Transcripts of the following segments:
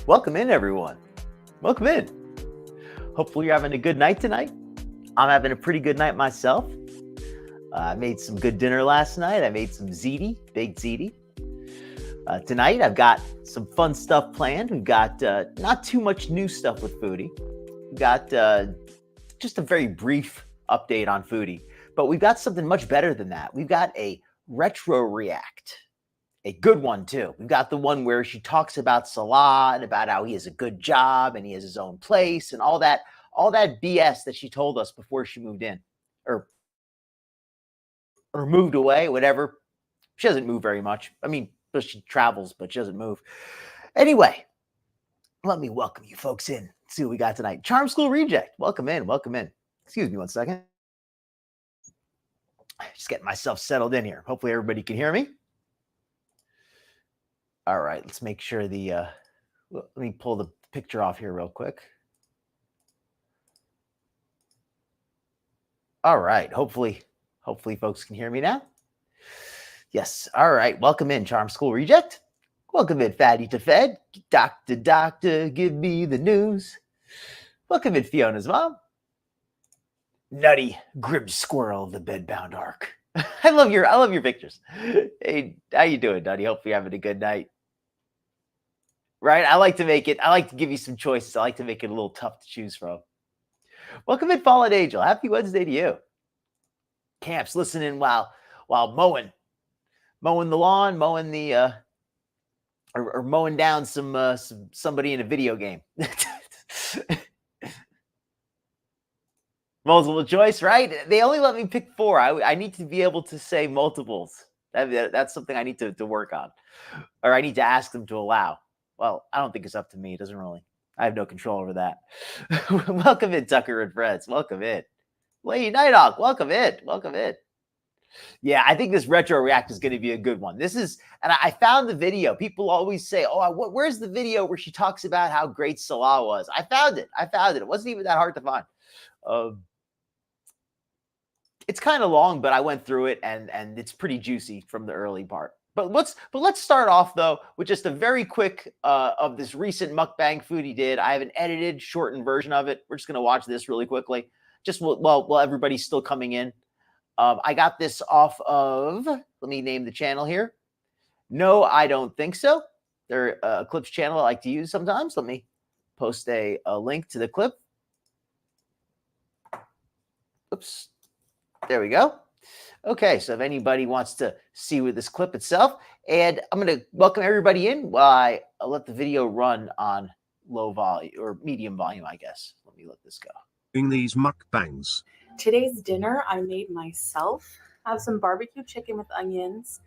Welcome in, everyone. Welcome in. Hopefully you're having a good night tonight. I'm having a pretty good night myself. I made some good dinner last night. I made some ziti, baked ziti. Tonight, I've got some fun stuff planned. We've got not too much new stuff with Foodie. We've got just a very brief update on Foodie. But we've got something much better than that. We've got a retro react. A good one, too. We've got the one where she talks about Salah and about how he has a good job and he has his own place and all that BS that she told us before she moved in or moved away, whatever. She doesn't move very much. I mean, she travels, but she doesn't move. Anyway, let me welcome you folks in. Let's see what we got tonight. Charm School Reject. Welcome in. Welcome in. Excuse me one second. Just getting myself settled in here. Hopefully everybody can hear me. All right, let's make sure let me pull the picture off here real quick. All right, hopefully folks can hear me now. Yes, all right, welcome in, Charm School Reject. Welcome in, Fatty to Fed. Doctor, give me the news. Welcome in, Fiona's mom. Nutty, grim squirrel of the bedbound ark. I love your pictures. Hey, how you doing, Nutty? Hope you're having a good night. Right? I like to give you some choices. I like to make it a little tough to choose from. Welcome in, Fallen Angel. Happy Wednesday to you. Camps listening while mowing the lawn, mowing the or mowing down somebody in a video game. Multiple choice, right? They only let me pick 4. I need to be able to say multiples. That's something I need to work on, or I need to ask them to allow. Well, I don't think it's up to me. It doesn't really. I have no control over that. Welcome in, Tucker and Friends. Welcome in. Lady Nighthawk, welcome in. Welcome in. Yeah, I think this retro react is going to be a good one. And I found the video. People always say, "Oh, where's the video where she talks about how great Salah was?" I found it. It wasn't even that hard to find. It's kind of long, but I went through it and it's pretty juicy from the early part. But let's start off though with just a very quick of this recent mukbang Foodie did. I have an edited, shortened version of it. We're just gonna watch this really quickly, just while everybody's still coming in. I got this off of. Let me name the channel here. No, I don't think so. They're a clips channel I like to use sometimes. Let me post a link to the clip. Oops. There we go. Okay, so if anybody wants to see with this clip itself, and I'm going to welcome everybody in while I let the video run on low volume or medium volume, I guess. Let me let this go. Doing these mukbangs. Today's dinner I made myself. I have some barbecue chicken with onions,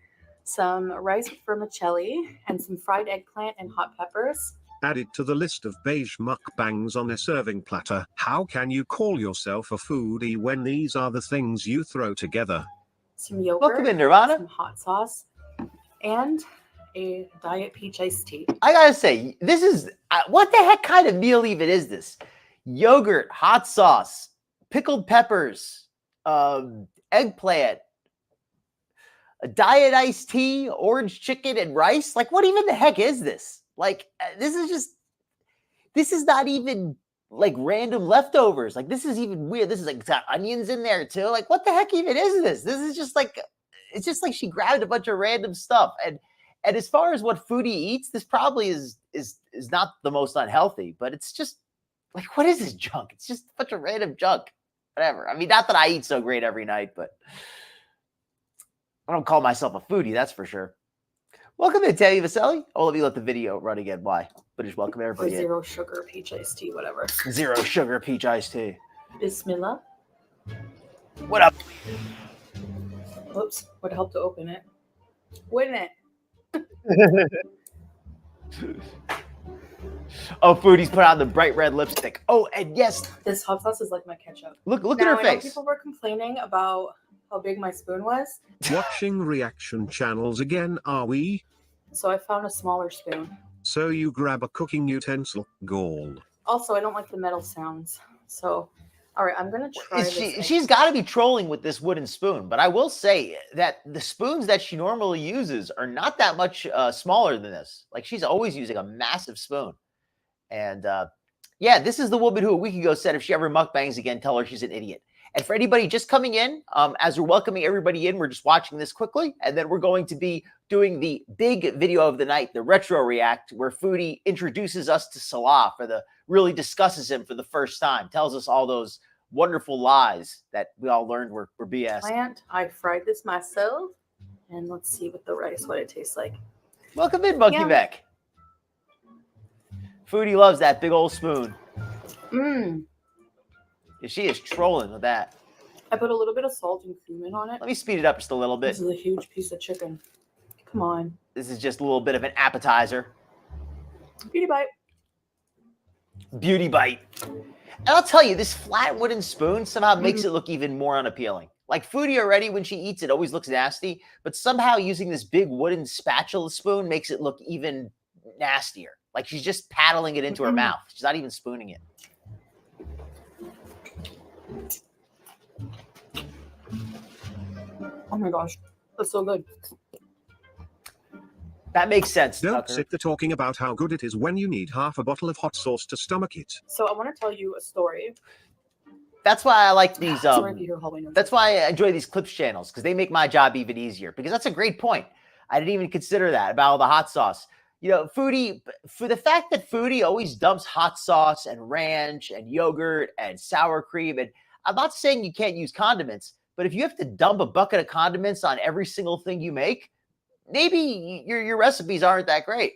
some rice with vermicelli, and some fried eggplant and hot peppers. Added to the list of beige mukbangs on a serving platter. How can you call yourself a foodie when these are the things you throw together? Some yogurt, welcome in, Nirvana. Some hot sauce, and a diet peach iced tea. I gotta say, this is what the heck kind of meal even is this? Yogurt, hot sauce, pickled peppers, eggplant, a diet iced tea, orange chicken, and rice. Like, what even the heck is this? Like, this is not even like random leftovers. Like, this is even weird. This is like, it's got onions in there too. Like, what the heck even is this? This is just like, it's just like she grabbed a bunch of random stuff. And as far as what Foodie eats, this probably is not the most unhealthy, but it's just like, what is this junk? It's just a bunch of random junk. Whatever. I mean, not that I eat so great every night, but I don't call myself a foodie, that's for sure. Welcome in, Tammy Vaselli. Oh, let me let the video run again. Why? But just welcome everybody. Or zero sugar peach iced tea, whatever. Zero sugar peach iced tea. Bismillah. What up? Oops, would help to open it. Wouldn't it? Oh, Foodie's put on the bright red lipstick. Oh, and yes. This hot sauce is like my ketchup. Look at her face. People were complaining about how big my spoon was. Watching reaction channels again, are we? So I found a smaller spoon. So you grab a cooking utensil, gall. Also, I don't like the metal sounds. So, all right, I'm going to try this. She's got to be trolling with this wooden spoon. But I will say that the spoons that she normally uses are not that much smaller than this. Like, she's always using a massive spoon. And yeah, this is the woman who a week ago said if she ever mukbangs again, tell her she's an idiot. And for anybody just coming in, as we're welcoming everybody in, we're just watching this quickly. And then we're going to be doing the big video of the night, the retro react, where Foodie introduces us to Salah really discusses him for the first time, tells us all those wonderful lies that we all learned were BS. I fried this myself. And let's see with the rice what it tastes like. Welcome in, Monkey Mech. Foodie loves that big old spoon. Mmm. She is trolling with that. I put a little bit of salt and cumin on it. Let me speed it up just a little bit. This is a huge piece of chicken. Come on. This is just a little bit of an appetizer. Beauty bite. Beauty bite. And I'll tell you, this flat wooden spoon somehow makes it look even more unappealing. Like Foodie already, when she eats it, always looks nasty. But somehow using this big wooden spatula spoon makes it look even nastier. Like she's just paddling it into her mouth. She's not even spooning it. Oh my gosh. That's so good. That makes sense. Don't Tucker. sit there talking about how good it is when you need half a bottle of hot sauce to stomach it. So I want to tell you a story. That's why I like these. Sorry if you hear hallway noise. That's why I enjoy these clips channels, because they make my job even easier. Because that's a great point. I didn't even consider that about all the hot sauce. You know, Foodie, for the fact that Foodie always dumps hot sauce and ranch and yogurt and sour cream, and I'm not saying you can't use condiments, but if you have to dump a bucket of condiments on every single thing you make, maybe your recipes aren't that great.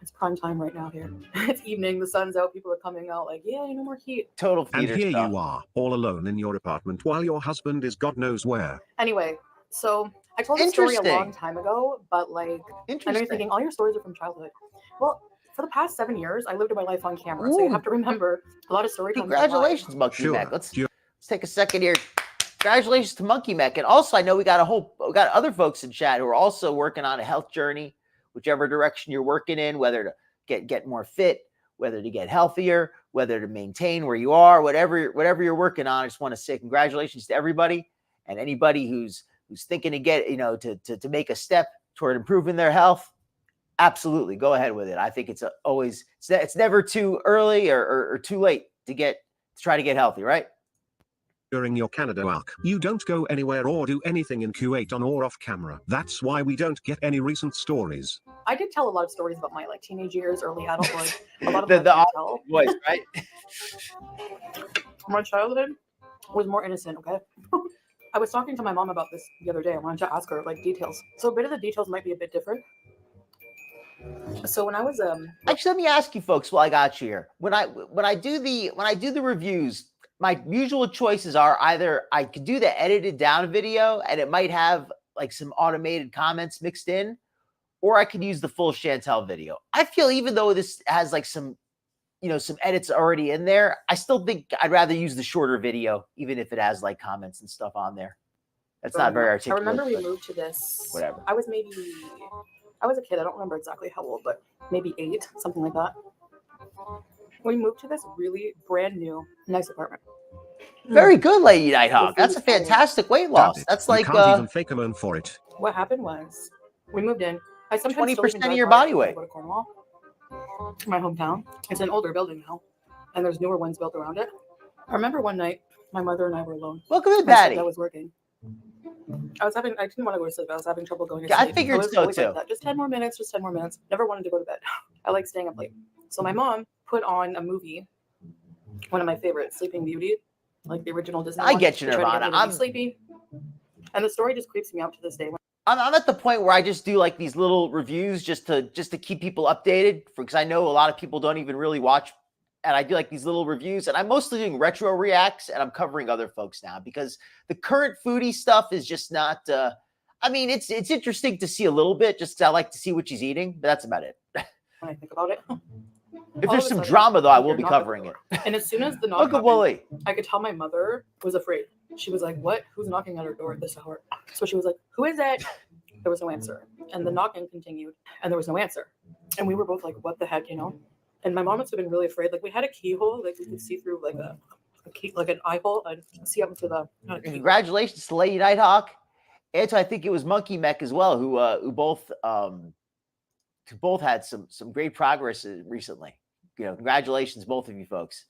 It's prime time right now here. It's evening, the sun's out, people are coming out like, yeah, no more heat. Total And theater here stuff. you are, all alone in your apartment while your husband is God knows where. Anyway, so I told this story a long time ago, but like, I know you're thinking all your stories are from childhood. Well, for the past 7 years, I lived my life on camera, so you have to remember a lot of stories. Congratulations, Monkey Mech. Let's take a second here. Congratulations to Monkey Mech, and also I know we got other folks in chat who are also working on a health journey, whichever direction you're working in, whether to get more fit, whether to get healthier, whether to maintain where you are, whatever you're working on. I just want to say congratulations to everybody and anybody who's thinking to get, to make a step toward improving their health. Absolutely, go ahead with it. I think it's never too early or too late to try to get healthy, right? During your Canada walk, you don't go anywhere or do anything in Kuwait on or off camera. That's why we don't get any recent stories. I did tell a lot of stories about my teenage years, early adulthood. A lot of the voice, right? My childhood was more innocent. Okay. I was talking to my mom about this the other day. I wanted to ask her details. So a bit of the details might be a bit different. So when I was actually, let me ask you folks while I got you here. When I do the reviews, my usual choices are either I could do the edited down video and it might have like some automated comments mixed in, or I could use the full Chantel video. I feel even though this has like some edits already in there, I still think I'd rather use the shorter video, even if it has like comments and stuff on there. That's not very articulate. I remember we moved to this. Whatever. I was a kid. I don't remember exactly how old, but maybe 8, something like that. We moved to this really brand new, nice apartment. Very good, Lady Nighthawk. That's a fantastic weight loss. That's like you can't even fake a moan for it. What happened was we moved in. I sometimes 20% of your body weight. Go to Cornwall, my hometown. It's an older building now, and there's newer ones built around it. I remember one night my mother and I were alone. Welcome in, Patty. I was working. I didn't want to go to sleep. I was having trouble going to sleep. I figured so too. Like just 10 more minutes. Never wanted to go to bed. I like staying up late. So my mom put on a movie, one of my favorites, Sleeping Beauty, like the original Disney. I get you, Nirvana. I'm sleepy, and the story just creeps me out to this day. I'm at the point where I just do like these little reviews just to keep people updated, because I know a lot of people don't even really watch. And I do like these little reviews, and I'm mostly doing retro reacts, and I'm covering other folks now because the current Foodie stuff is just not. It's interesting to see a little bit. Just I like to see what she's eating, but that's about it. When I think about it, if there's some drama though, I will be covering it. And as soon as the knock happened, I could tell my mother was afraid. She was like, "What? Who's knocking at her door at this hour?" So she was like, "Who is it?" There was no answer, and the knocking continued, and there was no answer, and we were both like, "What the heck?" And my mom must have been really afraid. Like we had a keyhole, like we could see through like a key, like an eye hole, and see up into the. Congratulations to Lady Nighthawk, and to, I think it was Monkey Mech as well, who both both had some great progress recently. Congratulations, both of you folks.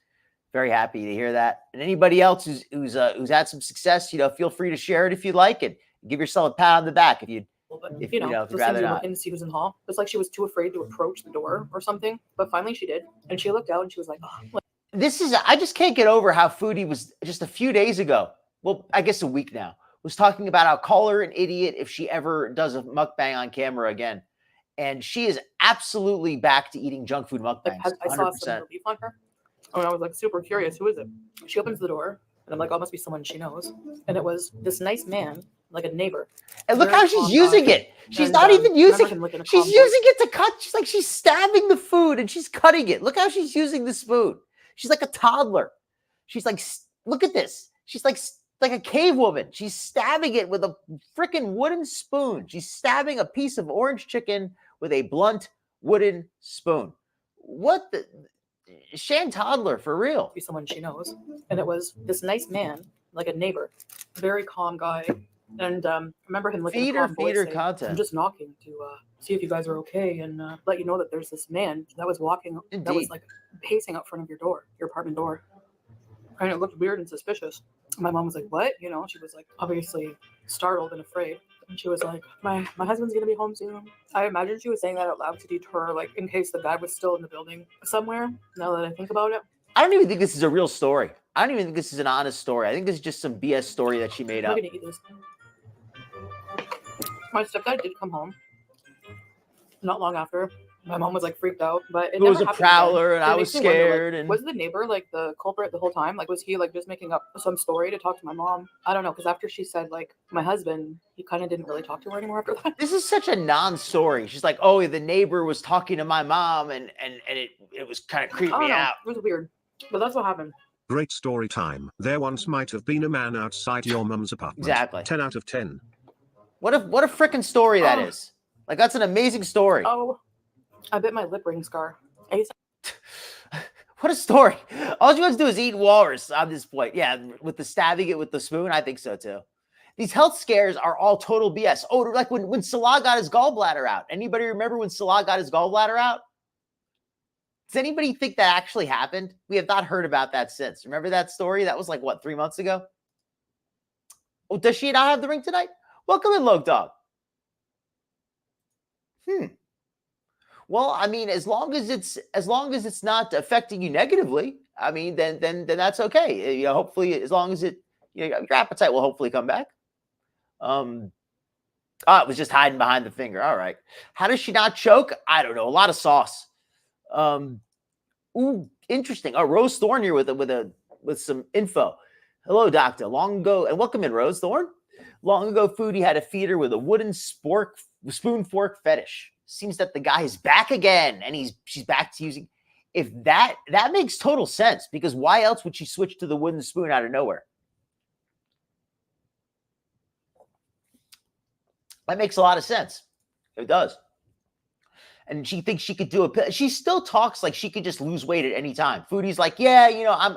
Very happy to hear that. And anybody else who's had some success, feel free to share it if you'd like, and give yourself a pat on the back if you'd. But, if those rather things you're not. looking to see who's in the hall. It's like she was too afraid to approach the door or something. But finally she did. And she looked out and she was like, oh. I just can't get over how Foodie was just a few days ago. Well, I guess a week now, was talking about how call her an idiot if she ever does a mukbang on camera again. And she is absolutely back to eating junk food mukbangs. I saw some relief on her. And I was like super curious. Who is it? She opens the door and I'm like, oh, it must be someone she knows. And it was this nice man, like a neighbor. And look how she's using it. She's not even using it. She's using it to cut. She's stabbing the food and she's cutting it. Look how she's using the spoon. She's like a toddler. She's like, look at this. She's like a cave woman. She's stabbing it with a freaking wooden spoon. She's stabbing a piece of orange chicken with a blunt wooden spoon. What the? Shan toddler, for real. Be someone she knows. And it was this nice man, like a neighbor, very calm guy. And remember him looking at feeder content. I'm just knocking to see if you guys are okay and let you know that there's this man that was walking, Indeed. that was like pacing out front of your door, your apartment door. And it looked weird and suspicious. My mom was like, what? She was like obviously startled and afraid. And she was like, my husband's going to be home soon. I imagine she was saying that out loud to deter, like in case the guy was still in the building somewhere, now that I think about it. I don't even think this is a real story. I don't even think this is an honest story. I think this is just some BS story that she made up. I'm going to eat this. My stepdad did come home not long after. My mom was like freaked out, but it was a prowler and I was scared. And was the neighbor like the culprit the whole time? Like, was he like just making up some story to talk to my mom? I don't know, because after she said like my husband, he kind of didn't really talk to her anymore after that. This is such a non-story. She's like, oh, the neighbor was talking to my mom and it was kind of creeping me out. It was weird, but that's what happened. Great story time. There once might have been a man outside your mum's apartment. Exactly. 10 out of 10. What a freaking story that is. Like, that's an amazing story. Oh, I bit my lip ring scar. What a story. All you have to do is eat walrus on this point. Yeah, with the stabbing it with the spoon, I think so too. These health scares are all total BS. Oh, like when Salah got his gallbladder out. Anybody remember when Salah got his gallbladder out? Does anybody think that actually happened? We have not heard about that since. Remember that story? That was like, what, 3 months ago? Oh, does she not have the ring tonight? Welcome in, Loke Dog. Well, I mean, as long as it's not affecting you negatively, I mean, then that's okay. Hopefully, as long as your appetite will hopefully come back. It was just hiding behind the finger. All right. How does she not choke? I don't know. A lot of sauce. Ooh, interesting. Oh, Rose Thorne here with some info. Hello, doctor. Long ago, and welcome in, Rose Thorne. Long ago, Foodie had a feeder with a wooden spoon fork fetish. Seems that the guy is back again, and she's back to using. If that makes total sense, because why else would she switch to the wooden spoon out of nowhere? That makes a lot of sense. It does. And she thinks she could do it. She still talks like she could just lose weight at any time. Foodie's like, yeah,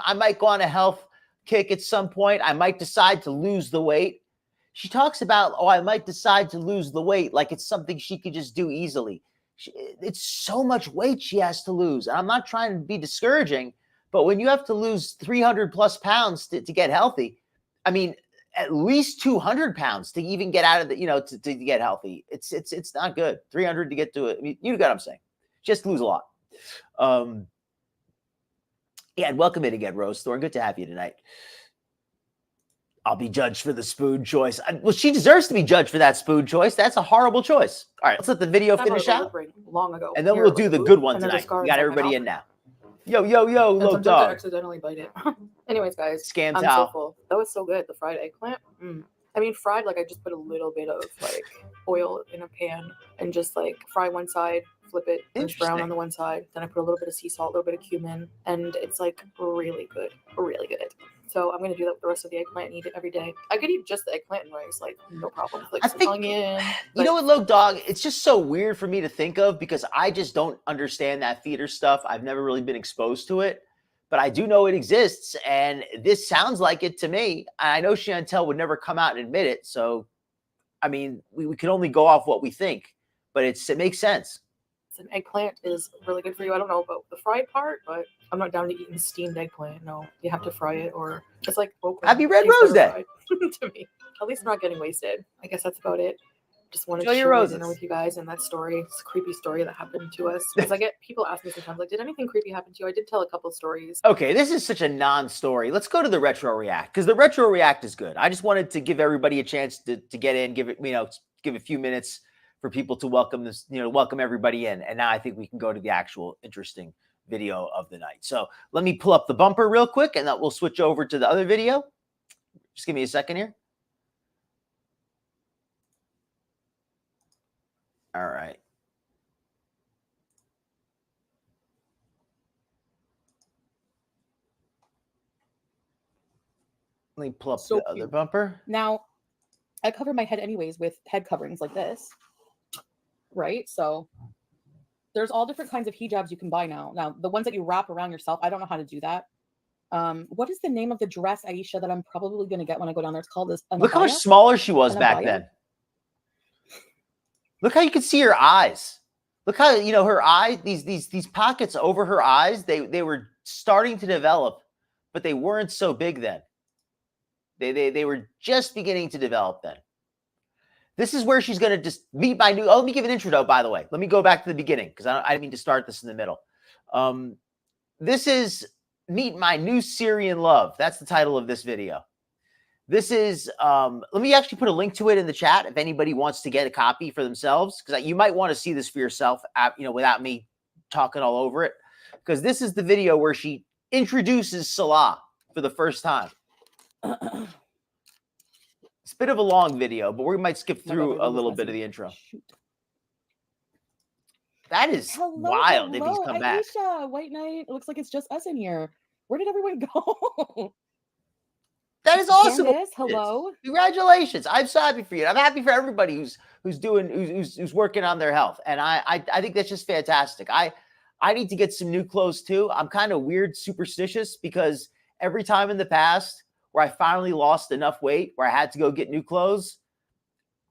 I might go on a health kick at some point. I might decide to lose the weight. She talks about, I might decide to lose the weight like it's something she could just do easily. It's so much weight she has to lose. And I'm not trying to be discouraging, but when you have to lose 300 plus pounds to get healthy, I mean, at least 200 pounds to even get out of the, to get healthy. It's not good. 300 to get to it. I mean, you know what I'm saying. Just lose a lot. Yeah, and welcome in again, Rose Thorne. Good to have you tonight. I'll be judged for the spoon choice. Well, she deserves to be judged for that spoon choice. That's a horrible choice. All right, let's let the video finish out. Long ago. And then we'll do the good one tonight. We got everybody in now. Yo, Loke Dog. I accidentally bite it. Anyways, guys. Scam I'm towel. so full. That was so good. The fried eggplant. I mean, fried, like I just put a little bit of like oil in a pan and just like fry one side, flip it, and brown on the one side. Then I put a little bit of sea salt, a little bit of cumin, and it's like really good. Really good. So I'm going to do that with the rest of the eggplant and eat it every day. I could eat just the eggplant and rice, like no problem. Like some onion. You know what, Loke Dog? It's just so weird for me to think of because I just don't understand that feeder stuff. I've never really been exposed to it, but I do know it exists. And this sounds like it to me. I know Chantel would never come out and admit it. So, I mean, we can only go off what we think, but it makes sense. An eggplant is really good for you. I don't know about the fried part, but I'm not down to eating steamed eggplant. No, you have to fry it, or it's like okra. Happy Red Tastes Rose better Day. fried to me. At least not getting wasted. I guess that's about it. Just wanted Enjoy to your share my roses. dinner with you guys and that story. It's a creepy story that happened to us. Because I get people ask me sometimes, like, did anything creepy happen to you? I did tell a couple stories. Okay, this is such a non-story. Let's go to the retro react because the retro react is good. I just wanted to give everybody a chance to get in, give it, give a few minutes for people to welcome this, welcome everybody in. And now I think we can go to the actual interesting video of the night. So let me pull up the bumper real quick and then we'll switch over to the other video. Just give me a second here. All right. Let me pull up So the other cute. bumper. Now, I cover my head anyways with head coverings like this, right? So there's all different kinds of hijabs you can buy now. Now, the ones that you wrap around yourself, I don't know how to do that. What is the name of the dress, Aisha, that I'm probably going to get when I go down there? It's called this. Look how much smaller she was back then. Look how you can see her eyes. Look how, her eyes, these pockets over her eyes, they were starting to develop, but they weren't so big then. They were just beginning to develop then. This is where she's going to just meet my new, let me give an intro, by the way. Let me go back to the beginning because I didn't mean to start this in the middle. This is Meet My New Syrian Love. That's the title of this video. This is, let me actually put a link to it in the chat if anybody wants to get a copy for themselves, because you might want to see this for yourself, without me talking all over it, because this is the video where she introduces Salah for the first time. It's a bit of a long video, but we might skip through a little bit of the intro. Shoot. That is wild if he's come back. Aisha, White Knight. It looks like it's just us in here. Where did everyone go? That is awesome. Candace, hello. Congratulations. I'm so happy for you. I'm happy for everybody who's working on their health. And I think that's just fantastic. I need to get some new clothes too. I'm kind of weird, superstitious, because every time in the past where I finally lost enough weight where I had to go get new clothes,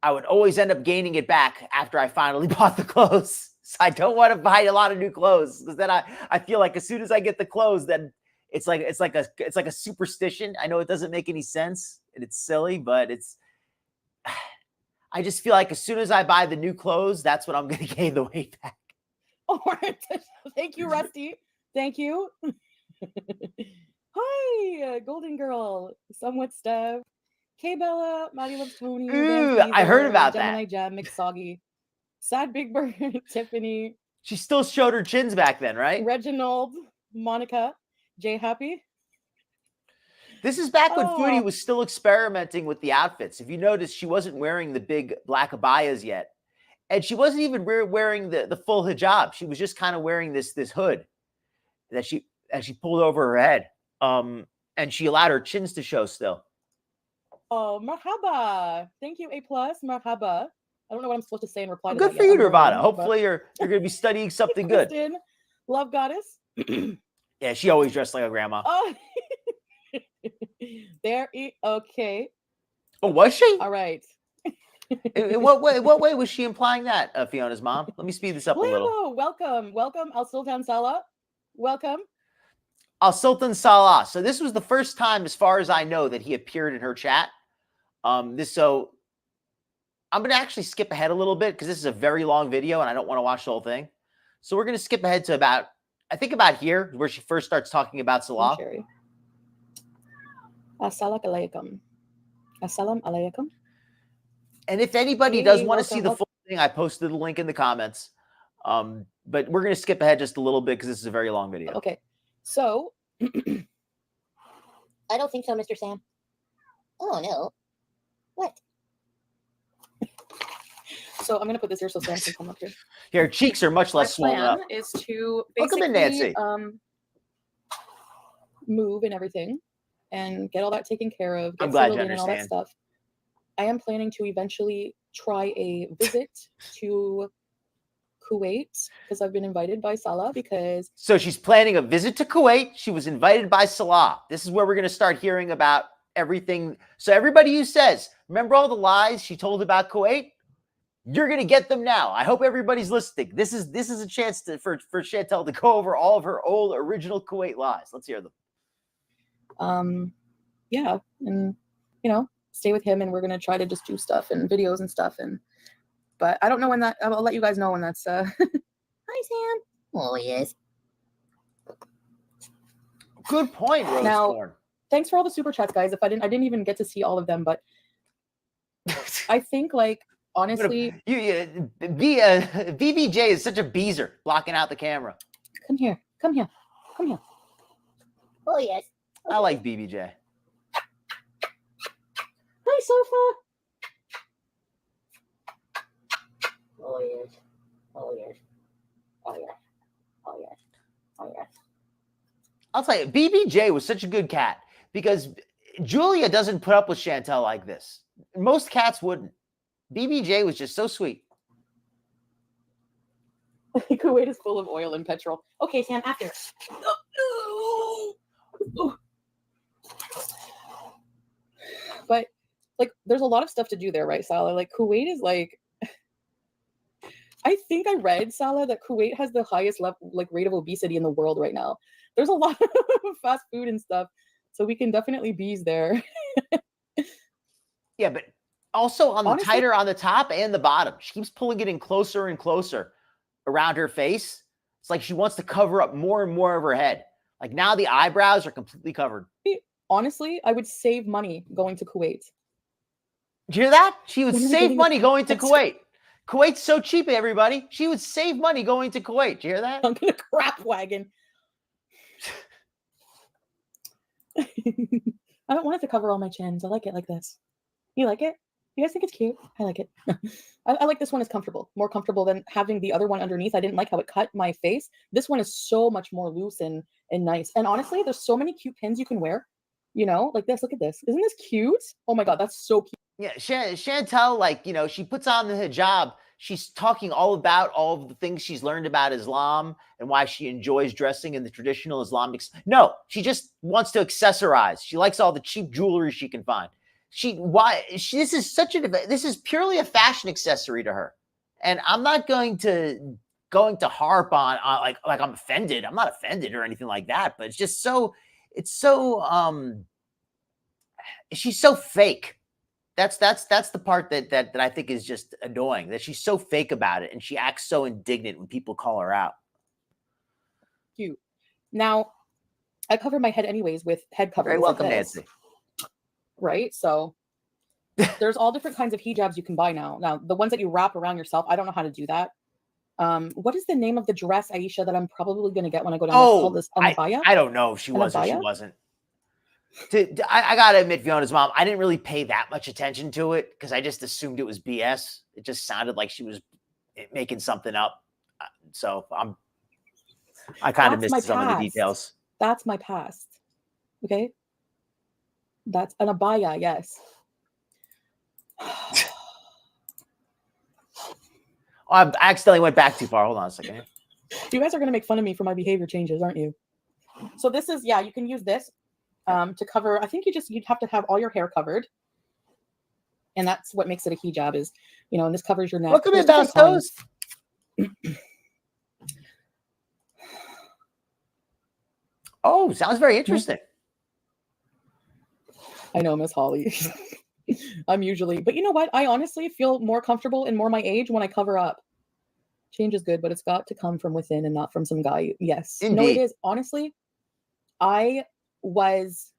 I would always end up gaining it back after I finally bought the clothes. So I don't want to buy a lot of new clothes because then I feel like as soon as I get the clothes, then it's like a superstition. I know it doesn't make any sense and it's silly, but I just feel like as soon as I buy the new clothes, that's when I'm going to gain the weight back. Oh, thank you, Rusty. Thank you. Hi, Golden Girl, somewhat Steph, K Bella, Maddie Loves Tony. Ooh, I heard about Gemini that. Gem, McSoggy, Sad Big Bird, Tiffany. She still showed her chins back then, right? Reginald, Monica, Jay Happy. This is back when Foodie was still experimenting with the outfits. If you notice, she wasn't wearing the big black abayas yet. And she wasn't even wearing the full hijab. She was just kind of wearing this hood that she pulled over her head. And she allowed her chins to show still. Oh, marhaba. Thank you, A+. Marhaba. I don't know what I'm supposed to say in reply to Good that for yet. you, Nirvana. Hopefully you're going to be studying something good. Kristen, Love Goddess. Yeah, she always dressed like a grandma. Oh, okay. Oh, was she? All right. In what way was she implying that, Fiona's mom? Let me speed this up a little. Welcome, Al Sultan Salah. Welcome. Al Sultan Salah. So this was the first time, as far as I know, that he appeared in her chat. So I'm going to actually skip ahead a little bit because this is a very long video and I don't want to watch the whole thing. So we're going to skip ahead to about here where she first starts talking about Salah. Assalamu alaikum. Assalamu alaikum. And if anybody does want to see the full thing, I posted the link in the comments. But we're going to skip ahead just a little bit because this is a very long video. Okay. So I don't think so, Mr. Sam. Oh no. What? So I'm gonna put this here so Sam can come up here. Her cheeks are much less swollen up. My plan is to Welcome basically in, Nancy. Move and everything and get all that taken care of. I'm glad you and all that understand. stuff. I am planning to eventually try a visit to Kuwait because I've been invited by Salah because So she's planning a visit to Kuwait. She was invited by Salah. This is where we're going to start hearing about everything. So everybody who says, remember all the lies she told about Kuwait? You're gonna get them now. I hope everybody's listening. This is a chance for Chantel to go over all of her old original Kuwait lies. Let's hear them. Yeah, and stay with him, and we're gonna try to just do stuff and videos and stuff. But I don't know when that. I'll let you guys know when that's. Hi, Sam. Oh, yes. Good point, Rose Now- Thorne. Thanks for all the super chats, guys. I didn't even get to see all of them, but I think honestly, BBJ is such a beezer, blocking out the camera. come here. Oh, yes. I like BBJ. Hi, Sofa. Oh, yes. Oh, yes. Oh, yes. Oh, yes. Oh, yes. I'll tell you, BBJ was such a good cat because Julia doesn't put up with Chantel like this. Most cats wouldn't. BBJ was just so sweet. Kuwait is full of oil and petrol. Okay, Sam, after. But there's a lot of stuff to do there, right, Salah? Kuwait is I think I read, Salah, that Kuwait has the highest rate of obesity in the world right now. There's a lot of fast food and stuff, so we can definitely bees there. Yeah, but also Honestly- tighter on the top and the bottom. She keeps pulling it in closer and closer around her face. It's like she wants to cover up more and more of her head. Like now the eyebrows are completely covered. Honestly, I would save money going to Kuwait. Did you hear that? She would When are we save getting money going to That's- Kuwait. Kuwait's so cheap, everybody. She would save money going to Kuwait. Did you hear that? I'm gonna crap wagon. I don't want it to cover all my chins. I like it like this. You like it? You guys think it's cute? I like it. I like this one. Is comfortable, more comfortable than having the other one underneath. I didn't like how it cut my face. This one is so much more loose and nice. And honestly, there's so many cute pins you can wear. Like this. Look at this. Isn't this cute? Oh my god, that's so cute. Yeah, Chantel, she puts on the hijab. She's talking all about all of the things she's learned about Islam and why she enjoys dressing in the traditional Islamic. No, she just wants to accessorize. She likes all the cheap jewelry she can find. This is purely a fashion accessory to her. And I'm not going to harp on like I'm offended. I'm not offended or anything like that, but she's so fake. That's the part that I think is just annoying, that she's so fake about it and she acts so indignant when people call her out. Cute. Now, I cover my head anyways with head coverings. Very welcome, like this, Nancy. right? So there's all different kinds of hijabs you can buy now. Now, the ones that you wrap around yourself, I don't know how to do that. What is the name of the dress, Aisha, that I'm probably going to get when I go down? Oh, this abaya? I don't know if she was or she wasn't. I gotta admit, Fiona's mom, I didn't really pay that much attention to it because I just assumed it was BS. It just sounded like she was making something up. So I kind of That's my missed some of the past. details. That's my past. Okay. That's an abaya, yes. I accidentally went back too far. Hold on a second. You guys are going to make fun of me for my behavior changes, aren't you? So this is, you can use this to cover. I think you'd have to have all your hair covered. And that's what makes it a hijab is, and this covers your neck. Look at There's it about different those. kinds. Oh, sounds very interesting. I know, Miss Holly. I'm usually, but you know what? I honestly feel more comfortable and more my age when I cover up. Change is good, but it's got to come from within and not from some guy. Yes. Indeed. No, it is. Honestly, I was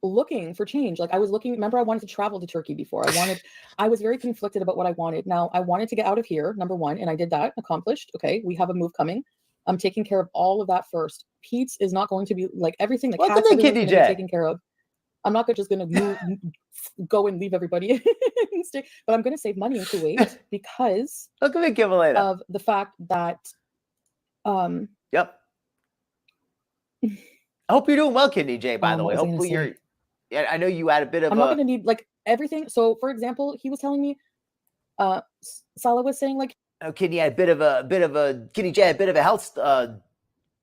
looking for change. Like I was looking, remember I wanted to travel to Turkey before. I was very conflicted about what I wanted. Now I wanted to get out of here, number one, and I did that, accomplished. Okay, we have a move coming. I'm taking care of all of that first. Pete's is not going to be like everything the Welcome cats to everyone's Kitty gonna be J. taken care of. I'm not just going to go and leave everybody and stay, but I'm going to save money in Kuwait because Look at me give later. of the fact that Yep. I hope you're doing well, Kidney J, by the way. what was I gonna Hopefully say? you're I know you had a bit of I'm not going to need like everything. So for example, he was telling me Salah was saying like Kidney had Kidney J had a bit of a health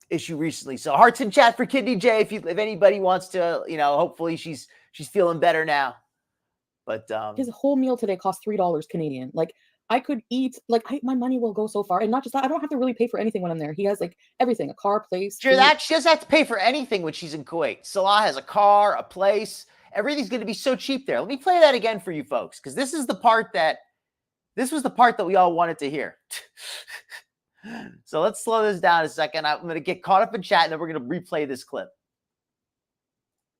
issue recently. So hearts in chat for Kidney J if anybody wants to, hopefully she's feeling better now. But his whole meal today cost $3 Canadian. Like I could eat, like my money will go so far. And not just that, I don't have to really pay for anything when I'm there. He has like everything, a car, place. Sure, that she doesn't have to pay for anything when she's in Kuwait. Salah has a car, a place. Everything's going to be so cheap there. Let me play that again for you folks, because this was the part that we all wanted to hear. So let's slow this down a second. I'm going to get caught up in chat, and then we're going to replay this clip.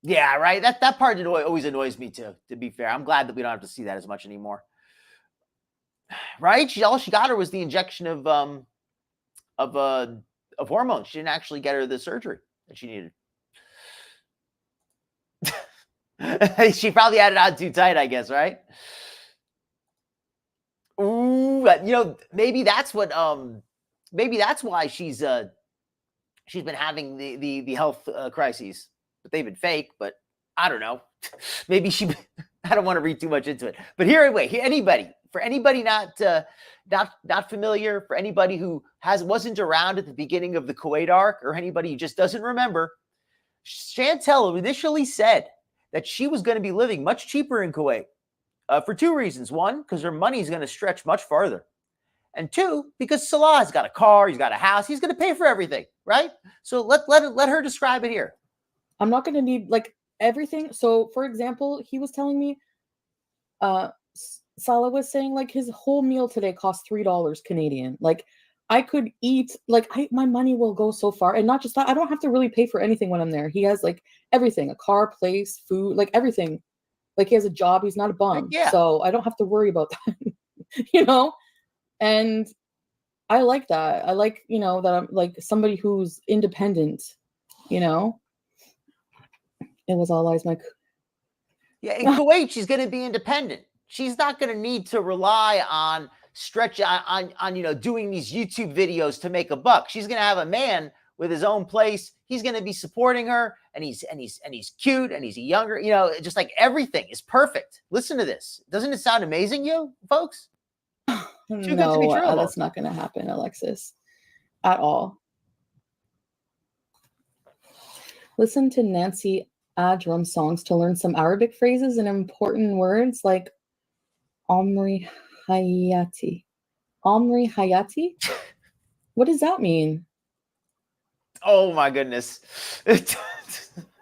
Yeah, right. That part always annoys me too. To be fair, I'm glad that we don't have to see that as much anymore. Right? All she got her was the injection of hormones. She didn't actually get her the surgery that she needed. She probably had it on too tight, I guess, right? Ooh, maybe that's what maybe that's why she's been having the health crises. But they've been fake, but I don't know. Maybe I don't want to read too much into it. But for anybody not familiar, for anybody who wasn't around at the beginning of the Kuwait arc, or anybody who just doesn't remember, Chantel initially said that she was going to be living much cheaper in Kuwait for two reasons. One, because her money is going to stretch much farther. And two, because Salah has got a car, he's got a house, he's going to pay for everything, right? So let her describe it here. I'm not going to need like everything. So for example, he was telling me, Salah was saying like his whole meal today cost $3 Canadian. Like I could eat, like my money will go so far. And not just that, I don't have to really pay for anything when I'm there. He has like everything, a car, place, food, like everything. Like he has a job. He's not a bum. Yeah. So I don't have to worry about that, And I like that. I like, that I'm like somebody who's independent, It was all eyes, Mike. Yeah, in Kuwait, she's going to be independent. She's not going to need to rely on doing these YouTube videos to make a buck. She's going to have a man with his own place. He's going to be supporting her, and he's cute, and he's younger. Just like everything is perfect. Listen to this. Doesn't it sound amazing, you folks? Too good to be true. That's not going to happen, Alexis, at all. Listen to Nancy Ajram songs to learn some Arabic phrases and important words like Omri Hayati. Omri Hayati? What does that mean? Oh my goodness. You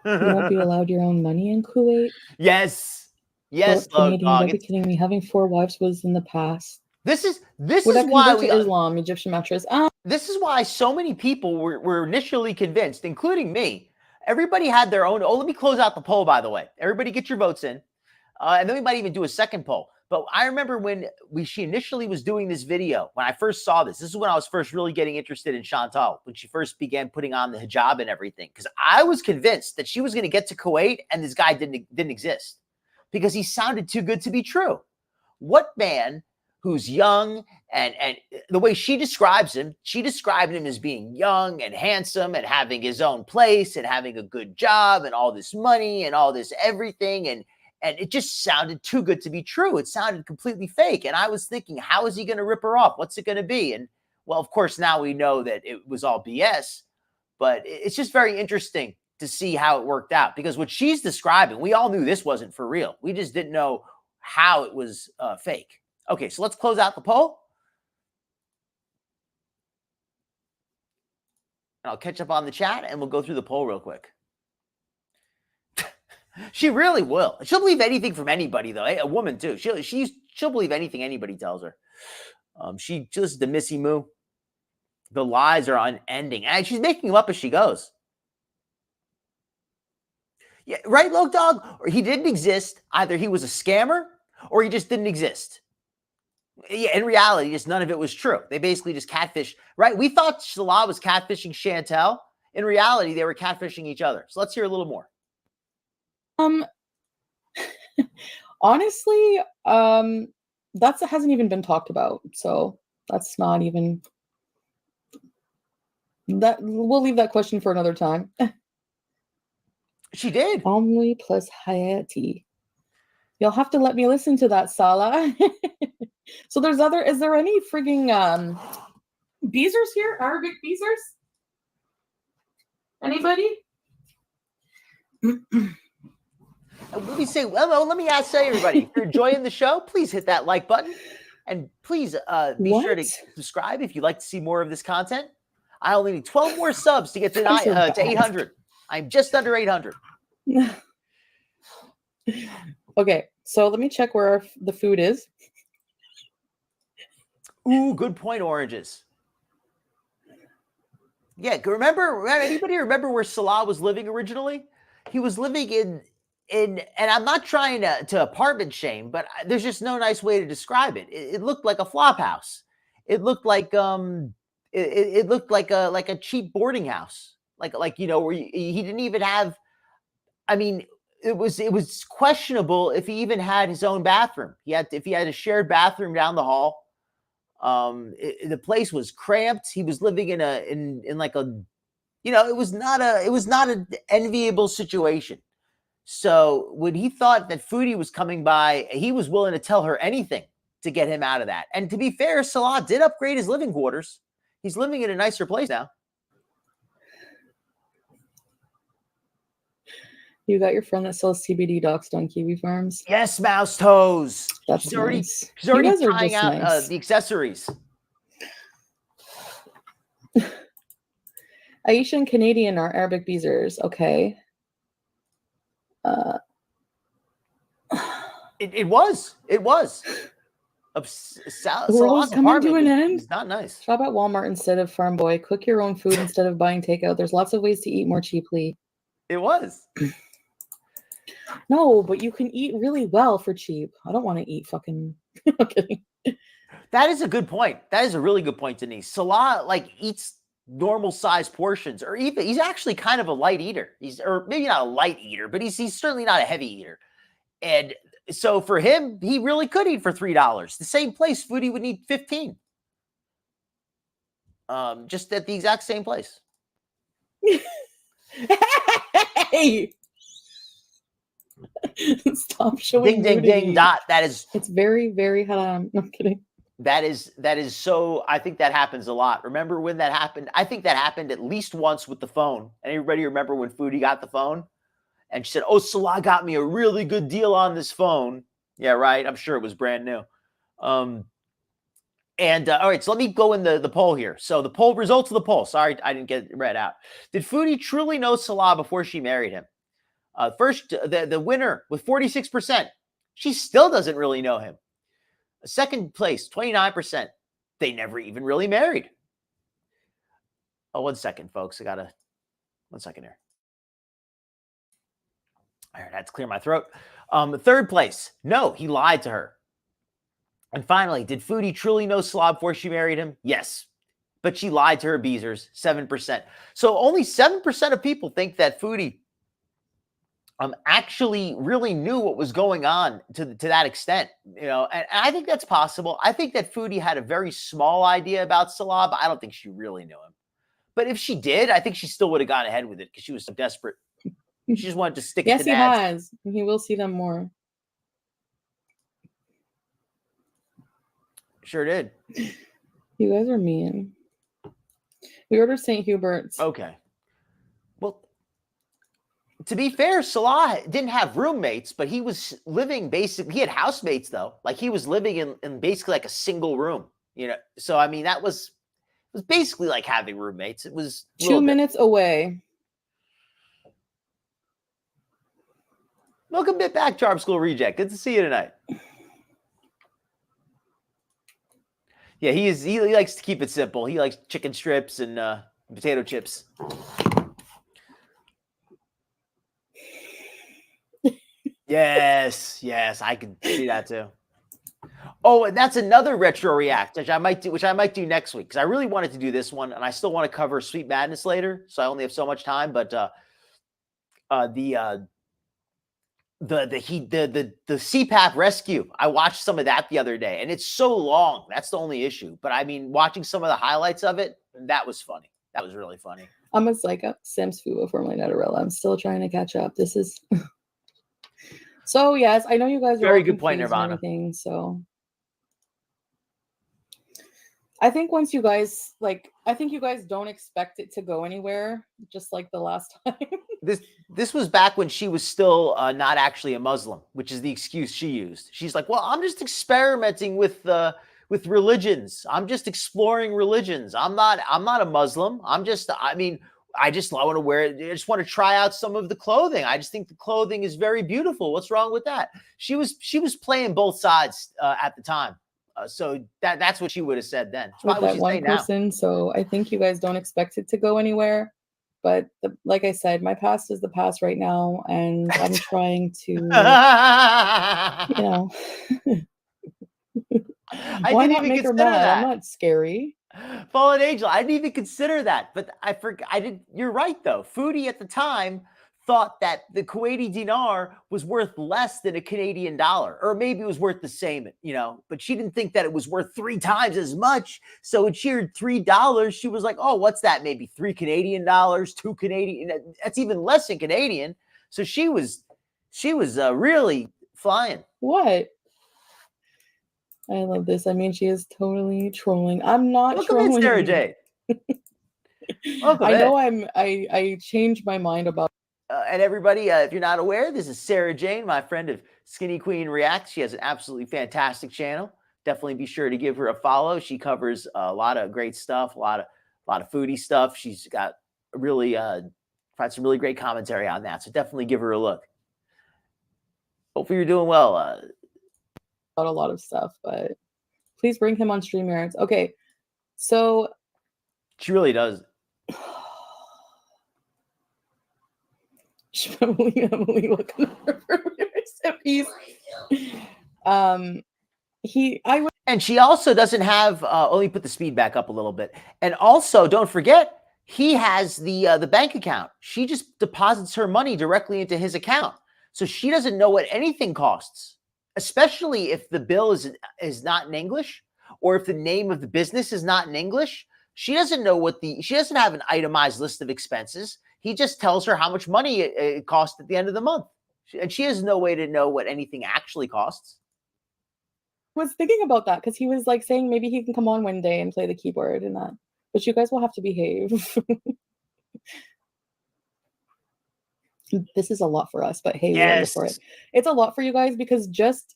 won't be allowed your own money in Kuwait? Yes. Canadian, don't be kidding me. Having 4 wives was in the past. This is why we Islam, Egyptian mattress. This is why so many people were initially convinced, including me. Everybody had their own. Oh, let me close out the poll, by the way. Everybody get your votes in. And then we might even do a second poll. But I remember when she initially was doing this video, when I first saw this is when I was first really getting interested in Chantal, when she first began putting on the hijab and everything. Because I was convinced that she was going to get to Kuwait and this guy didn't exist. Because he sounded too good to be true. What man who's young and the way she described him as being young and handsome and having his own place and having a good job and all this money and all this everything. And it just sounded too good to be true. It sounded completely fake. And I was thinking, how is he going to rip her off? What's it going to be? And well, of course, now we know that it was all BS, but it's just very interesting to see how it worked out, because what she's describing, we all knew this wasn't for real. We just didn't know how it was fake. Okay, so let's close out the poll. And I'll catch up on the chat and we'll go through the poll real quick. She really will. She'll believe anything from anybody, though. A woman, too. She'll believe anything anybody tells her. She just the Missy Moo. The lies are unending. And she's making them up as she goes. Yeah, right, Loke Dog? Or he didn't exist. Either he was a scammer or he just didn't exist. Yeah, in reality, just none of it was true. They basically just catfished, right? We thought Salah was catfishing Chantel. In reality, they were catfishing each other. So let's hear a little more. Honestly, that hasn't even been talked about. So that's not even that. We'll leave that question for another time. She did. Omri plus Hayati. You'll have to let me listen to that, Salah. So is there any frigging Beezers here? Arabic Beezers? Anybody? let me say, well, let me say everybody, if you're enjoying the show, please hit that like button. And please be sure to What? subscribe if you'd like to see more of this content. I only need 12 more subs to get to, Guys are to 800. I'm just under 800. Okay, so let me check where the food is. Ooh, good point, oranges. Yeah, anybody remember where Salah was living originally? He was living in and I'm not trying to apartment shame, but there's just no nice way to describe it. It looked like a flop house. It looked like it looked like a cheap boarding house. Like you know, where he didn't even have, I mean, it was questionable if he even had his own bathroom. If he had a shared bathroom down the hall. The place was cramped. He was living in like a, you know, it was not an enviable situation. So when he thought that Foodie was coming by, he was willing to tell her anything to get him out of that. And to be fair, Salah did upgrade his living quarters. He's living in a nicer place now. You got your friend that sells CBD doxed on Kiwi Farms? Yes, Mouse Toes. That's She's already nice. she's already You guys are trying just out nice. the accessories. Asian Canadian are Arabic beezers. Okay. It was. Salah's coming to an apartment end? was not nice. Shop at Walmart instead of Farm Boy. Cook your own food instead of buying takeout. There's lots of ways to eat more cheaply. It was. No, but you can eat really well for cheap. I don't want to eat fucking. I'm kidding. That is a good point. That is a really good point, Denise. Salah eats normal size portions, or even he's actually kind of a light eater. Or maybe not a light eater, but he's certainly not a heavy eater. And so for him, he really could eat for $3. The same place Foodie would need 15. Just at the exact same place. Hey! Stop showing Ding, ding, ding, nudity. dot. That is. It's very, very haram. No, I'm kidding. That is so. I think that happens a lot. Remember when that happened? I think that happened at least once with the phone. Anybody remember when Foodie got the phone? And she said, "Oh, Salah got me a really good deal on this phone." Yeah, right. I'm sure it was brand new. All right, so let me go in the poll here. So the poll results of the poll. Sorry, I didn't get it read out. Did Foodie truly know Salah before she married him? First, the winner with 46%. She still doesn't really know him. Second place, 29%. They never even really married. Oh, 1 second, folks. 1 second here. All right, I had to clear my throat. Third place, no, he lied to her. And finally, did Foodie truly know Salah before she married him? Yes. But she lied to her beezers, 7%. So only 7% of people think that Foodie actually really knew what was going on to that extent, you know, and I think that's possible. I think that Foodie had a very small idea about Salah, but I don't think she really knew him. But if she did, I think she still would have gone ahead with it because she was so desperate. She just wanted to stick it to Yes, he has. He will see them more. Sure did. You guys are mean. We ordered St. Hubert's. Okay. Well, to be fair, Salah didn't have roommates, but he was living basically, he had housemates though. Like he was living in basically like a single room, you know? So, I mean, it was basically like having roommates. It was 2 minutes away. Welcome back, Charm School Reject. Good to see you tonight. Yeah, he likes to keep it simple. He likes chicken strips and potato chips. Yes, I can see that too. Oh, and that's another retro react, which I might do next week because I really wanted to do this one, and I still want to cover Sweet Madness later, so I only have so much time. But the CPAP rescue, I watched some of that the other day, and it's so long. That's the only issue. But I mean, watching some of the highlights of it, that was funny. That was really funny. I'm a psycho. Sam's Fubo, formerly Netterella. I'm still trying to catch up. This is so. Yes, I know you guys are Very all good point, confused and Nirvana. everything. So I think once you guys I think you guys don't expect it to go anywhere, just like the last time. This was back when she was still not actually a Muslim, which is the excuse she used. She's like, well, I'm just experimenting with religions. I'm just exploring religions. I'm not a Muslim. I want to wear it. I just want to try out some of the clothing. I just think the clothing is very beautiful. What's wrong with that? She was playing both sides at the time. So that's what she would have said then. It's With probably what that she's one saying now. person. So I think you guys don't expect it to go anywhere. But like I said, my past is the past right now, and I'm trying to, you know, I why didn't not even make her consider mad? that. I'm not scary. Fallen Angel, I didn't even consider that, but I forgot. You're right though. Foodie at the time thought that the Kuwaiti dinar was worth less than a Canadian dollar, or maybe it was worth the same, but she didn't think that it was worth 3 times as much. So when she heard $3, she was like, oh, what's that? Maybe 3 Canadian dollars, 2 Canadian. That's even less in Canadian. So she was really flying. What? I love this. I mean, she is totally trolling. I'm not Welcome trolling. in, Sarah Jane. Welcome I in. know I changed my mind about. And everybody, if you're not aware, this is Sarah Jane, my friend of Skinny Queen Reacts. She has an absolutely fantastic channel. Definitely be sure to give her a follow. She covers a lot of great stuff, a lot of foodie stuff. She's got really some really great commentary on that. So definitely give her a look. Hopefully you're doing well. About a lot of stuff, but please bring him on StreamYards. Okay, so she really does. Emily looking for recipes. And she also doesn't have. Let me put the speed back up a little bit. And also, don't forget, he has the bank account. She just deposits her money directly into his account, so she doesn't know what anything costs. Especially if the bill is not in English, or if the name of the business is not in English. She doesn't know she doesn't have an itemized list of expenses. He just tells her how much money it costs at the end of the month. And she has no way to know what anything actually costs. I was thinking about that because he was like saying maybe he can come on one day and play the keyboard and that. But you guys will have to behave. This is a lot for us, but hey, we are for it. It's a lot for you guys because just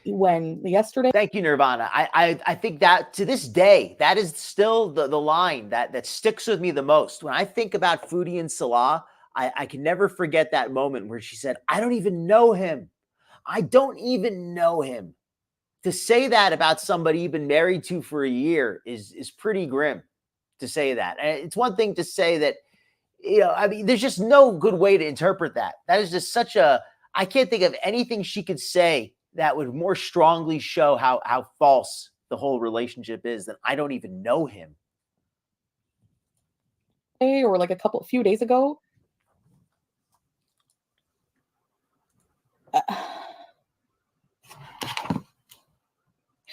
yesterday. Thank you, Nirvana. I think that to this day, that is still the line that sticks with me the most. When I think about Foodie and Salah, I can never forget that moment where she said, I don't even know him. I don't even know him. To say that about somebody you've been married to for a year is pretty grim to say that. And it's one thing to say that, there's just no good way to interpret that. That is just I can't think of anything she could say that would more strongly show how false the whole relationship is than I don't even know him. Or like a few days ago.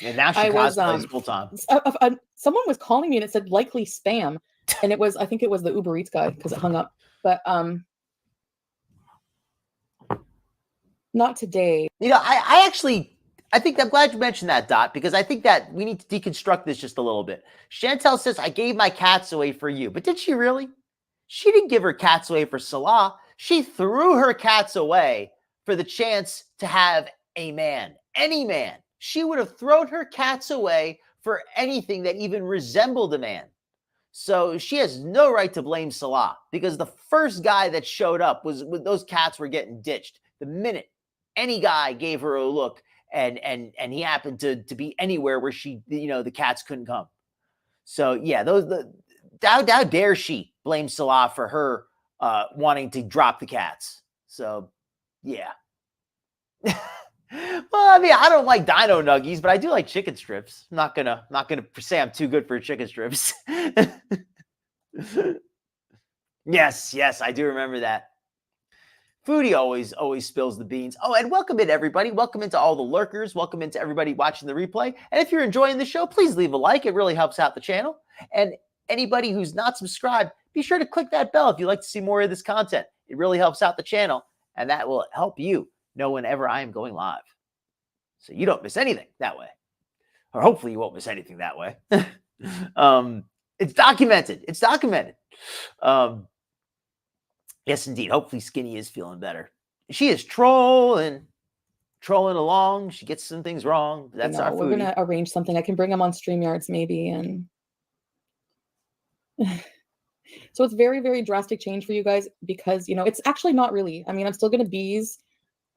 And now she cosplays full time. Someone was calling me and it said likely spam. And I think it was the Uber Eats guy because it hung up. But not today. I think I'm glad you mentioned that, Dot, because I think that we need to deconstruct this just a little bit. Chantel says, I gave my cats away for you. But did she really? She didn't give her cats away for Salah. She threw her cats away for the chance to have a man, any man. She would have thrown her cats away for anything that even resembled a man. So she has no right to blame Salah because the first guy that showed up was when those cats were getting ditched. The minute any guy gave her a look and he happened to be anywhere where the cats couldn't come. So yeah, how dare she blame Salah for her wanting to drop the cats. So yeah. Well, I mean, I don't like dino nuggies, but I do like chicken strips. I'm not gonna say I'm too good for chicken strips. Yes, I do remember that. Foodie always spills the beans. Oh, and welcome in everybody. Welcome into all the lurkers. Welcome into everybody watching the replay. And if you're enjoying the show, please leave a like. It really helps out the channel. And anybody who's not subscribed, be sure to click that bell if you'd like to see more of this content. It really helps out the channel, and that will help you know whenever I am going live. So you don't miss anything that way. Or hopefully you won't miss anything that way. It's documented. Yes, indeed. Hopefully Skinny is feeling better. She is trolling along. She gets some things wrong. But that's our we're Foodie. gonna arrange something. I can bring him on StreamYards maybe, and so it's very, very drastic change for you guys because it's actually not really. I mean, I'm still gonna bees.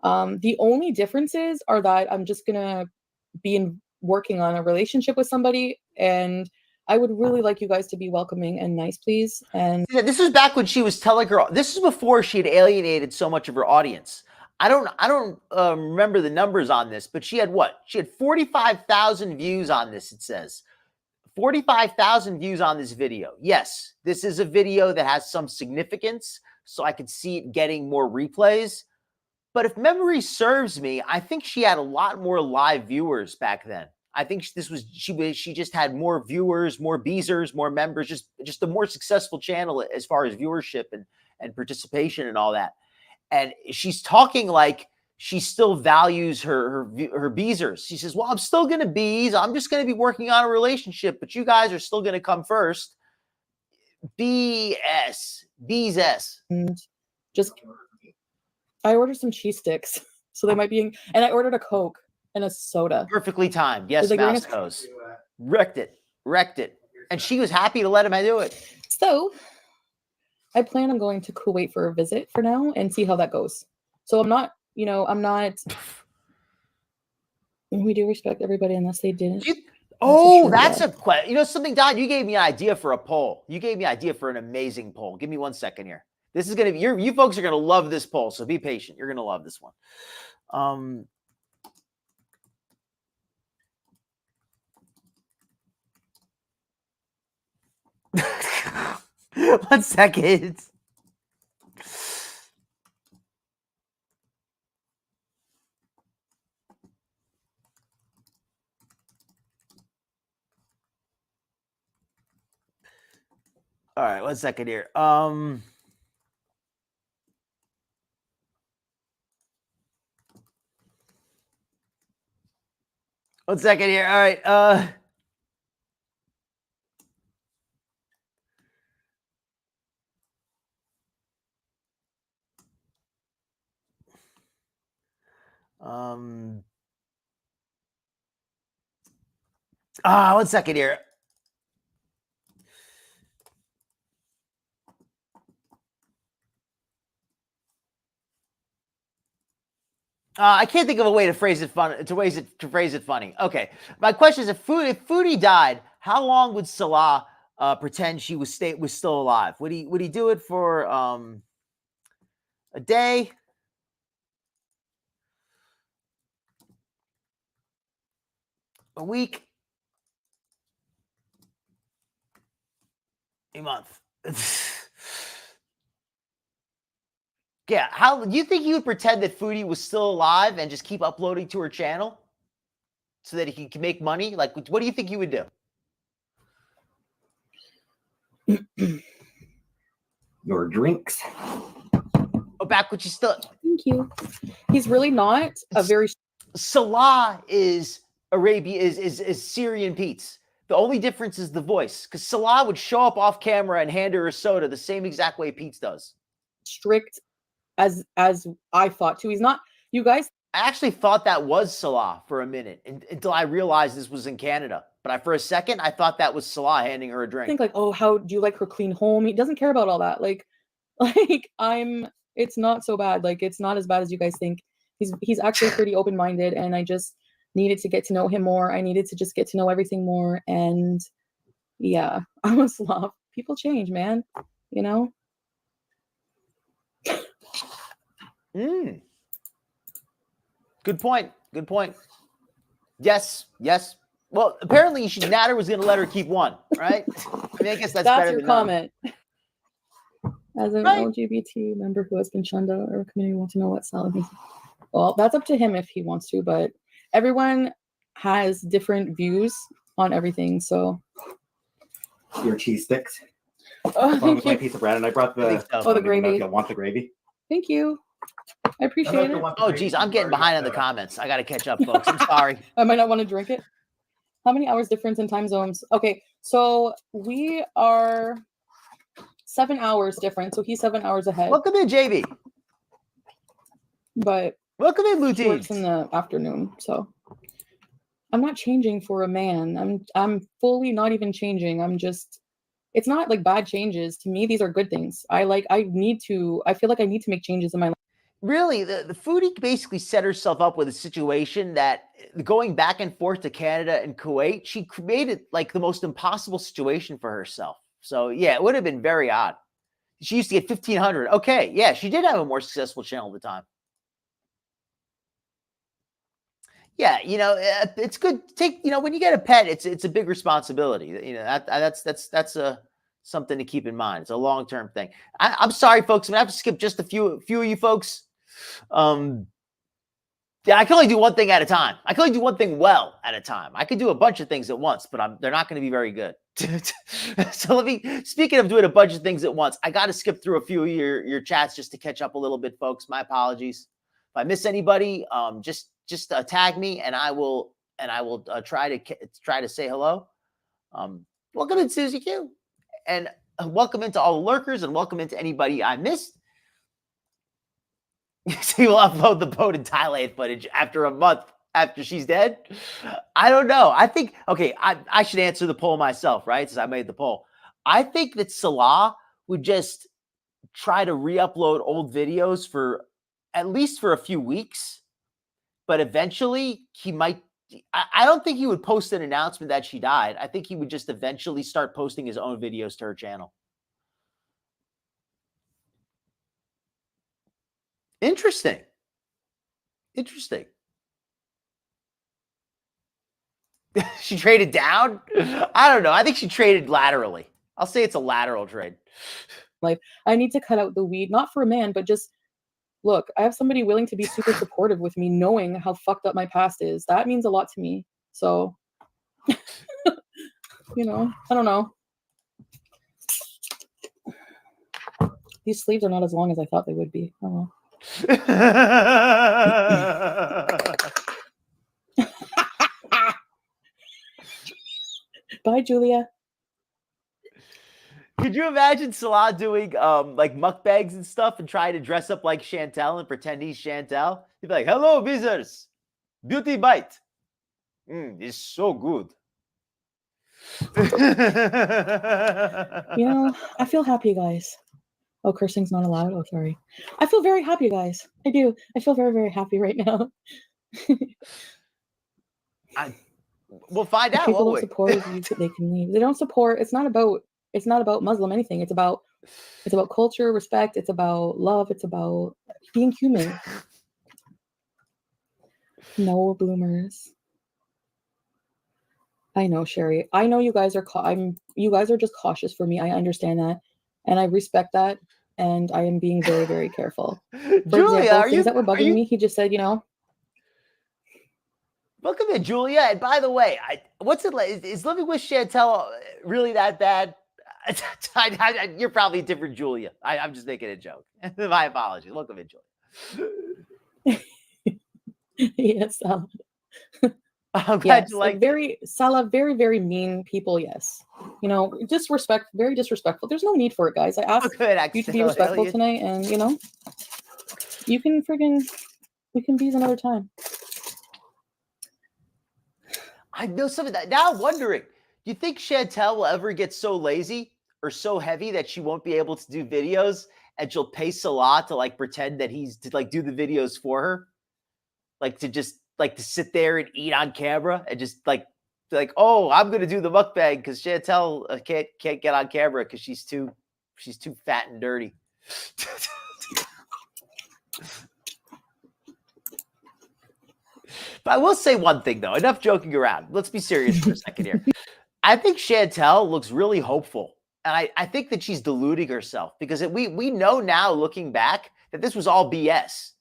The only differences are that I'm just gonna be working on a relationship with somebody, and I would really like you guys to be welcoming and nice, please. And Yeah, this was back when she was telling her. This is before she had alienated so much of her audience. I don't remember the numbers on this, but she had what? She had 45,000 views on this. It says 45,000 views on this video. Yes, this is a video that has some significance, so I could see it getting more replays. But if memory serves me, I think she had a lot more live viewers back then. I think she just had more viewers, more beezers, more members, just a more successful channel as far as viewership and participation and all that. And she's talking like she still values her beezers. She says, well, I'm still going to beeze. I'm just going to be working on a relationship, but you guys are still going to come first. BS. and just I ordered some cheese sticks, so they might be and I ordered a Coke and a soda. Perfectly timed. Yes, Did they bring us- Mouse wrecked it. And she was happy to let him do it. So I plan on going to Kuwait for a visit for now and see how that goes. So I'm not. We do respect everybody unless they didn't. That's a question. Something, Don, you gave me an idea for a poll. You gave me an idea for an amazing poll. Give me 1 second here. This is going to be, you folks are going to love this poll, so be patient. You're going to love this one. 1 second. All right, 1 second here. 1 second here. All right. One second here. I can't think of a way to phrase it fun. To phrase it funny. Okay, my question is: if Foodie died, how long would Salah pretend she was still alive? Would he do it for a day? A week? A month? Yeah, how do you think he would pretend that Foodie was still alive and just keep uploading to her channel so that he can make money? Like, what do you think he would do? Your drinks. Oh, back when she's still. Thank you. He's really not a very. Salah is is Syrian Pete's. The only difference is the voice, because Salah would show up off camera and hand her a soda the same exact way Pete's does. Strict as I thought too. He's not. You guys. I actually thought that was Salah for a minute until I realized this was in Canada. But for a second, I thought that was Salah handing her a drink. I think like, oh, how do you like her clean home? He doesn't care about all that. Like it's not so bad. Like, it's not as bad as you guys think. He's actually pretty open-minded, and I just needed to get to know him more. I needed to just get to know everything more. And yeah, I was love. People change, man. Good point. Yes. Well, apparently Natter was going to let her keep one, right? I mean, I guess that's better your than comment. As an LGBT member who has been shunned out of our community, want to know what Salah thinks. Well, that's up to him if he wants to, but everyone has different views on everything. So Your cheese sticks. oh, thank My you. piece of bread, and I brought the. Oh, the gravy. You want the gravy? Thank you. I appreciate it. Oh, geez, I'm getting behind on the comments. I got to catch up, folks. I'm sorry. I might not want to drink it. How many hours difference in time zones? Okay, so we are 7 hours different, so he's 7 hours ahead. Welcome in, JB. But Welcome in, he works Lutein. in the afternoon, so I'm not changing for a man. I'm fully not even changing. I'm just. It's not like bad changes to me. These are good things. I feel like I need to make changes in my life. Really, the foodie basically set herself up with a situation that going back and forth to Canada and Kuwait, she created like the most impossible situation for herself. So yeah, it would have been very odd. She used to get 1,500. Okay, yeah, she did have a more successful channel at the time. Yeah, it's good to take, when you get a pet, it's a big responsibility. That's something to keep in mind. It's a long-term thing. I'm sorry, folks. I'm gonna have to skip just a few of you folks. Yeah, I can only do one thing at a time. I can only do one thing well at a time. I could do a bunch of things at once, but they're not going to be very good. So speaking of doing a bunch of things at once, I got to skip through a few of your chats just to catch up a little bit, folks. My apologies. If I miss anybody, just tag me and I will try to say hello. Welcome in, Susie Q, and welcome into all the lurkers, and welcome into anybody I missed. So you'll upload the boat in Thailand footage after a month after she's dead? I don't know. I think, okay, I should answer the poll myself, right? Since I made the poll. I think that Salah would just try to re-upload old videos for at least for a few weeks, but eventually he might. I don't think he would post an announcement that she died. I think he would just eventually start posting his own videos to her channel. Interesting. She traded down? I don't know. I think she traded laterally. I'll say it's a lateral trade. Like, I need to cut out the weed, not for a man, but just, look, I have somebody willing to be super supportive with me, knowing how fucked up my past is. That means a lot to me. So, I don't know. These sleeves are not as long as I thought they would be. Oh well. Bye, Julia. Could you imagine Salah doing like mukbangs and stuff and trying to dress up like Chantel and pretend he's Chantel? He'd be like, "Hello, visitors. Beauty bite. It's so good." I feel happy, guys. Oh, cursing's not allowed. Oh, sorry. I feel very happy, guys. I do. I feel very, very happy right now. We'll find out. People don't support you, they can leave. They don't support. It's not about Muslim anything. It's about culture, respect. It's about love. It's about being human. No bloomers. I know, Sherry. I know you guys are. You guys are just cautious for me. I understand that, and I respect that. And I am being very, very careful. For Julia, example, things that were bugging me, he just said, Welcome in, Julia. And by the way, what's it like? Is living with Chantel really that bad? You're probably a different Julia. I'm just making a joke. My apologies. Welcome in, Julia. Yes, Salah. I'm glad you like Salah, very, very mean people. Yes, disrespect, very disrespectful. There's no need for it, guys. I asked you to be respectful tonight, and you can we can be another time. I know some of that. Now I'm wondering, do you think Chantel will ever get so lazy or so heavy that she won't be able to do videos and she'll pay Salah to pretend that he's to do the videos for her? To sit there and eat on camera and just oh, I'm going to do the mukbang because Chantel can't get on camera because she's too fat and dirty. But I will say one thing, though. Enough joking around. Let's be serious for a second here. I think Chantel looks really hopeful. And I think that she's deluding herself because we know now, looking back, that this was all BS.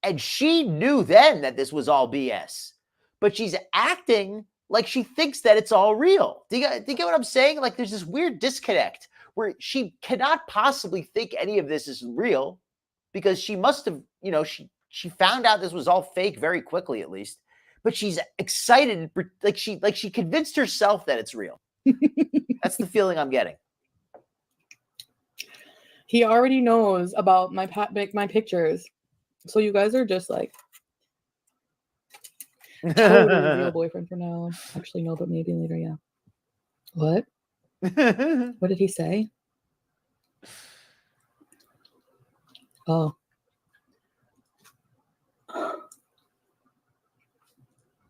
And she knew then that this was all BS. But she's acting like she thinks that it's all real. Do you get what I'm saying? There's this weird disconnect where she cannot possibly think any of this is real because she must have, she found out this was all fake very quickly, at least. But she's excited, like she convinced herself that it's real. That's the feeling I'm getting. He already knows about my my pictures. So you guys are just like totally a real boyfriend for now. Actually, no, but maybe later, yeah. What? What did he say? Oh.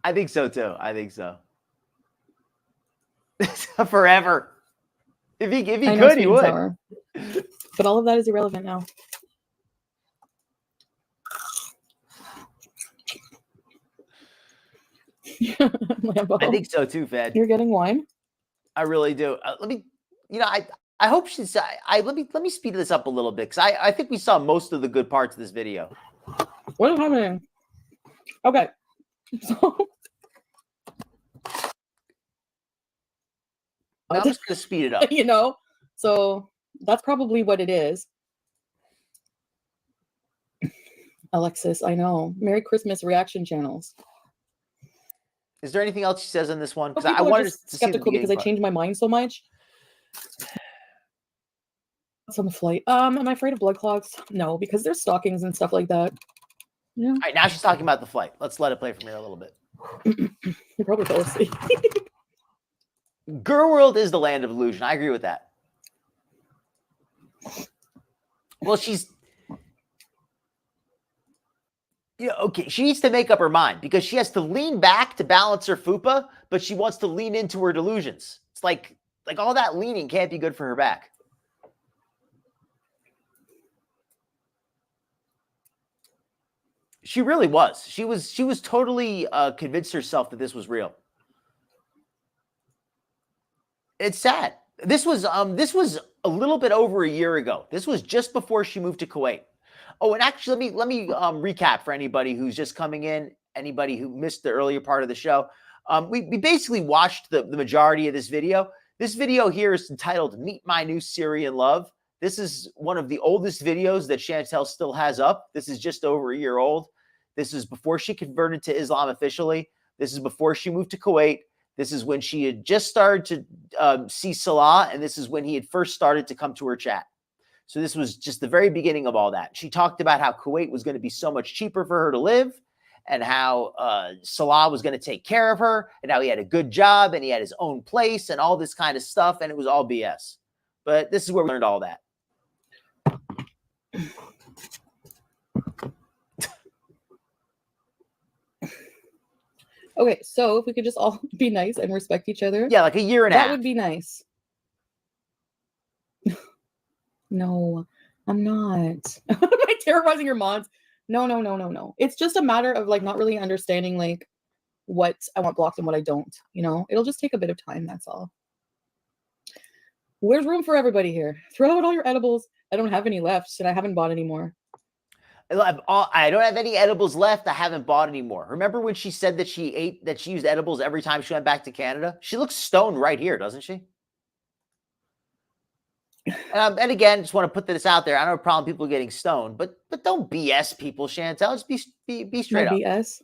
I think so too. I think so. Forever. If he I know, could, sweet he and would. sour. But all of that is irrelevant now. Lambo. I think so too, Fed. You're getting wine? I really do. Let me, I hope she's. Let me speed this up a little bit because I think we saw most of the good parts of this video. What is happening? Okay. So I'm just gonna speed it up. you know, so that's probably what it is. Alexis, I know. Merry Christmas reaction channels. Is there anything else she says in this one? Because I People are wanted just to see the skeptical because I beginning part. changed my mind so much. What's on the flight? Am I afraid of blood clots? No, because there's stockings and stuff like that. Yeah, All right, now she's talking about the flight. Let's let it play from here a little bit. you probably fell asleep. Girl World is the land of illusion. I agree with that. Well, she's, okay. She needs to make up her mind because she has to lean back to balance her fupa, but she wants to lean into her delusions. It's like all that leaning can't be good for her back. She really was. She was totally convinced herself that this was real. It's sad. This was a little bit over a year ago. This was just before she moved to Kuwait. Oh, and actually, let me recap for anybody who's just coming in, anybody who missed the earlier part of the show. We basically watched the majority of this video. This video here is entitled "Meet My New Syrian Love." This is one of the oldest videos that Chantel still has up. This is just over a year old. This is before she converted to Islam officially. This is before she moved to Kuwait. This is when she had just started to see Salah, and this is when he had first started to come to her chat. So this was just the very beginning of all that. She talked about how Kuwait was going to be so much cheaper for her to live, and how Salah was going to take care of her, and how he had a good job, and he had his own place, and all this kind of stuff, and it was all BS. But this is where we learned all that. Okay, so if we could just all be nice and respect each other. Yeah, like a year and a half. That would be nice. No, I'm not. Am I terrorizing your mods? No. It's just a matter of like not really understanding like what I want blocked and what I don't. It'll just take a bit of time. That's all. There's room for everybody here. Throw out all your edibles. I don't have any left, and I haven't bought any more. I don't have any edibles left. I haven't bought any more. Remember when she said that she used edibles every time she went back to Canada? She looks stoned right here, doesn't she? And again, just want to put this out there. I don't have a problem with people getting stoned, but don't BS people, Chantel. Just be straight No up. BS.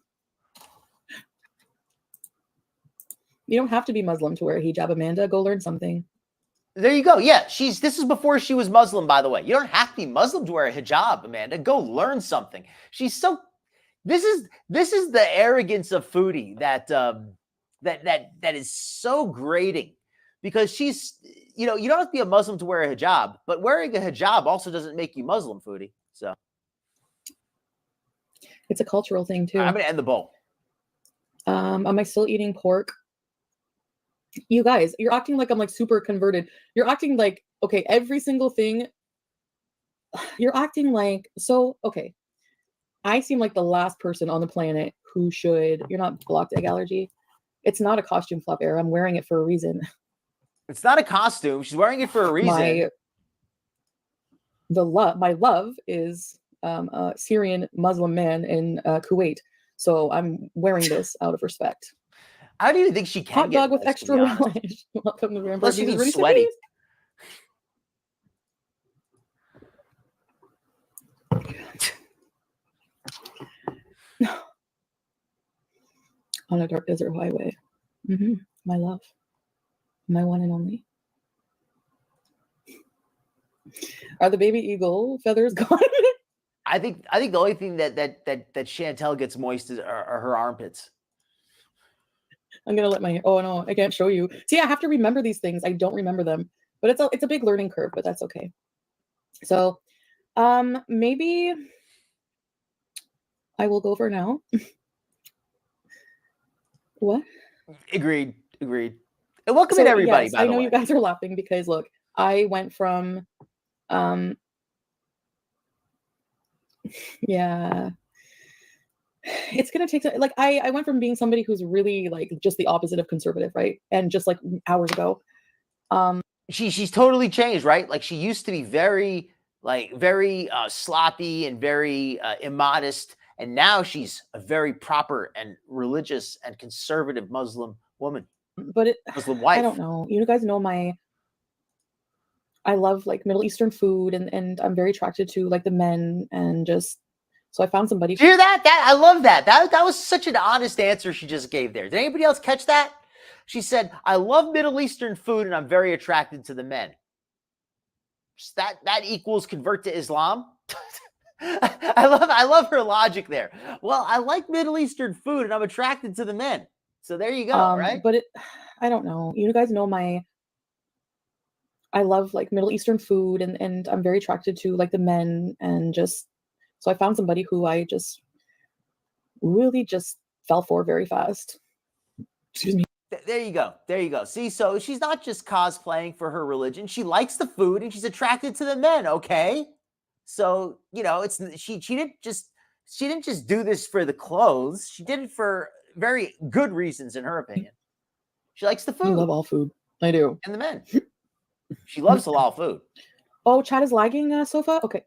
You don't have to be Muslim to wear a hijab, Amanda. Go learn something. There you go. Yeah, this is before she was Muslim, by the way. You don't have to be Muslim to wear a hijab, Amanda. Go learn something. This is the arrogance of Foodie that is so grating, because she's, you don't have to be a Muslim to wear a hijab, but wearing a hijab also doesn't make you Muslim, Foodie. So it's a cultural thing too. I'm gonna end the bowl. Am I still eating pork? You guys, you're acting like I'm like super converted. You're acting like, okay, every single thing. You're acting like, so, okay. I seem like the last person on the planet who should, you're not blocked egg allergy. It's not a costume flop error. I'm wearing it for a reason. It's not a costume. She's wearing it for a reason. My love is a Syrian Muslim man in Kuwait. So I'm wearing this out of respect. How do you think she can hot get dog with this, extra relish? Welcome to Vampire. Unless you get sweaty. On a dark desert highway. My love. My one and only. Are the baby eagle feathers gone? I think the only thing that Chantel gets moist are her armpits. I'm gonna let my oh no, I can't show you. See, I have to remember these things. I don't remember them, but it's a big learning curve, but that's okay. So, maybe I will go for now. What? Agreed. And welcome in everybody. Yes, by I the know way. you guys are laughing because look, I went from, yeah, it's gonna take like I went from being somebody who's really like just the opposite of conservative, right? And just like hours ago, She's totally changed, right? Like she used to be very sloppy and very immodest, and now she's a very proper and religious and conservative Muslim woman, but Muslim wife. I don't know. You guys know I love like Middle Eastern food, and I'm very attracted to like the men, and just so I found somebody. Did you hear that? I love that. That was such an honest answer she just gave there. Did anybody else catch that? She said, "I love Middle Eastern food, and I'm very attracted to the men." Just that equals convert to Islam. I love her logic there. Well, I like Middle Eastern food, and I'm attracted to the men. So there you go, right? But I don't know. You guys know I love like Middle Eastern food, and I'm very attracted to like the men, and just so I found somebody who I just really just fell for very fast. Excuse me. There you go. See, so she's not just cosplaying for her religion. She likes the food and she's attracted to the men. Okay. So, she didn't just do this for the clothes. She did it for very good reasons, in her opinion. She likes the food. I love all food. I do. And the men. She loves halal food. Oh, chat is lagging, Sofa? Okay.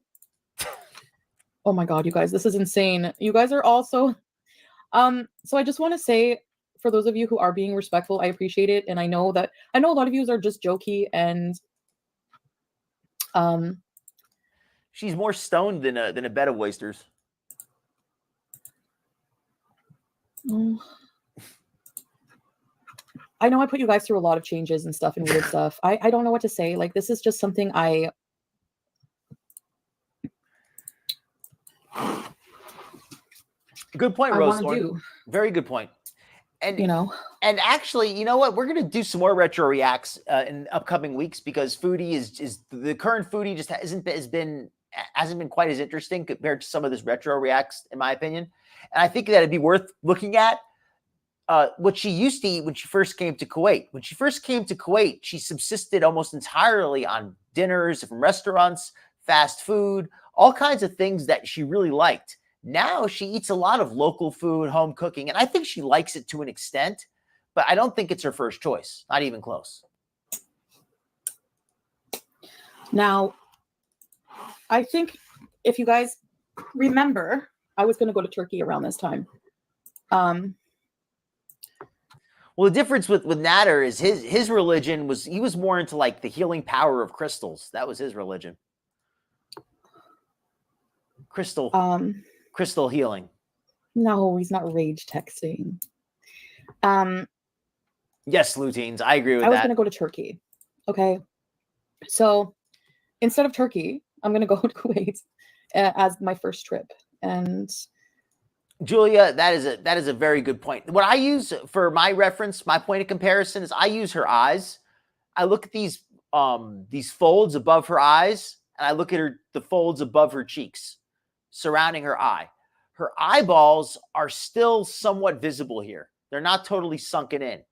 Oh my God, you guys, this is insane. You guys are also, so I just want to say, for those of you who are being respectful, I appreciate it. And I know a lot of you are just jokey, and she's more stoned than a bed of oysters. I know I put you guys through a lot of changes and stuff and weird stuff. I don't know what to say. Like, this is just something Good point, I Rose. want to do. Very good point. And and actually, you know what? We're gonna do some more retro reacts in upcoming weeks, because Foodie is the current Foodie just hasn't been quite as interesting compared to some of this retro reacts, in my opinion. And I think that it'd be worth looking at what she used to eat when she first came to Kuwait. When she first came to Kuwait, she subsisted almost entirely on dinners from restaurants, fast food, all kinds of things that she really liked. Now she eats a lot of local food, home cooking, and I think she likes it to an extent, but I don't think it's her first choice. Not even close. Now, I think if you guys remember, I was going to go to Turkey around this time. Well, the difference with Nader is his religion he was more into like the healing power of crystals. That was his religion. Crystal healing. No, he's not rage texting. Yes, Luteins, I agree with that. I was going to go to Turkey. Okay. So instead of Turkey, I'm going to go to Kuwait as my first trip. And Julia, that is a very good point. What I use for my reference, my point of comparison, is I use her eyes. I look at these folds above her eyes, and I look at the folds above her cheeks surrounding her eye. Her eyeballs are still somewhat visible here. They're not totally sunken in.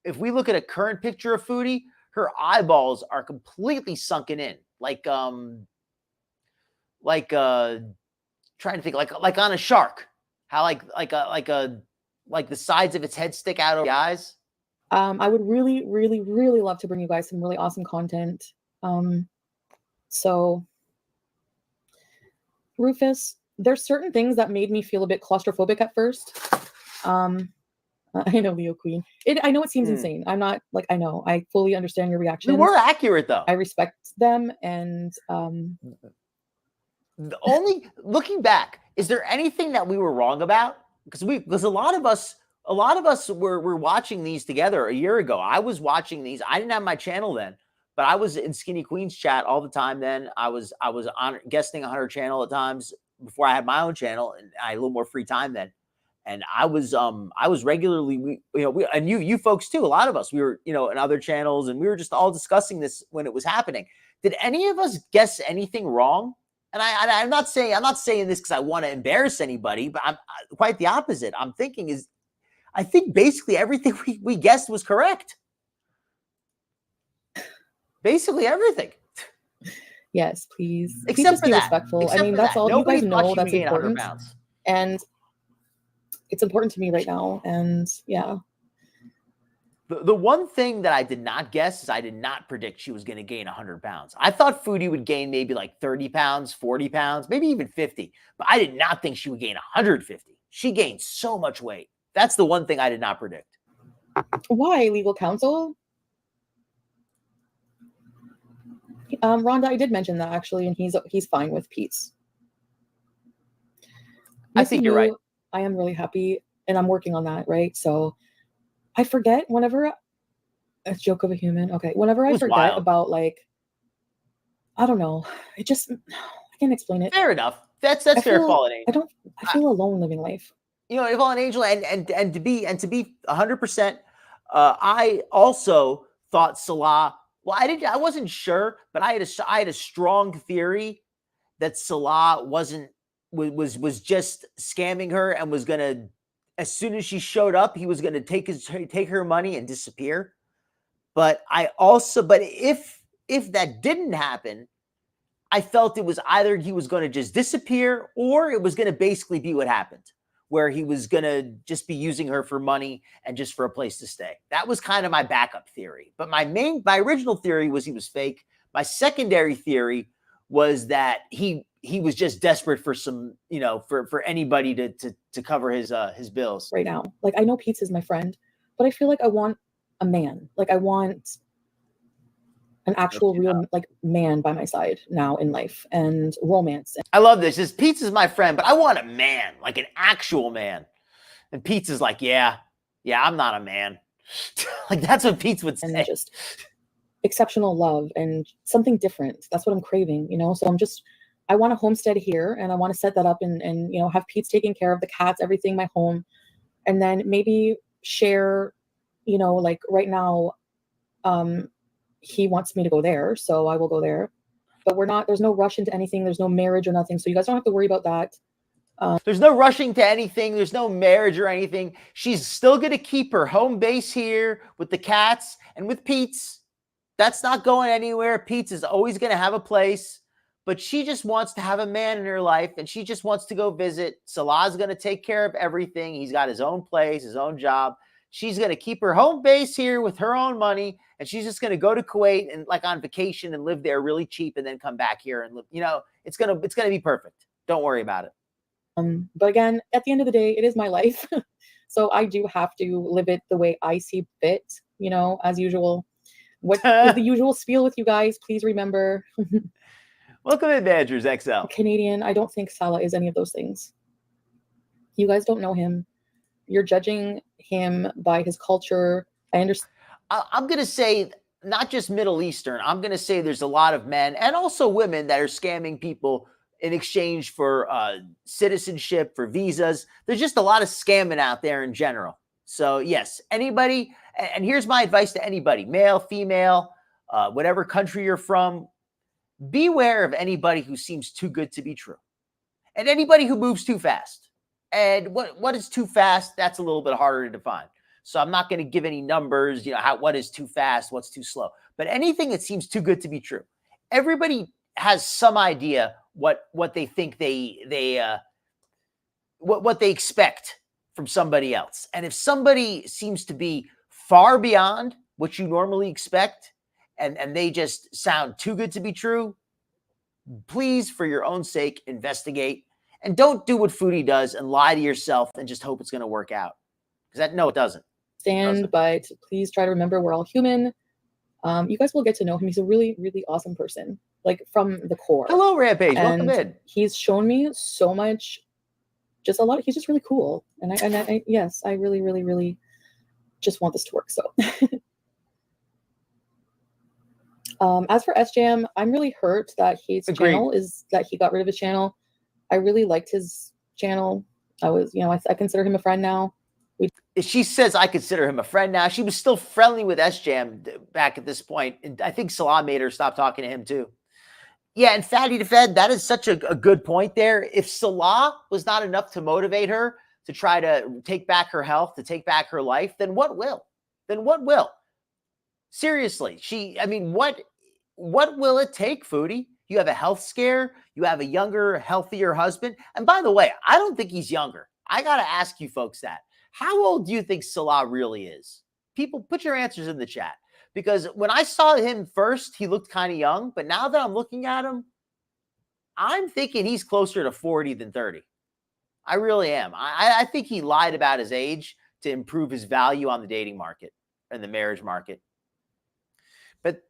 If we look at a current picture of Foodie, her eyeballs are completely sunken in, trying to think, like on a shark, how like the sides of its head stick out of the eyes. I would really, really, really love to bring you guys some really awesome content. So Rufus, there's certain things that made me feel a bit claustrophobic at first. I know, Leo Queen. I know it seems insane. I'm not like, I know, I fully understand your reaction. We were accurate though. I respect them, and looking back, is there anything that we were wrong about? Because a lot of us were watching these together a year ago. I was watching these. I didn't have my channel then, but I was in Skinny Queen's chat all the time. Then I was on guesting on her channel at times before I had my own channel, and I had a little more free time then. And I was regularly, and you folks too, a lot of us, we were, in other channels, and we were just all discussing this when it was happening. Did any of us guess anything wrong? And I'm not saying this because I want to embarrass anybody, but I'm quite the opposite. I'm thinking I think basically everything we guessed was correct. Basically everything. Yes, please. Please Except just for be that. respectful. Except I mean, for that's that. all. Nobody You guys thought know she that's would gain 100 important. pounds. And it's important to me right now. And yeah. The one thing that I did not guess is I did not predict she was going to gain 100 pounds. I thought Foodie would gain maybe like 30 pounds, 40 pounds, maybe even 50. But I did not think she would gain 150. She gained so much weight. That's the one thing I did not predict. Why, legal counsel? Rhonda, I did mention that actually, and he's fine with Pete's. I think you're right. I am really happy, and I'm working on that, right? So I forget whenever a joke of a human. Okay, whenever I forget wild. about, like, I don't know, I can't explain it. Fair enough. That's fair, Fallen Angel. I feel alone living life. Fallen Angel, and to be 100%. I also thought Salah. Well, I wasn't sure, but I had a strong theory that Salah was just scamming her and was gonna, as soon as she showed up, he was gonna take her money and disappear. But if that didn't happen, I felt it was either he was going to just disappear or it was going to basically be what happened, where he was going to just be using her for money and just for a place to stay. That was kind of my backup theory. But my original theory was he was fake. My secondary theory was that he was just desperate for some, for anybody to cover his bills. Right now, like, I know Pete's is my friend, but I feel like I want a man. Like, I want an actual real man by my side now in life, and romance. I love this. Pizza's my friend, but I want a man, like an actual man. And Pizza's like, yeah, I'm not a man. Like, that's what Pizza would say. And just exceptional love and something different. That's what I'm craving, So I want a homestead here, and I want to set that up and have Pete's taking care of the cats, everything, my home, and then maybe share, like right now, he wants me to go there, so I will go there. But there's no rush into anything. There's no marriage or nothing. So you guys don't have to worry about that. There's no rushing to anything. There's no marriage or anything. She's still going to keep her home base here with the cats and with Pete's. That's not going anywhere. Pete's is always going to have a place, but she just wants to have a man in her life, and she just wants to go visit. Salah's going to take care of everything. He's got his own place, his own job. She's going to keep her home base here with her own money, and she's just going to go to Kuwait and like on vacation and live there really cheap, and then come back here and live. It's going to be perfect. Don't worry about it. But again, at the end of the day, it is my life. So I do have to live it the way I see fit, as usual. What is the usual spiel with you guys? Please remember. Welcome to Badgers XL. Canadian. I don't think Salah is any of those things. You guys don't know him. You're judging him by his culture. I understand. I'm going to say not just Middle Eastern. I'm going to say there's a lot of men and also women that are scamming people in exchange for citizenship, for visas. There's just a lot of scamming out there in general. So yes, anybody, and here's my advice to anybody, male, female, whatever country you're from, beware of anybody who seems too good to be true and anybody who moves too fast. And what is too fast? That's a little bit harder to define. So I'm not going to give any numbers, what is too fast, what's too slow. But anything that seems too good to be true. Everybody has some idea what they think what they expect from somebody else. And if somebody seems to be far beyond what you normally expect, and they just sound too good to be true, please, for your own sake, investigate. And don't do what Foodie does and lie to yourself and just hope it's going to work out. Because no, it doesn't. But please try to remember we're all human. You guys will get to know him. He's a really, really awesome person, like from the core. Hello, Rampage. And welcome in. He's shown me so much, just a lot. He's just really cool. And I yes, I really, really, really just want this to work. So As for SJM, I'm really hurt that he got rid of his channel. I really liked his channel. I consider him a friend now. She says I consider him a friend now. She was still friendly with SJM back at this point. And I think Salah made her stop talking to him too. Yeah, and Fatty to Fed, that is such a good point there. If Salah was not enough to motivate her to try to take back her health, to take back her life, then what will? Seriously, what will it take, Foodie? You have a health scare. You have a younger, healthier husband. And by the way, I don't think he's younger. I got to ask you folks that. How old do you think Salah really is? People, put your answers in the chat. Because when I saw him first, he looked kind of young. But now that I'm looking at him, I'm thinking he's closer to 40 than 30. I really am. I think he lied about his age to improve his value on the dating market and the marriage market. But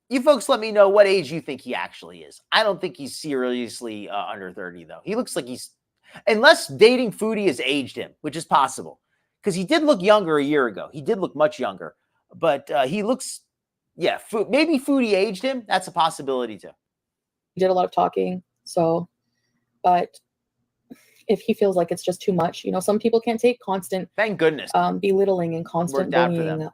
you folks let me know what age you think he actually is. I don't think he's seriously under 30, though. He looks like he's, unless dating Foodie has aged him, which is possible. Because he did look younger a year ago. He did look much younger. But he looks, maybe Foodie aged him. That's a possibility, too. He did a lot of talking. So, but if he feels like it's just too much, some people can't take constant, thank goodness, belittling and constant bullying.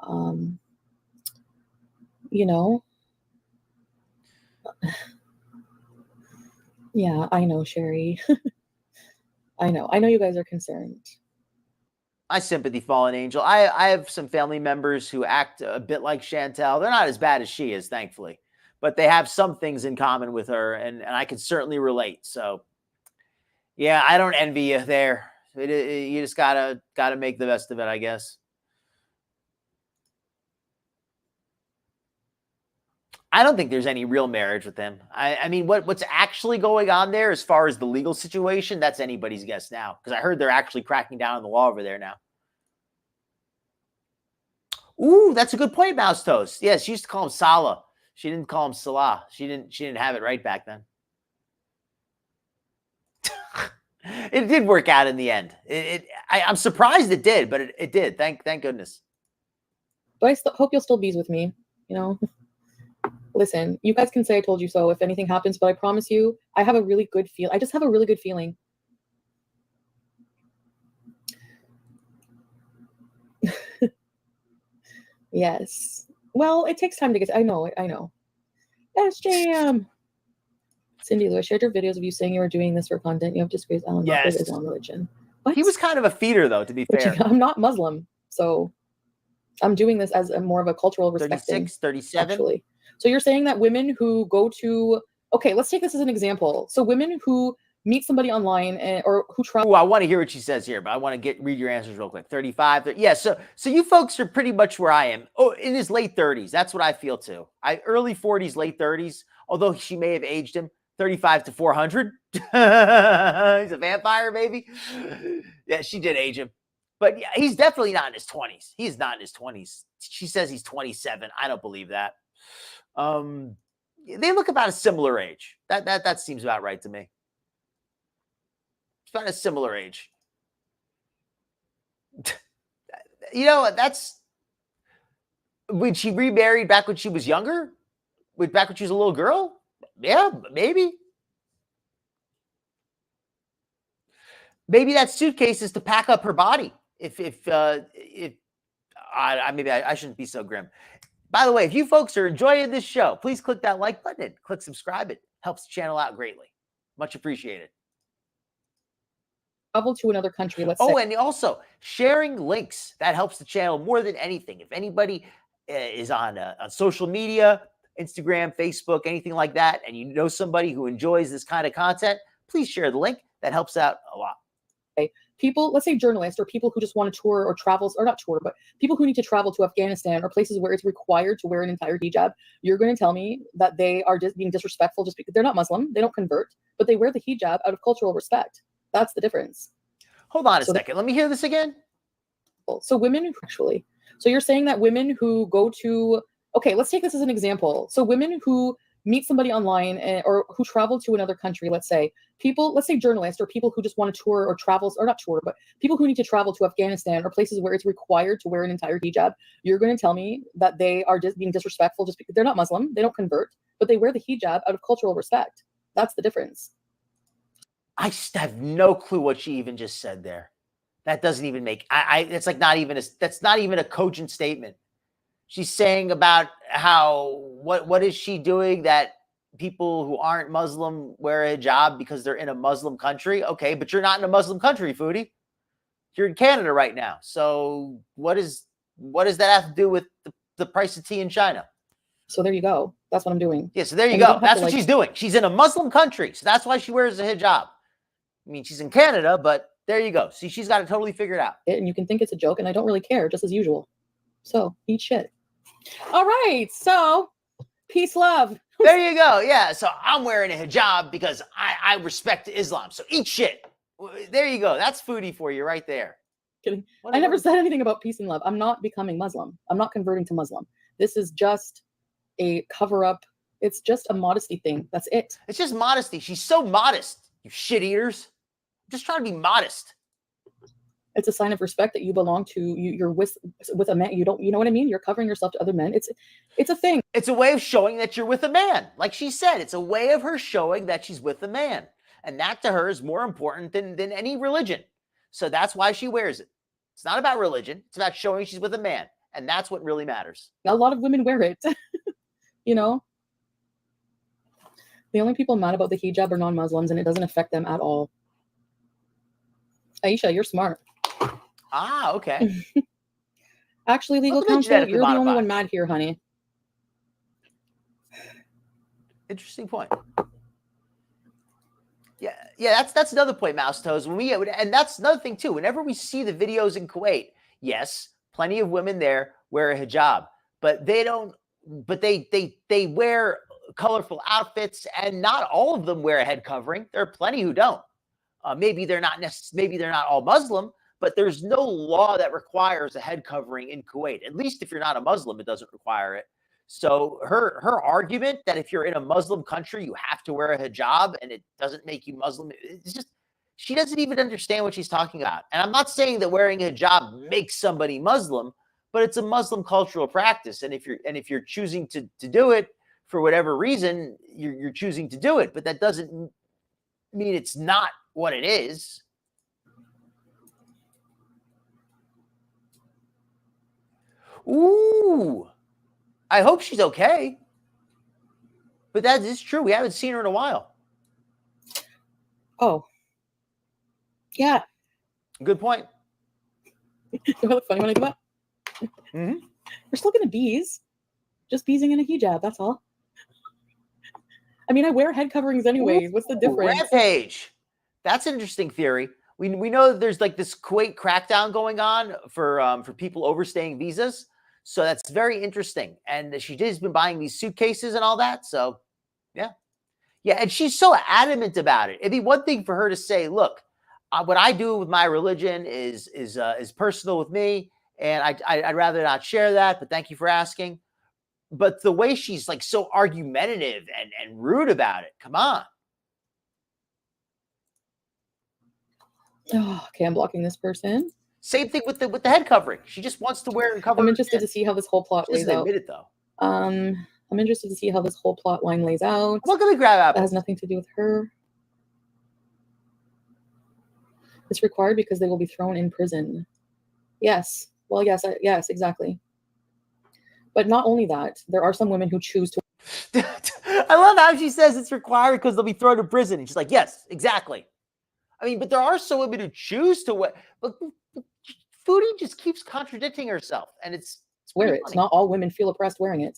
Yeah, I know, Sherry. I know you guys are concerned. My sympathy, fallen angel. I have some family members who act a bit like Chantel. They're not as bad as she is, thankfully, but they have some things in common with her, and I can certainly relate. So, yeah, I don't envy you there. You just gotta make the best of it, I guess. I don't think there's any real marriage with him. I mean, what's actually going on there as far as the legal situation, that's anybody's guess now. Because I heard they're actually cracking down on the law over there now. Ooh, that's a good point, Mouse Toast. Yes, she used to call him Salah. She didn't call him Salah. She didn't have it right back then. It did work out in the end. I'm surprised it did, but it did. Thank goodness. But I hope you'll still be with me, Listen, you guys can say I told you so if anything happens, but I promise you, I have a really good feel. I just have a really good feeling. Yes. Well, it takes time to get. I know. SJM. Cindy Lou, I shared your videos of you saying you were doing this for content. You have disgraced Islam religion. What? He was kind of a feeder, though, to be fair. I'm not Muslim, so I'm doing this as more of a cultural respect. 36, 37? Actually. So you're saying that women who go to, okay, let's take this as an example. So women who meet somebody online or who travel. Oh, I want to hear what she says here, but I want to read your answers real quick. 35. Yeah, so you folks are pretty much where I am. Oh, in his late 30s. That's what I feel too. Early 40s, late 30s, although she may have aged him. 35 to 400. He's a vampire, baby. Yeah, she did age him. But yeah, he's definitely not in his 20s. He's not in his 20s. She says he's 27. I don't believe that. They look about a similar age. That seems about right to me. It's about a similar age. That's when she remarried back when she was younger, back when she was a little girl. Yeah, maybe. Maybe that suitcase is to pack up her body. Maybe I shouldn't be so grim. By the way, if you folks are enjoying this show, please click that like button and click subscribe. It helps the channel out greatly. Much appreciated. Travel to another country. Let's say. And also sharing links. That helps the channel more than anything. If anybody is on social media, Instagram, Facebook, anything like that, and you know somebody who enjoys this kind of content, please share the link. That helps out a lot. Okay. People, let's say journalists or people who just want to tour or travels, or not tour, but people who need to travel to Afghanistan or places where it's required to wear an entire hijab, you're going to tell me that they are just being disrespectful just because they're not Muslim, they don't convert, but they wear the hijab out of cultural respect. That's the difference. Hold on a second. Let me hear this again. So women actually, so you're saying that women who go to, okay, let's take this as an example. So women who meet somebody online or who travel to another country, let's say journalists or people who just want to tour or travels, or not tour, but people who need to travel to Afghanistan or places where it's required to wear an entire hijab, you're going to tell me that they are just being disrespectful just because they're not Muslim, they don't convert, but they wear the hijab out of cultural respect. That's the difference. I just have no clue what she even just said there. That doesn't even make, it's like that's not even a cogent statement. She's saying about how, what is she doing that people who aren't Muslim wear a hijab because they're in a Muslim country? Okay, but you're not in a Muslim country, Foodie. You're in Canada right now. So what does that have to do with the price of tea in China? So there you go. That's what I'm doing. Yeah, so there you go. That's what she's doing. She's in a Muslim country. So that's why she wears a hijab. I mean, she's in Canada, but there you go. See, she's got it totally figured out. And you can think it's a joke, and I don't really care, just as usual. So eat shit. All right. So peace, love. There you go. Yeah. So I'm wearing a hijab because I respect Islam. So eat shit. There you go. That's Foodie for you right there. Kidding. I never said anything about peace and love. I'm not becoming Muslim. I'm not converting to Muslim. This is just a cover up. It's just a modesty thing. That's it. It's just modesty. She's so modest, you shit eaters. Just trying to be modest. It's a sign of respect that you belong to. You're with a man. You know what I mean? You're covering yourself to other men. It's a thing. It's a way of showing that you're with a man. Like she said, it's a way of her showing that she's with a man. And that to her is more important than any religion. So that's why she wears it. It's not about religion. It's about showing she's with a man. And that's what really matters. A lot of women wear it. You know? The only people mad about the hijab are non-Muslims, and it doesn't affect them at all. Aisha, you're smart. Ah, okay. Actually, legal counsel, you're the only one mad here, honey. Interesting point. Yeah, that's another point, Mouse Toes. And that's another thing too. Whenever we see the videos in Kuwait, yes, plenty of women there wear a hijab, but they don't. But they wear colorful outfits, and not all of them wear a head covering. There are plenty who don't. Maybe they're not all Muslim, but there's no law that requires a head covering in Kuwait. At least if you're not a Muslim, it doesn't require it. So her argument that if you're in a Muslim country, you have to wear a hijab and it doesn't make you Muslim, it's just, she doesn't even understand what she's talking about. And I'm not saying that wearing a hijab makes somebody Muslim, but it's a Muslim cultural practice. And if you're choosing to do it for whatever reason, you're choosing to do it. But that doesn't mean it's not what it is. Ooh, I hope she's okay. But that is true. We haven't seen her in a while. Oh, yeah. Good point. You know what's funny when I do that? Mm-hmm. We're still gonna bees, just beezing in a hijab. That's all. I mean, I wear head coverings anyways. What's the difference? Rampage. That's an interesting theory. We know that there's like this Kuwait crackdown going on for people overstaying visas. So that's very interesting. And she has been buying these suitcases and all that. So yeah. And she's so adamant about it. It'd be one thing for her to say, look, what I do with my religion is personal with me. And I'd rather not share that, but thank you for asking. But the way she's like so argumentative and rude about it, come on. Oh, okay, I'm blocking this person. Same thing with the head covering. She just wants to wear and cover. I'm interested to see how this whole plot lays out. Admit it though. I'm interested to see how this whole plot line lays out. I'm not gonna grab apples. That has nothing to do with her. It's required because they will be thrown in prison. Yes. Well, yes, exactly. But not only that, there are some women who choose to. I love how she says it's required because they'll be thrown to prison. And she's like, yes, exactly. I mean, but there are some women who choose to wear. But Foodie just keeps contradicting herself, and it's wear it. Funny. Not all women feel oppressed wearing it.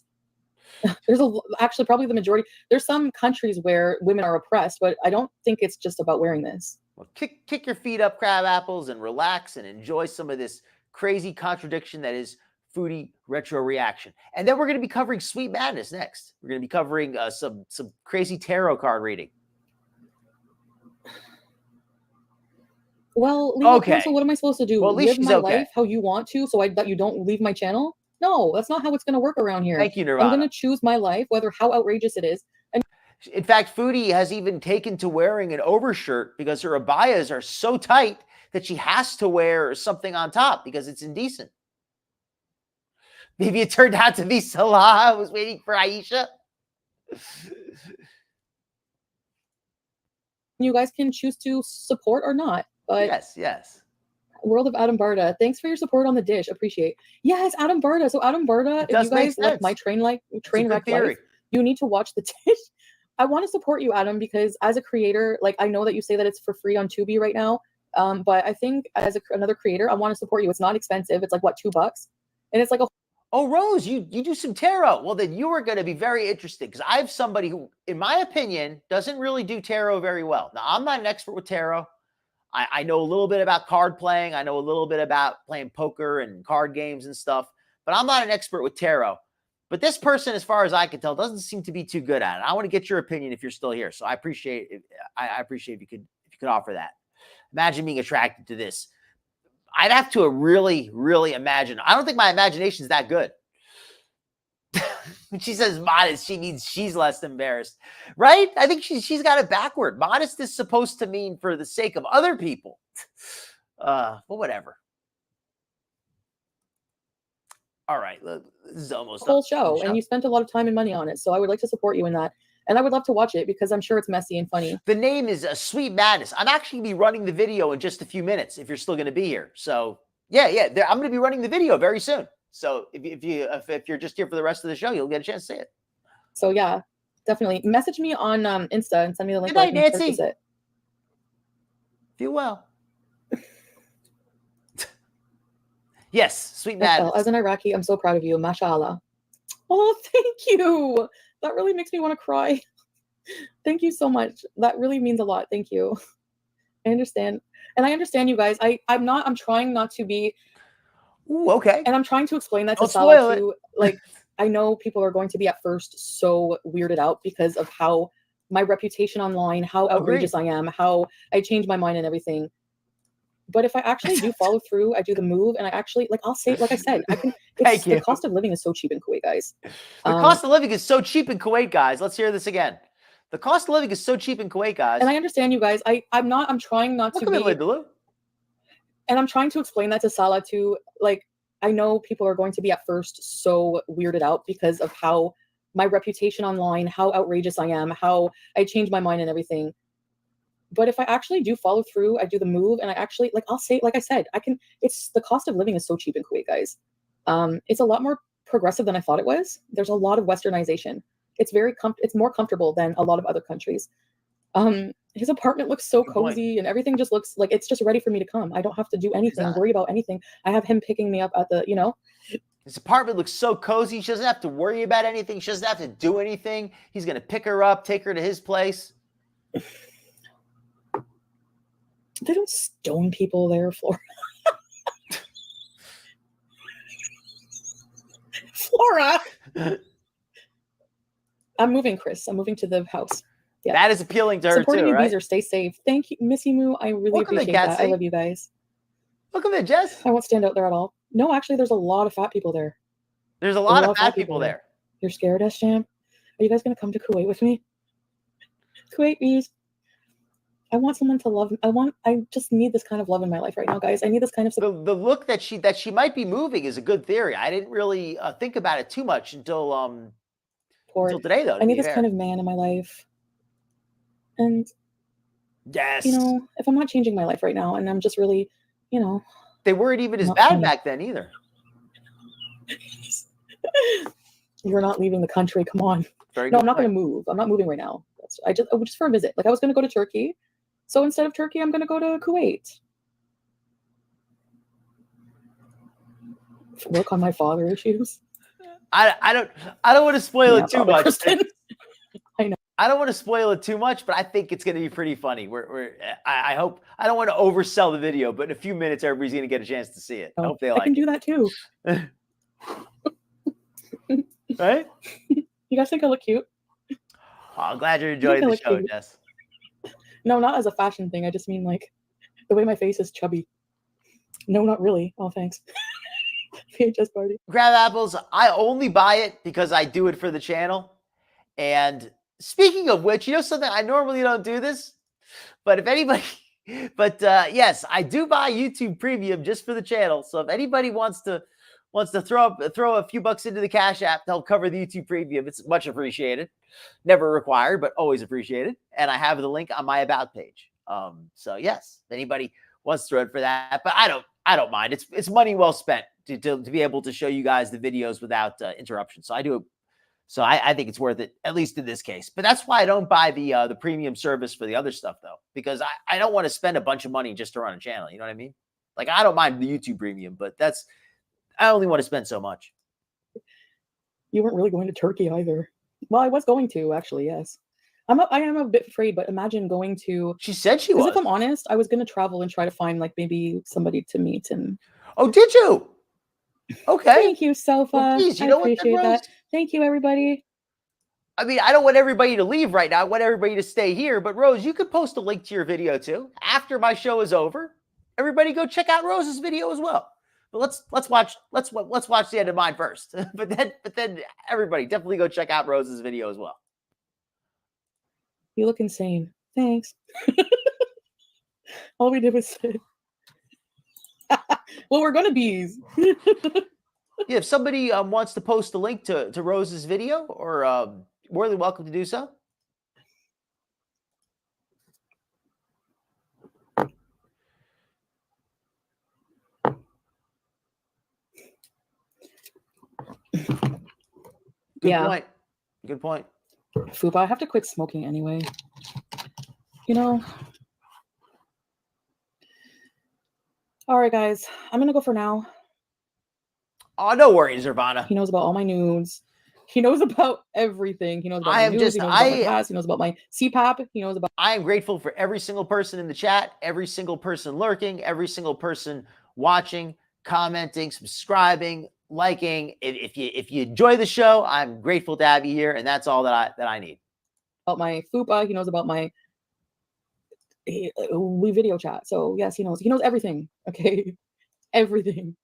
There's actually probably the majority. There's some countries where women are oppressed, but I don't think it's just about wearing this. Well, kick your feet up, crab apples, and relax and enjoy some of this crazy contradiction that is Foodie Retro Reaction. And then we're going to be covering Sweet Madness next. We're going to be covering some crazy tarot card reading. Well, legal counsel, what am I supposed to do? Well, at least live my life how you want to, so that you don't leave my channel? No, that's not how it's going to work around here. Thank you, Nirvana. I'm going to choose my life, whether how outrageous it is. In fact, Foodie has even taken to wearing an overshirt because her abayas are so tight that she has to wear something on top because it's indecent. Maybe it turned out to be Salah who was waiting for Aisha. You guys can choose to support or not. But Yes, yes. World of Adam Barda, thanks for your support on the dish. Appreciate. Yes, Adam Barda. So Adam Barda, It if does you make guys like sense. my train It's a good wreck theory. life, you need to watch the dish. I want to support you, Adam, because as a creator, like I know that you say that it's for free on Tubi right now, but I think as another creator, I want to support you. It's not expensive. It's like what, $2, and it's like a Oh, Rose, you do some tarot. Well, then you are going to be very interested because I have somebody who, in my opinion, doesn't really do tarot very well. Now, I'm not an expert with tarot. I know a little bit about card playing. I know a little bit about playing poker and card games and stuff, but I'm not an expert with tarot. But this person, as far as I can tell, doesn't seem to be too good at it. I want to get your opinion if you're still here. So I appreciate it. I appreciate if you could offer that. Imagine being attracted to this. I'd have to really, really imagine. I don't think my imagination is that good. When she says modest, she means she's less embarrassed, right? I think she's got it backward. Modest is supposed to mean for the sake of other people. Well, whatever. All right, look, this is almost whole up. show, and you spent a lot of time and money on it. So I would like to support you in that, and I would love to watch it because I'm sure it's messy and funny. The name is Sweet Madness. I'm actually going to be running the video in just a few minutes if you're still going to be here. So yeah, I'm going to be running the video very soon. So if you're just here for the rest of the show, you'll get a chance to see it. So yeah, definitely message me on Insta and send me the link. Good night, where I can Nancy. purchase it. Feel well. Yes, Sweet Michelle, Madness. as an Iraqi, I'm so proud of you. Mashallah. Oh, thank you. That really makes me want to cry. Thank you so much. That really means a lot. Thank you. I understand. And I understand you guys. I'm trying not to be. Ooh, okay. And I'm trying to explain that to Don't Salah spoil it. too. Like, I know people are going to be at first so weirded out because of how my reputation online, how outrageous I am, how I change my mind and everything. But if I actually do follow through, I do the move, and I actually, like, I'll say, like I said, I can. Thank you. The cost of living is so cheap in Kuwait, guys. The cost of living is so cheap in Kuwait, guys. Let's hear this again. The cost of living is so cheap in Kuwait, guys. And I understand you guys. I'm trying not to be. And I'm trying to explain that to Salah too. Like, I know people are going to be at first so weirded out because of how my reputation online, how outrageous I am, how I change my mind and everything. But if I actually do follow through, I do the move, and I actually, like, I'll say, like I said, I can. It's the cost of living is so cheap in Kuwait, guys. It's a lot more progressive than I thought it was. There's a lot of westernization. It's it's more comfortable than a lot of other countries. His apartment looks so cozy, and everything just looks like it's just ready for me to come. I don't have to do anything, worry about anything. I have him picking me up at the, His apartment looks so cozy. She doesn't have to worry about anything. She doesn't have to do anything. He's going to pick her up, take her to his place. They don't stone people there, Flora. Flora! I'm moving, Chris. I'm moving to the house. Yeah. That is appealing to her Supporting too, you, right? Beezer. Stay safe. Thank you, Missy Moo. I really appreciate that. I love you guys. Welcome in, Jess. I won't stand out there at all. No, actually, there's a lot of fat people there. There's a lot of fat people there. You're scared, S-Jam? Are you guys going to come to Kuwait with me? Kuwait, please. I want someone to love. I just need this kind of love in my life right now, guys. I need this kind of support. The look that she might be moving is a good theory. I didn't really think about it too much until today, though. I need this kind of man in my life. And yes, if I'm not changing my life right now, and I'm just really, they weren't even as bad back then either. You're not leaving the country. Come on. Very no, I'm not going to move. I'm not moving right now. Just for a visit. Like, I was going to go to Turkey. So instead of Turkey, I'm going to go to Kuwait. Work on my father issues. I don't want to spoil it too much. I know. I don't want to spoil it too much, but I think it's going to be pretty funny. I hope. I don't want to oversell the video, but in a few minutes, everybody's going to get a chance to see it. I hope they like it. I can do that too. Right? You guys think I look cute? Oh, I'm glad you're enjoying the show, Jess. No, not as a fashion thing. I just mean like the way my face is chubby. No, not really. Oh, thanks. VHS party. Crab apples, I only buy it because I do it for the channel. And speaking of which, you know something, I normally don't do this, but if anybody, yes, I do buy YouTube Premium just for the channel. So if anybody wants to throw a few bucks into the Cash App to help cover the YouTube Premium, it's much appreciated. Never required, but always appreciated. And I have the link on my About page. So yes, if anybody wants to throw it for that, but I don't mind. It's money well spent to be able to show you guys the videos without interruption. So I do. So I think it's worth it, at least in this case. But that's why I don't buy the premium service for the other stuff, though, because I don't want to spend a bunch of money just to run a channel. You know what I mean? Like, I don't mind the YouTube Premium, but I only want to spend so much. You weren't really going to Turkey either. Well, I was going to, actually, yes. I am a bit afraid, but imagine going to... She said she was. If I'm honest, I was going to travel and try to find, like, maybe somebody to meet. And oh, did you? Okay. Thank you, Sofa. Well, geez, I you know appreciate what, that. Thank you, everybody. I mean, I don't want everybody to leave right now. I want everybody to stay here. But Rose, you could post a link to your video too. After my show is over, everybody go check out Rose's video as well. But let's watch the end of mine first. but then everybody definitely go check out Rose's video as well. You look insane. Thanks. All we did was say, well, we're gonna bees. Yeah, if somebody wants to post a link to Rose's video, or more than welcome to do so. Good point. Good point. Fupa, I have to quit smoking anyway. You know. All right, guys. I'm gonna go for now. Oh, no worries, Nirvana. He knows about all my nudes. He knows about everything. He knows about my nudes. He knows about my past. He knows about my CPAP. He knows about... I am grateful for every single person in the chat, every single person lurking, every single person watching, commenting, subscribing, liking. If you enjoy the show, I'm grateful to have you here, and that's all that I need. About my Fupa. He knows about my... We video chat. So, yes, he knows. He knows everything. Okay? Everything.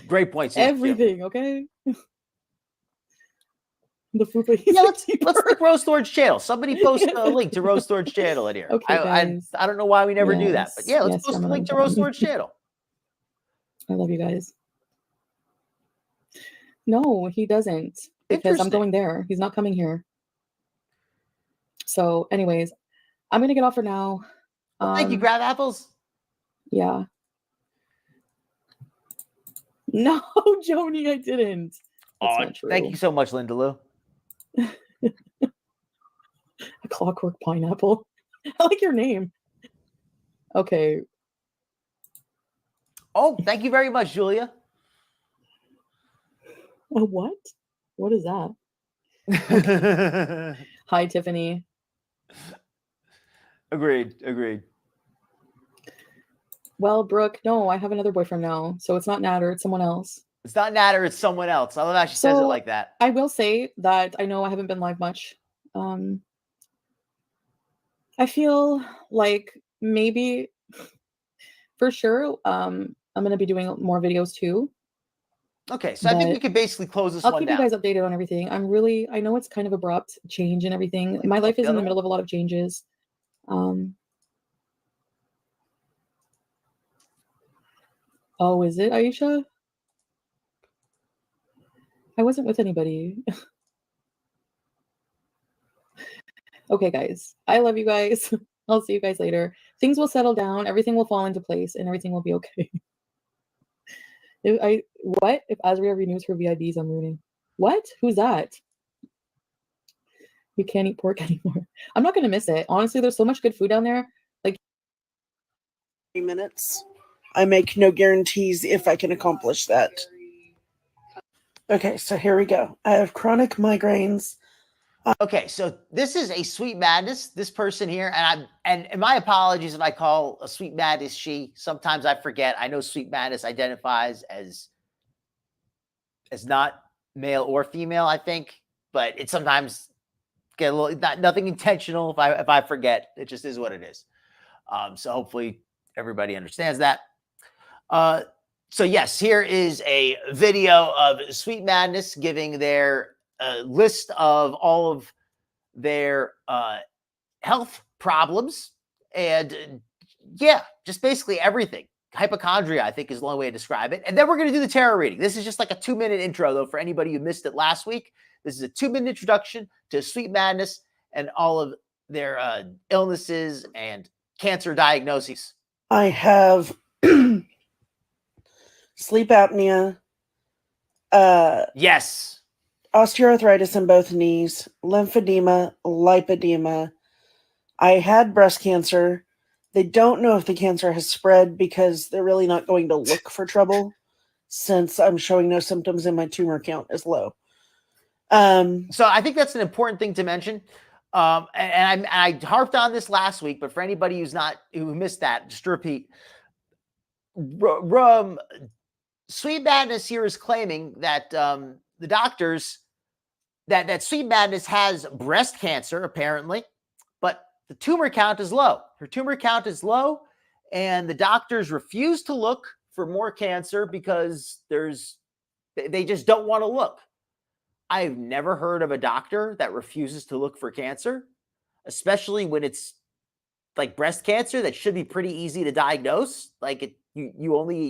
Great points. Everything, okay? The Fupa. Yeah, let's link Rose Storage channel. Somebody post a link to Rose Storage channel in here. Okay, I don't know why we never do that, but yeah, let's post a link to Rose Storage channel. I love you guys. No, he doesn't, because I'm going there. He's not coming here. So, anyways, I'm gonna get off for now. Thank you, Grab Apples. Yeah. No, Joni, I didn't. That's not true. Thank you so much, Linda Lou. A clockwork pineapple. I like your name. Okay. Oh, thank you very much, Julia. What? What is that? Hi, Tiffany. Agreed. Well, Brooke, no, I have another boyfriend now. So it's not Natter, it's someone else. It's not Natter, it's someone else. I love how she says it like that. I will say that I know I haven't been live much. I feel like maybe for sure I'm going to be doing more videos too. Okay, so I think we could basically close this one down. I'll keep you guys updated on everything. I know it's kind of abrupt change and everything. My life is in the middle of a lot of changes. Oh, is it, Aisha? I wasn't with anybody. Okay, guys. I love you guys. I'll see you guys later. Things will settle down. Everything will fall into place, and everything will be okay. If Azria renews her VIBs, I'm rooting. What? Who's that? You can't eat pork anymore. I'm not gonna miss it. Honestly, there's so much good food down there. Like 3 minutes. I make no guarantees if I can accomplish that. Okay, so here we go. I have chronic migraines. Okay, so this is a Sweet Madness. This person here, and my apologies if I call a Sweet Madness she. Sometimes I forget. I know Sweet Madness identifies as not male or female, I think, but it sometimes get a little nothing intentional if I forget. It just is what it is. So hopefully everybody understands that. So yes, here is a video of Sweet Madness giving their list of all of their health problems, and yeah, just basically everything. Hypochondria, I think, is the only way to describe it. And then we're going to do the tarot reading. This is just like a 2-minute intro, though, for anybody who missed it last week. This is a 2-minute introduction to Sweet Madness and all of their illnesses and cancer diagnoses. I have sleep apnea, Yes. osteoarthritis in both knees, lymphedema, lipedema. I had breast cancer. They don't know if the cancer has spread because they're really not going to look for trouble since I'm showing no symptoms and my tumor count is low. So I think that's an important thing to mention. And I harped on this last week, but for anybody who missed that, just to repeat, Sweet Madness here is claiming that the doctors that Sweet Madness has breast cancer, apparently, but the tumor count is low. Her tumor count is low, and the doctors refuse to look for more cancer because they just don't want to look. I've never heard of a doctor that refuses to look for cancer, especially when it's like breast cancer that should be pretty easy to diagnose. Like you only,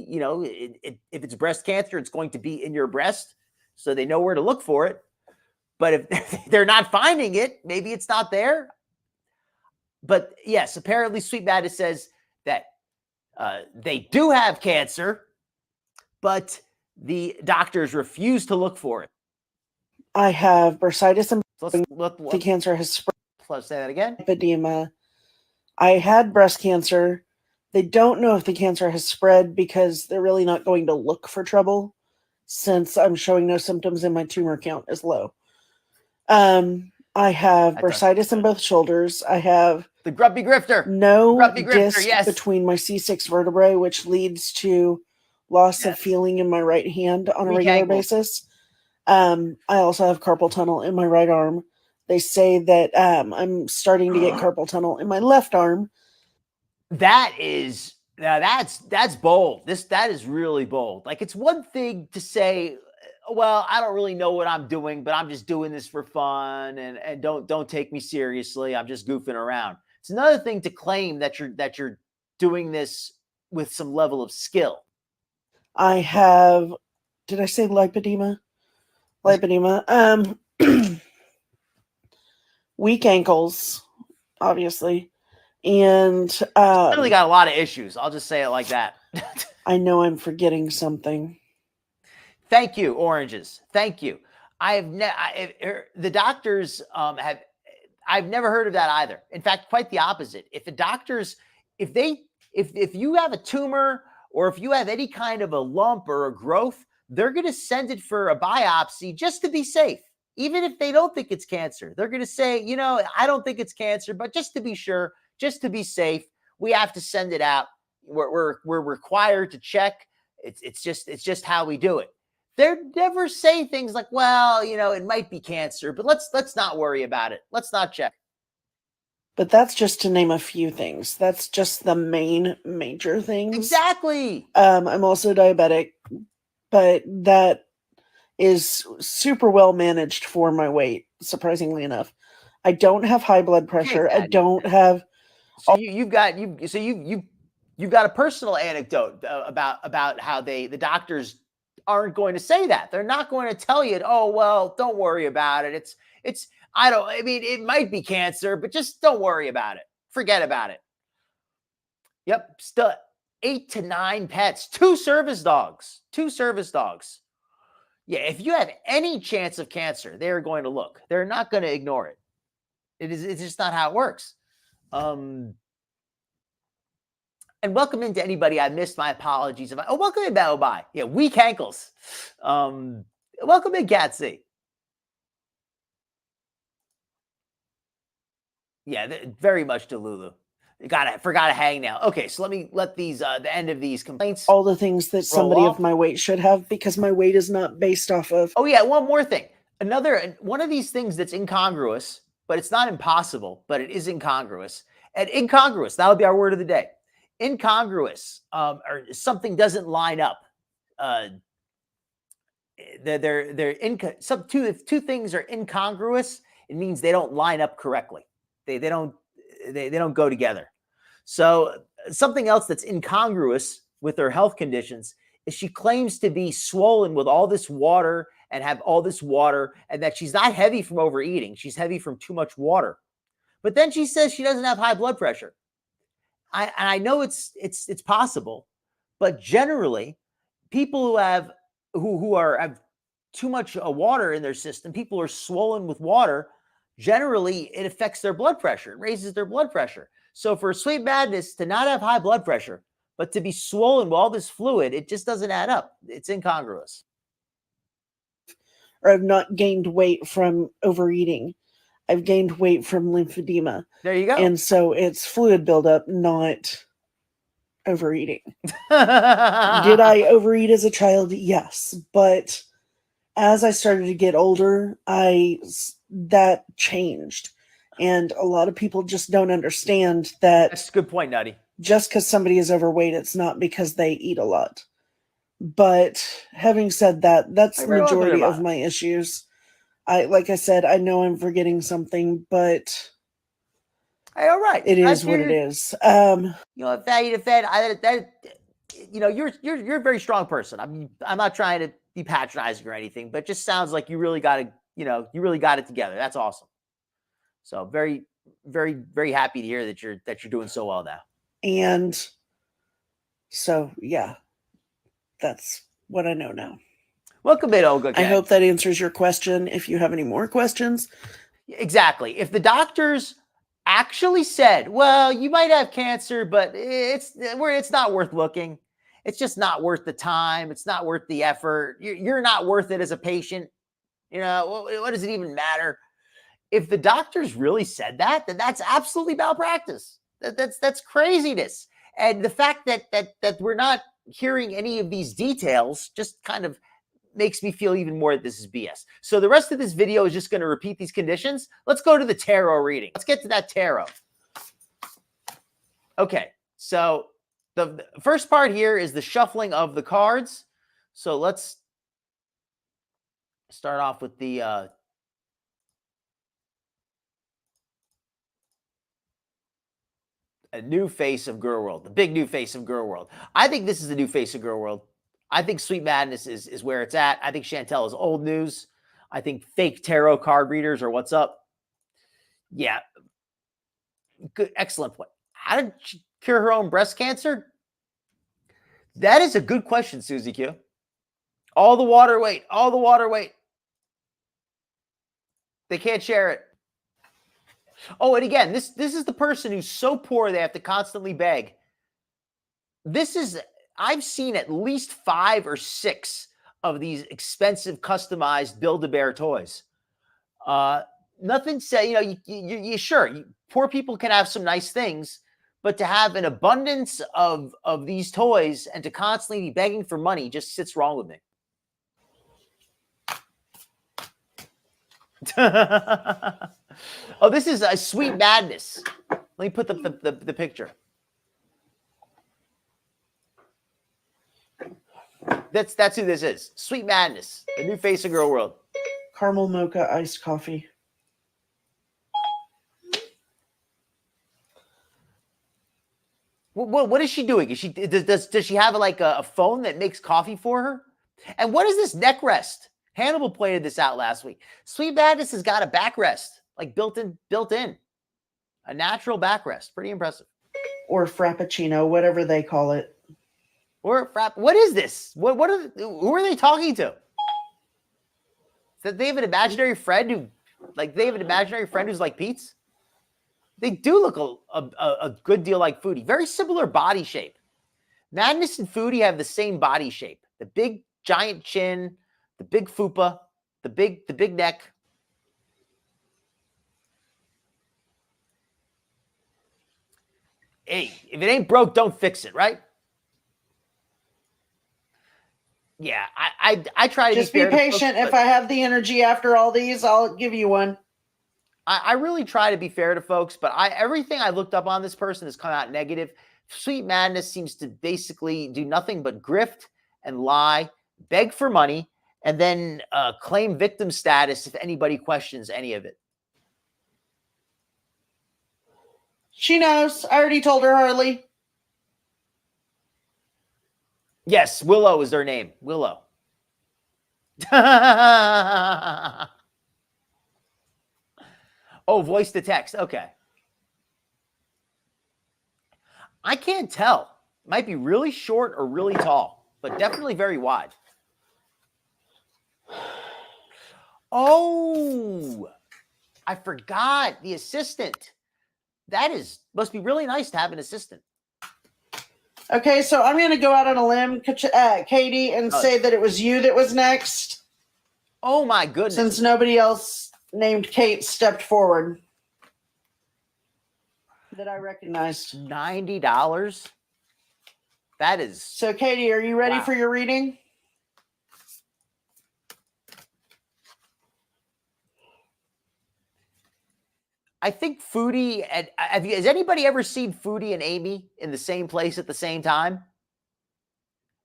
if it's breast cancer, it's going to be in your breast, so they know where to look for it. But if they're not finding it, maybe it's not there. But yes, apparently Sweet Madness says that they do have cancer, but the doctors refuse to look for it. I have bursitis and So the cancer has spread. let's say that again. Lipedema. I had breast cancer. They don't know if the cancer has spread because they're really not going to look for trouble since I'm showing no symptoms and my tumor count is low. I have bursitis in both shoulders. I have The grumpy grifter. no Grumpy grifter, disc yes. between my C6 vertebrae, which leads to loss of Yes. feeling in my right hand on a Weak regular ankles. basis. I also have carpal tunnel in my right arm. They say that I'm starting to get carpal tunnel in my left arm. That's bold. That is really bold. Like, it's one thing to say, well, I don't really know what I'm doing, but I'm just doing this for fun, and don't take me seriously. I'm just goofing around. It's another thing to claim that you're doing this with some level of skill. I have, did I say lipedema? Lipedema. Weak ankles, obviously. And Really got a lot of issues. I'll just say it like that. I know I'm forgetting something. Thank you, oranges. Thank you. The doctors I've never heard of that either. In fact, quite the opposite. If you have a tumor or if you have any kind of a lump or a growth, they're going to send it for a biopsy just to be safe. Even if they don't think it's cancer, they're going to say, I don't think it's cancer, but just to be sure, just to be safe, we have to send it out. We're required to check. It's just how we do it. They never say things like, well, it might be cancer, but let's not worry about it. Let's not check. But that's just to name a few things. That's just the main major things. Exactly. I'm also diabetic, but that is super well managed for my weight, surprisingly enough. I don't have high blood pressure. I don't have. So you've got a personal anecdote about how the doctors aren't going to say that. They're not going to tell you, oh, well, don't worry about it. It might be cancer, but just don't worry about it. Forget about it. Yep. Still 8 to 9 pets, 2 service dogs. Yeah. If you have any chance of cancer, they're going to look. They're not going to ignore it. It's just not how it works. And welcome into anybody I missed. My apologies. Welcome in, Battle By. Yeah, weak ankles. Welcome in, Gatsy. Yeah, very much Delulu. Forgot a hangnail. Okay, so let these the end of these complaints. All the things that somebody off. of my weight should have, because my weight is not based off of. Oh yeah, one more thing. One of these things that's incongruous, but it's not impossible, but it is incongruous. And incongruous, that would be our word of the day. Incongruous, or something doesn't line up. Two things are incongruous. it means they don't line up correctly. They don't go together. So something else that's incongruous with her health conditions is she claims to be swollen with all this water and have all this water, and that she's not heavy from overeating. She's heavy from too much water. But then she says she doesn't have high blood pressure. I know it's possible, but generally, people who have too much water in their system, people who are swollen with water, generally it affects their blood pressure. It raises their blood pressure. So for Sweet Madness to not have high blood pressure, but to be swollen with all this fluid, it just doesn't add up. It's incongruous. Or I've not gained weight from overeating. I've gained weight from lymphedema. There you go. And so it's fluid buildup, not overeating. Did I overeat as a child? Yes. But as I started to get older, that changed. And a lot of people just don't understand that. That's a good point, Nutty. Just because somebody is overweight, it's not because they eat a lot. But having said that, that's the majority of my issues. Like I said, I know I'm forgetting something, but hey, all right, it is what it is. You know, you're a very strong person. I'm not trying to be patronizing or anything, but it just sounds like you really got it together. That's awesome. So very, very, very happy to hear that you're doing so well now. And so, yeah, that's what I know now. Welcome in, Olga. I hope that answers your question. If you have any more questions. Exactly. If the doctors actually said, well, you might have cancer, but it's not worth looking. It's just not worth the time. It's not worth the effort. You're not worth it as a patient. You know, what does it even matter? If the doctors really said that, then that's absolutely malpractice. That's craziness. And the fact that we're not hearing any of these details just kind of makes me feel even more that this is BS. So the rest of this video is just going to repeat these conditions. Let's go to the tarot reading. Let's get to that tarot. Okay, so the first part here is the shuffling of the cards. So let's start off with the a new face of Girl World, the big new face of Girl World. I think this is the new face of Girl World. I think Sweet Madness is where it's at. I think Chantel is old news. I think fake tarot card readers are what's up. Yeah. Good. Excellent point. How did she cure her own breast cancer? That is a good question, Susie Q. All the water weight. All the water weight. They can't share it. Oh, and again, this is the person who's so poor they have to constantly beg. I've seen at least 5 or 6 of these expensive customized Build-A-Bear toys. Nothing said, you sure, poor people can have some nice things, but to have an abundance of these toys and to constantly be begging for money just sits wrong with me. Oh, this is a Sweet Madness. Let me put the picture. That's who this is. Sweet Madness, the new face of Girl World. Caramel mocha iced coffee. What is she doing? Does she have like a phone that makes coffee for her? And what is this neck rest? Hannibal pointed this out last week. Sweet Madness has got a backrest, like built in, a natural backrest. Pretty impressive. Or frappuccino, whatever they call it. Or what is this? Who are they talking to? That they have an imaginary friend who's like Pete's? They do look a good deal like Foodie. Very similar body shape. Madness and Foodie have the same body shape. The big giant chin, the big fupa, the big neck. Hey, if it ain't broke, don't fix it, right? Yeah, I try to just be patient. If I have the energy after all these, I'll give you one. I really try to be fair to folks, but everything I looked up on this person has come out negative. Sweet Madness seems to basically do nothing but grift and lie, beg for money, and then claim victim status if anybody questions any of it. She knows. I already told her, Harley. Yes, Willow is her name. Willow. Oh, voice to text. Okay. I can't tell. Might be really short or really tall, but definitely very wide. Oh, I forgot the assistant. That must be really nice to have an assistant. Okay, so I'm going to go out on a limb, Katie, and Oh. say that it was you that was next, Oh my goodness. since nobody else named Kate stepped forward that I recognized. $90. That is So, Katie, are you ready Wow. for your reading? I think Foodie and has anybody ever seen Foodie and Amy in the same place at the same time?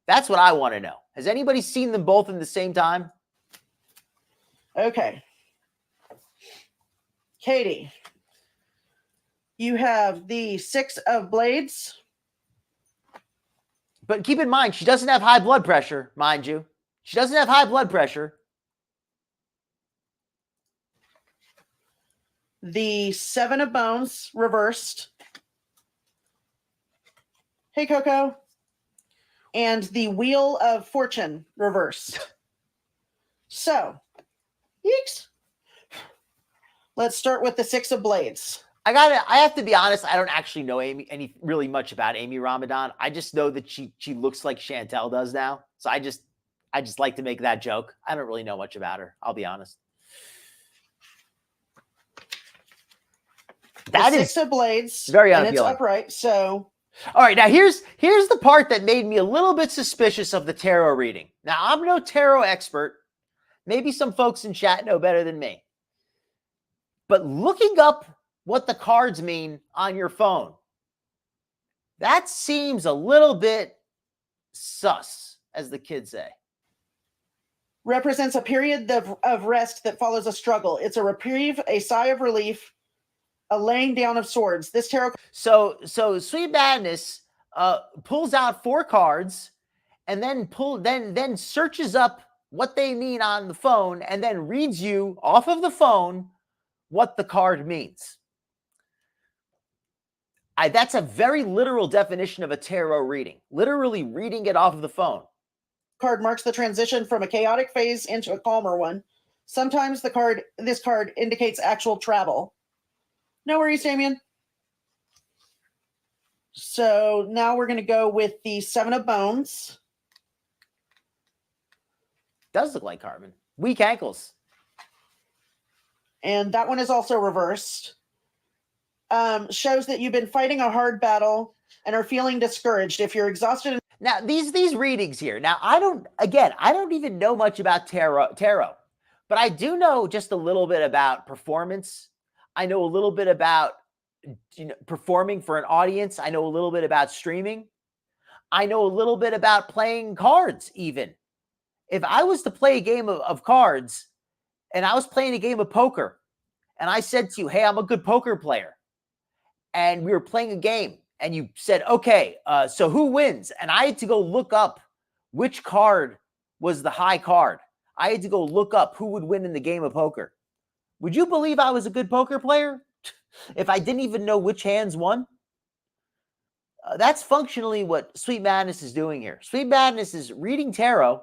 That's what I want to know. Has anybody seen them both in the same time? Okay. Katie, you have the 6 of blades. But keep in mind, she doesn't have high blood pressure, mind you. She doesn't have high blood pressure. The 7 of bones reversed. Hey, Coco. And the wheel of fortune reversed. So, yeeks. Let's start with the 6 of blades. I have to be honest, I don't actually know any really much about Amy Ramadan. I just know that she looks like Chantel does now. So I just like to make that joke. I don't really know much about her, I'll be honest. That the is 6 of blades. very and it's unappealing. upright, so All right, now here's the part that made me a little bit suspicious of the tarot reading. Now, I'm no tarot expert. Maybe some folks in chat know better than me. But looking up what the cards mean on your phone, that seems a little bit sus, as the kids say. represents a period of rest that follows a struggle. It's a reprieve, a sigh of relief, a laying down of swords. This tarot. So Sweet Madness pulls out 4 cards and then searches up what they mean on the phone and then reads you off of the phone what the card means. That's a very literal definition of a tarot reading. Literally reading it off of the phone. Card marks the transition from a chaotic phase into a calmer one. Sometimes this card indicates actual travel. No worries, Damien. So now we're going to go with the 7 of bones. Does look like Carmen. Weak ankles. And that one is also reversed. Shows that you've been fighting a hard battle and are feeling discouraged. If you're exhausted. Now, these readings here. Now, I don't even know much about tarot, but I do know just a little bit about performance. I know a little bit about performing for an audience. I know a little bit about streaming. I know a little bit about playing cards, even. If I was to play a game of cards and I was playing a game of poker and I said to you, hey, I'm a good poker player, and we were playing a game and you said, okay, so who wins? And I had to go look up which card was the high card. I had to go look up who would win in the game of poker. Would you believe I was a good poker player if I didn't even know which hands won? That's functionally what Sweet Madness is doing here. Sweet Madness is reading tarot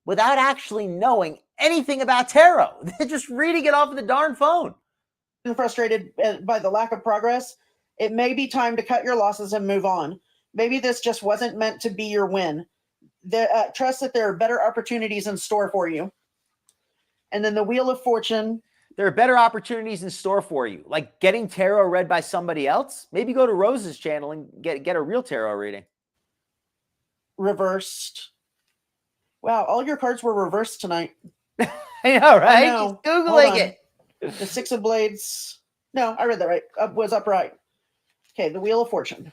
without actually knowing anything about tarot. They're just reading it off of the darn phone. Frustrated by the lack of progress, it may be time to cut your losses and move on. Maybe this just wasn't meant to be your win. Trust that there are better opportunities in store for you. And then the Wheel of Fortune. There are better opportunities in store for you, like getting tarot read by somebody else. Maybe go to Rose's channel and get a real tarot reading. Reversed. Wow, all your cards were reversed tonight. I know, right? I know. Just Googling it. The 6 of blades. No, I read that right. Was upright. Okay, the Wheel of Fortune.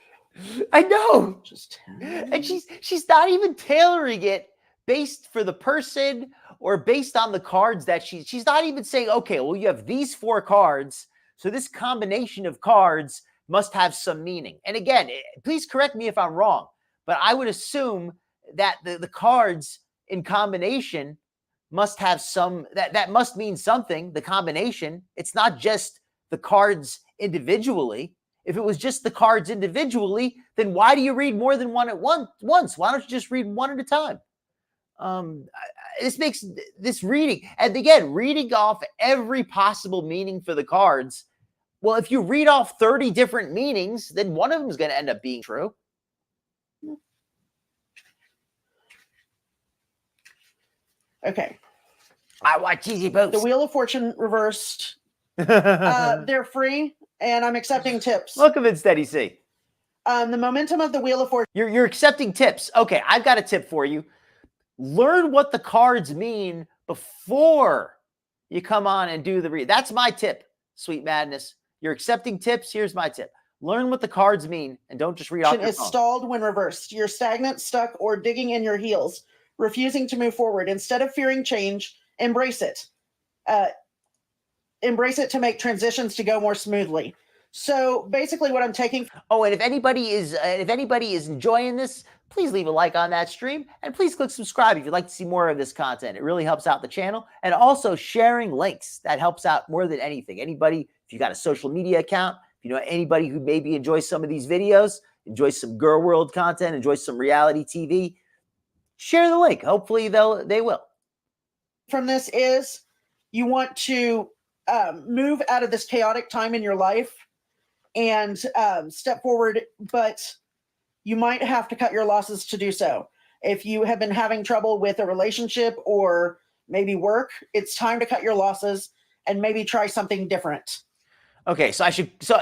I know. Just And she's not even tailoring it based for the person or based on the cards that she's not even saying, okay, well, you have these 4 cards. So this combination of cards must have some meaning. And again, please correct me if I'm wrong, but I would assume that the cards in combination must have that must mean something, the combination. It's not just the cards individually. If it was just the cards individually, then why do you read more than one at once? Why don't you just read one at a time? This makes this reading, and again, reading off every possible meaning for the cards. Well, if you read off 30 different meanings, then one of them is going to end up being true. Okay. I watch cheesy poops. The Wheel of Fortune reversed. They're free, and I'm accepting tips. Welcome in, Steady C. The momentum of the Wheel of Fortune. You're accepting tips. Okay, I've got a tip for you. Learn what the cards mean before you come on and do the read. That's my tip, Sweet Madness. You're accepting tips. Here's my tip. Learn what the cards mean and don't just read off your is phone. Stalled when reversed. You're stagnant, stuck, or digging in your heels, refusing to move forward. Instead of fearing change, embrace it. Embrace it to make transitions to go more smoothly. So basically what I'm taking. Oh, and if anybody is enjoying this, please leave a like on that stream and please click subscribe if you'd like to see more of this content. It really helps out the channel, and also sharing links. That helps out more than anything. Anybody, if you got a social media account, if you know anybody who maybe enjoys some of these videos, enjoys some girl world content, enjoys some reality TV, share the link. Hopefully they will. From this is you want to move out of this chaotic time in your life and step forward, but you might have to cut your losses to do so. If you have been having trouble with a relationship or maybe work, it's time to cut your losses and maybe try something different. Okay, so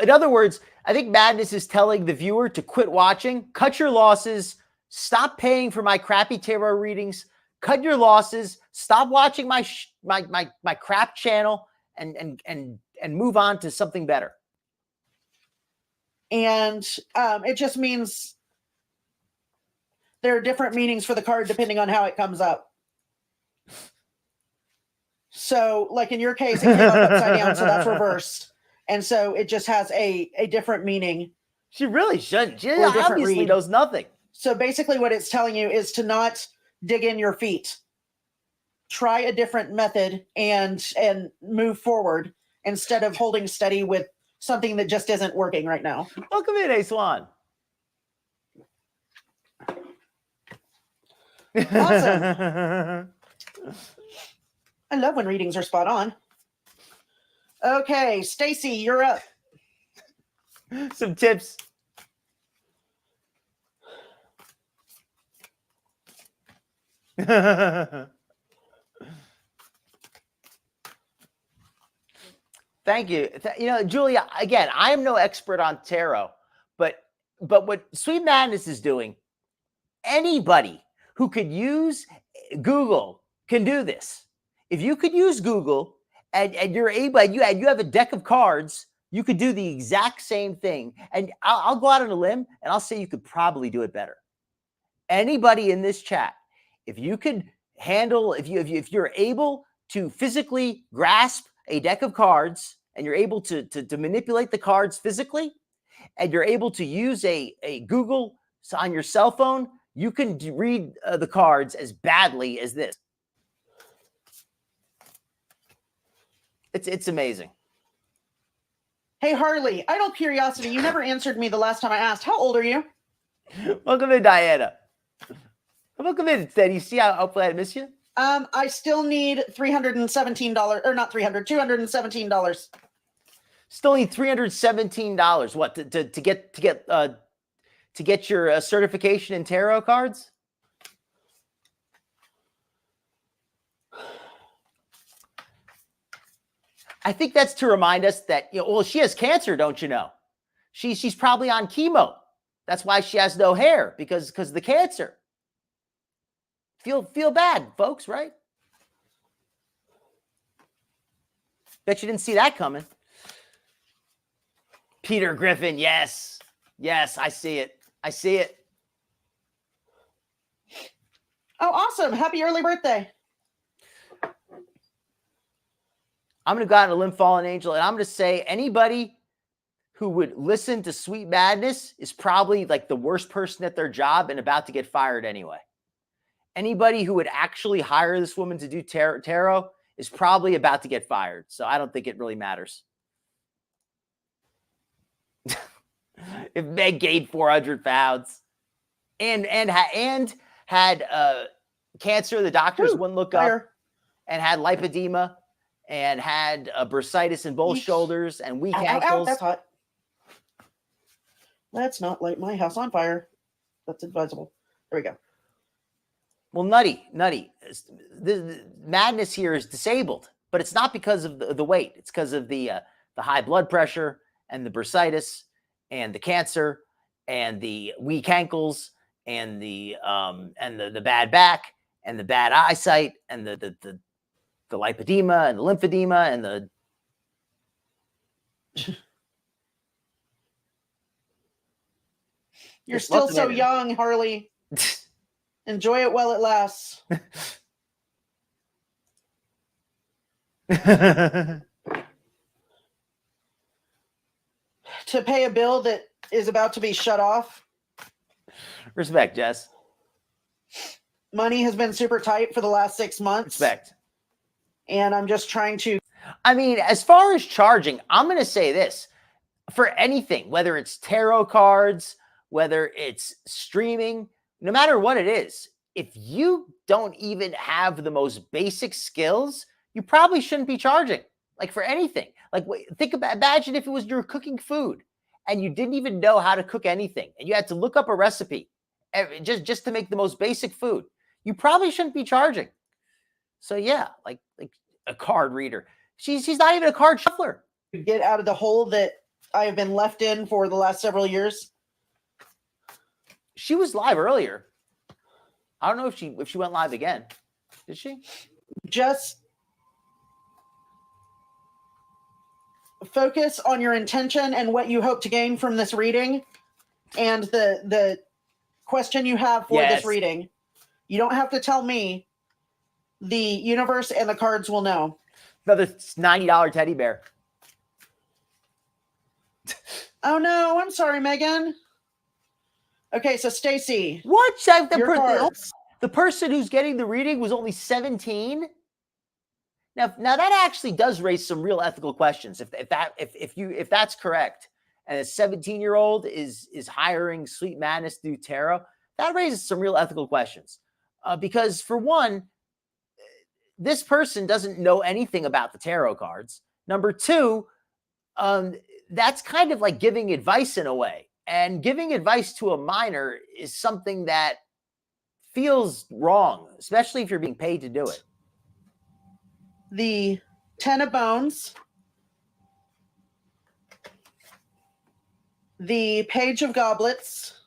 in other words, I think Madness is telling the viewer to quit watching, cut your losses, stop paying for my crappy tarot readings, cut your losses, stop watching my crap channel, and move on to something better. And it just means there are different meanings for the card depending on how it comes up. So, like in your case, it came up upside down, so that's reversed. And so it just has a different meaning. She really shouldn't. She Or a different obviously read. knows nothing. So basically what it's telling you is to not dig in your feet. Try a different method and move forward instead of holding steady with something that just isn't working right now. Welcome in, A-Swan. Awesome. I love when readings are spot on. Okay, Stacy, you're up. Some tips. Thank you. Julia, again, I am no expert on tarot, but what Sweet Madness is doing, anybody who could use Google can do this. If you could use Google and you're able, and you have a deck of cards, you could do the exact same thing. And I'll go out on a limb and I'll say you could probably do it better. Anybody in this chat, if you could handle, if you're able to physically grasp a deck of cards and you're able to manipulate the cards physically, and you're able to use a Google on your cell phone, you can read the cards as badly as this. It's amazing. Hey, Harley, idle curiosity. You never answered me the last time I asked. How old are you? Welcome in, Diana. Welcome in, Steady. See how hopefully I miss you? I still need $317, or not 300, $217. Still need $317. What to get your certification in tarot cards? I think that's to remind us that, well, she has cancer, don't you know? She's probably on chemo. That's why she has no hair, because of the cancer. Feel bad, folks, right? Bet you didn't see that coming. Peter Griffin, yes. Yes, I see it. I see it. Oh, awesome. Happy early birthday. I'm going to go out on a limb, fallen angel, and I'm going to say anybody who would listen to Sweet Madness is probably like the worst person at their job and about to get fired anyway. Anybody who would actually hire this woman to do tarot is probably about to get fired. So I don't think it really matters. If Meg gained 400 pounds and had cancer, the doctors wouldn't look up, and had lipedema and had bursitis in both shoulders and weak ankles. That's hot. Let's not light my house on fire. That's advisable. There we go. Well, nutty. The madness here is disabled, but it's not because of the weight. It's because of the high blood pressure and the bursitis and the cancer and the weak ankles and the bad back and the bad eyesight and the lipedema and the lymphedema and the You're still so young, Harley. Enjoy it while it lasts. To pay a bill that is about to be shut off. Respect, Jess. Money has been super tight for the last 6 months. Respect. And I'm just trying to. I mean, as far as charging, I'm going to say this. For anything, whether it's tarot cards, whether it's streaming, no matter what it is, if you don't even have the most basic skills, you probably shouldn't be charging. Like for anything. Like imagine if it was you're cooking food and you didn't even know how to cook anything and you had to look up a recipe just to make the most basic food. You probably shouldn't be charging. So yeah, like a card reader. She's not even a card shuffler. Get out of the hole that I have been left in for the last several years. She was live earlier. I don't know if she went live again. Did she? Just focus on your intention and what you hope to gain from this reading and the question you have for this reading. You don't have to tell me. The universe and the cards will know. Another $90 teddy bear. Oh no, I'm sorry, Megan. Okay, so Stacy. What? The person who's getting the reading was only 17. Now that actually does raise some real ethical questions. If that's correct, and a 17-year-old is hiring Sweet Madness to do tarot, that raises some real ethical questions. Because for one, this person doesn't know anything about the tarot cards. Number two, that's kind of like giving advice in a way. And giving advice to a minor is something that feels wrong, especially if you're being paid to do it. The 10 of Bones. The Page of Goblets.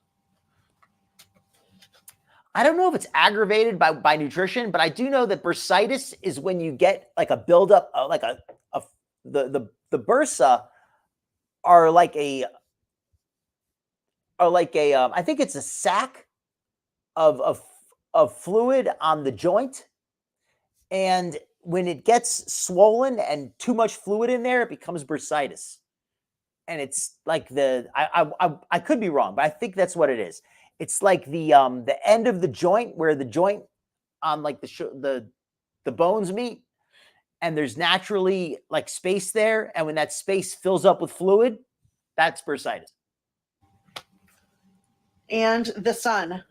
I don't know if it's aggravated by nutrition, but I do know that bursitis is when you get like a buildup, like the bursa are like a I think it's a sac of fluid on the joint, and when it gets swollen and too much fluid in there, it becomes bursitis, and it's like I could be wrong, but I think that's what it is. It's like the end of the joint where the joint on like the bones meet, and there's naturally like space there, and when that space fills up with fluid, that's bursitis. And the Sun.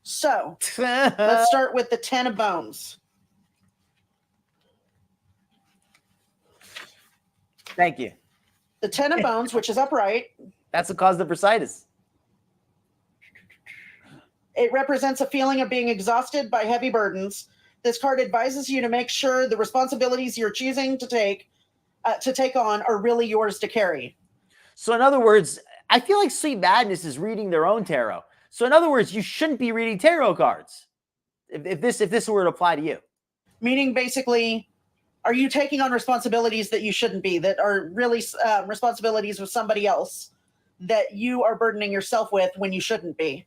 So let's start with the 10 of Bones. Thank you. The 10 of Bones, which is upright. That's what caused the bursitis. It represents a feeling of being exhausted by heavy burdens. This card advises you to make sure the responsibilities you're choosing to take on are really yours to carry. So in other words, I feel like Sweet Madness is reading their own tarot. So in other words, you shouldn't be reading tarot cards if this were to apply to you. Meaning basically, are you taking on responsibilities that you shouldn't be, that are really responsibilities of somebody else that you are burdening yourself with when you shouldn't be?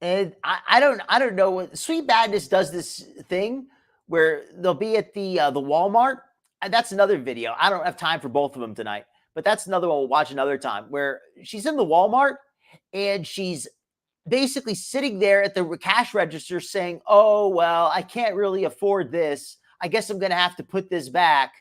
And I don't know what Sweet Madness does this thing where they'll be at the Walmart that's another video. I don't have time for both of them tonight, but that's another one we'll watch another time, where she's in the Walmart and she's basically sitting there at the cash register saying, oh, well, I can't really afford this. I guess I'm going to have to put this back.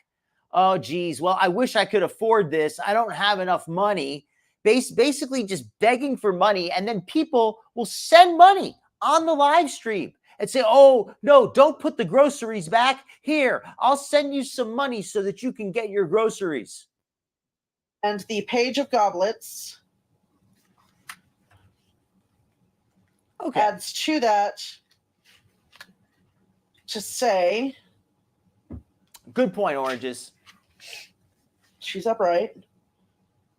Oh, geez. Well, I wish I could afford this. I don't have enough money. Basically just begging for money. And then people will send money on the live stream and say, oh, no, don't put the groceries back. Here, I'll send you some money so that you can get your groceries. And the page of goblets adds to that to say, good point, Oranges. She's upright.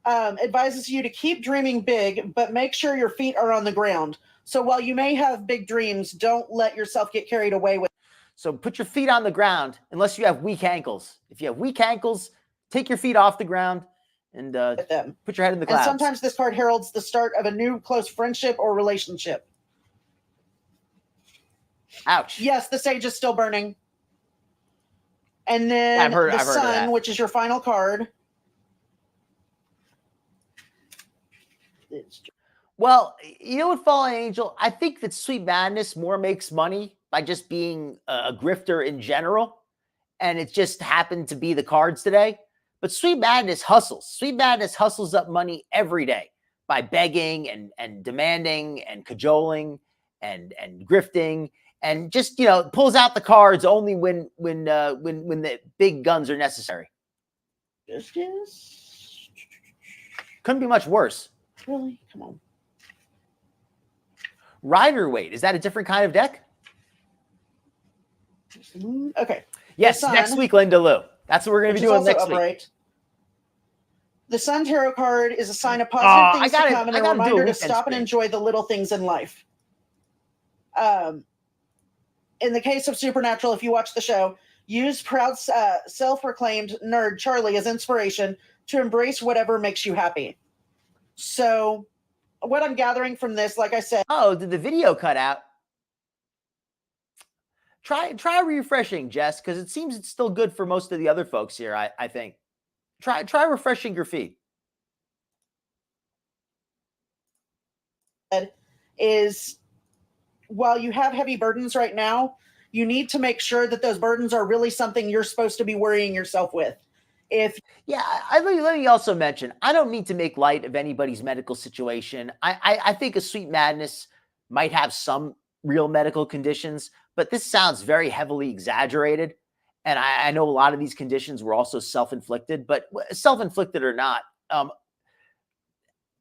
Advises you to keep dreaming big, but make sure your feet are on the ground. So while you may have big dreams, don't let yourself get carried away with. So put your feet on the ground unless you have weak ankles. If you have weak ankles, take your feet off the ground and them. Put your head in the clouds. And sometimes this card heralds the start of a new close friendship or relationship. Ouch. Yes, the sage is still burning. And then I've heard the of sun, that. which is your final card. Well, you know what, Fallen Angel? I think that Sweet Madness more makes money by just being a grifter in general. And it just happened to be the cards today. But Sweet Madness hustles. Sweet Madness hustles up money every day by begging and demanding and cajoling and grifting. And just, pulls out the cards only when the big guns are necessary. Yes. Couldn't be much worse. Really? Come on. Rider Weight. Is that a different kind of deck? Okay. Yes, next week, Linda Lou. That's what we're going to be doing next week. The Sun Tarot card is a sign of positive things to come and a reminder to stop and enjoy the little things in life. In the case of Supernatural, if you watch the show, use proud self-proclaimed nerd Charlie as inspiration to embrace whatever makes you happy. So what I'm gathering from this, like I said. Oh, did the video cut out? Try refreshing, Jess, because it seems it's still good for most of the other folks here, I think. Try refreshing your feed. Is while you have heavy burdens right now, you need to make sure that those burdens are really something you're supposed to be worrying yourself with. Let me also mention, I don't mean to make light of anybody's medical situation. I think a Sweet Madness might have some real medical conditions, but this sounds very heavily exaggerated. And I know a lot of these conditions were also self-inflicted, but self-inflicted or not,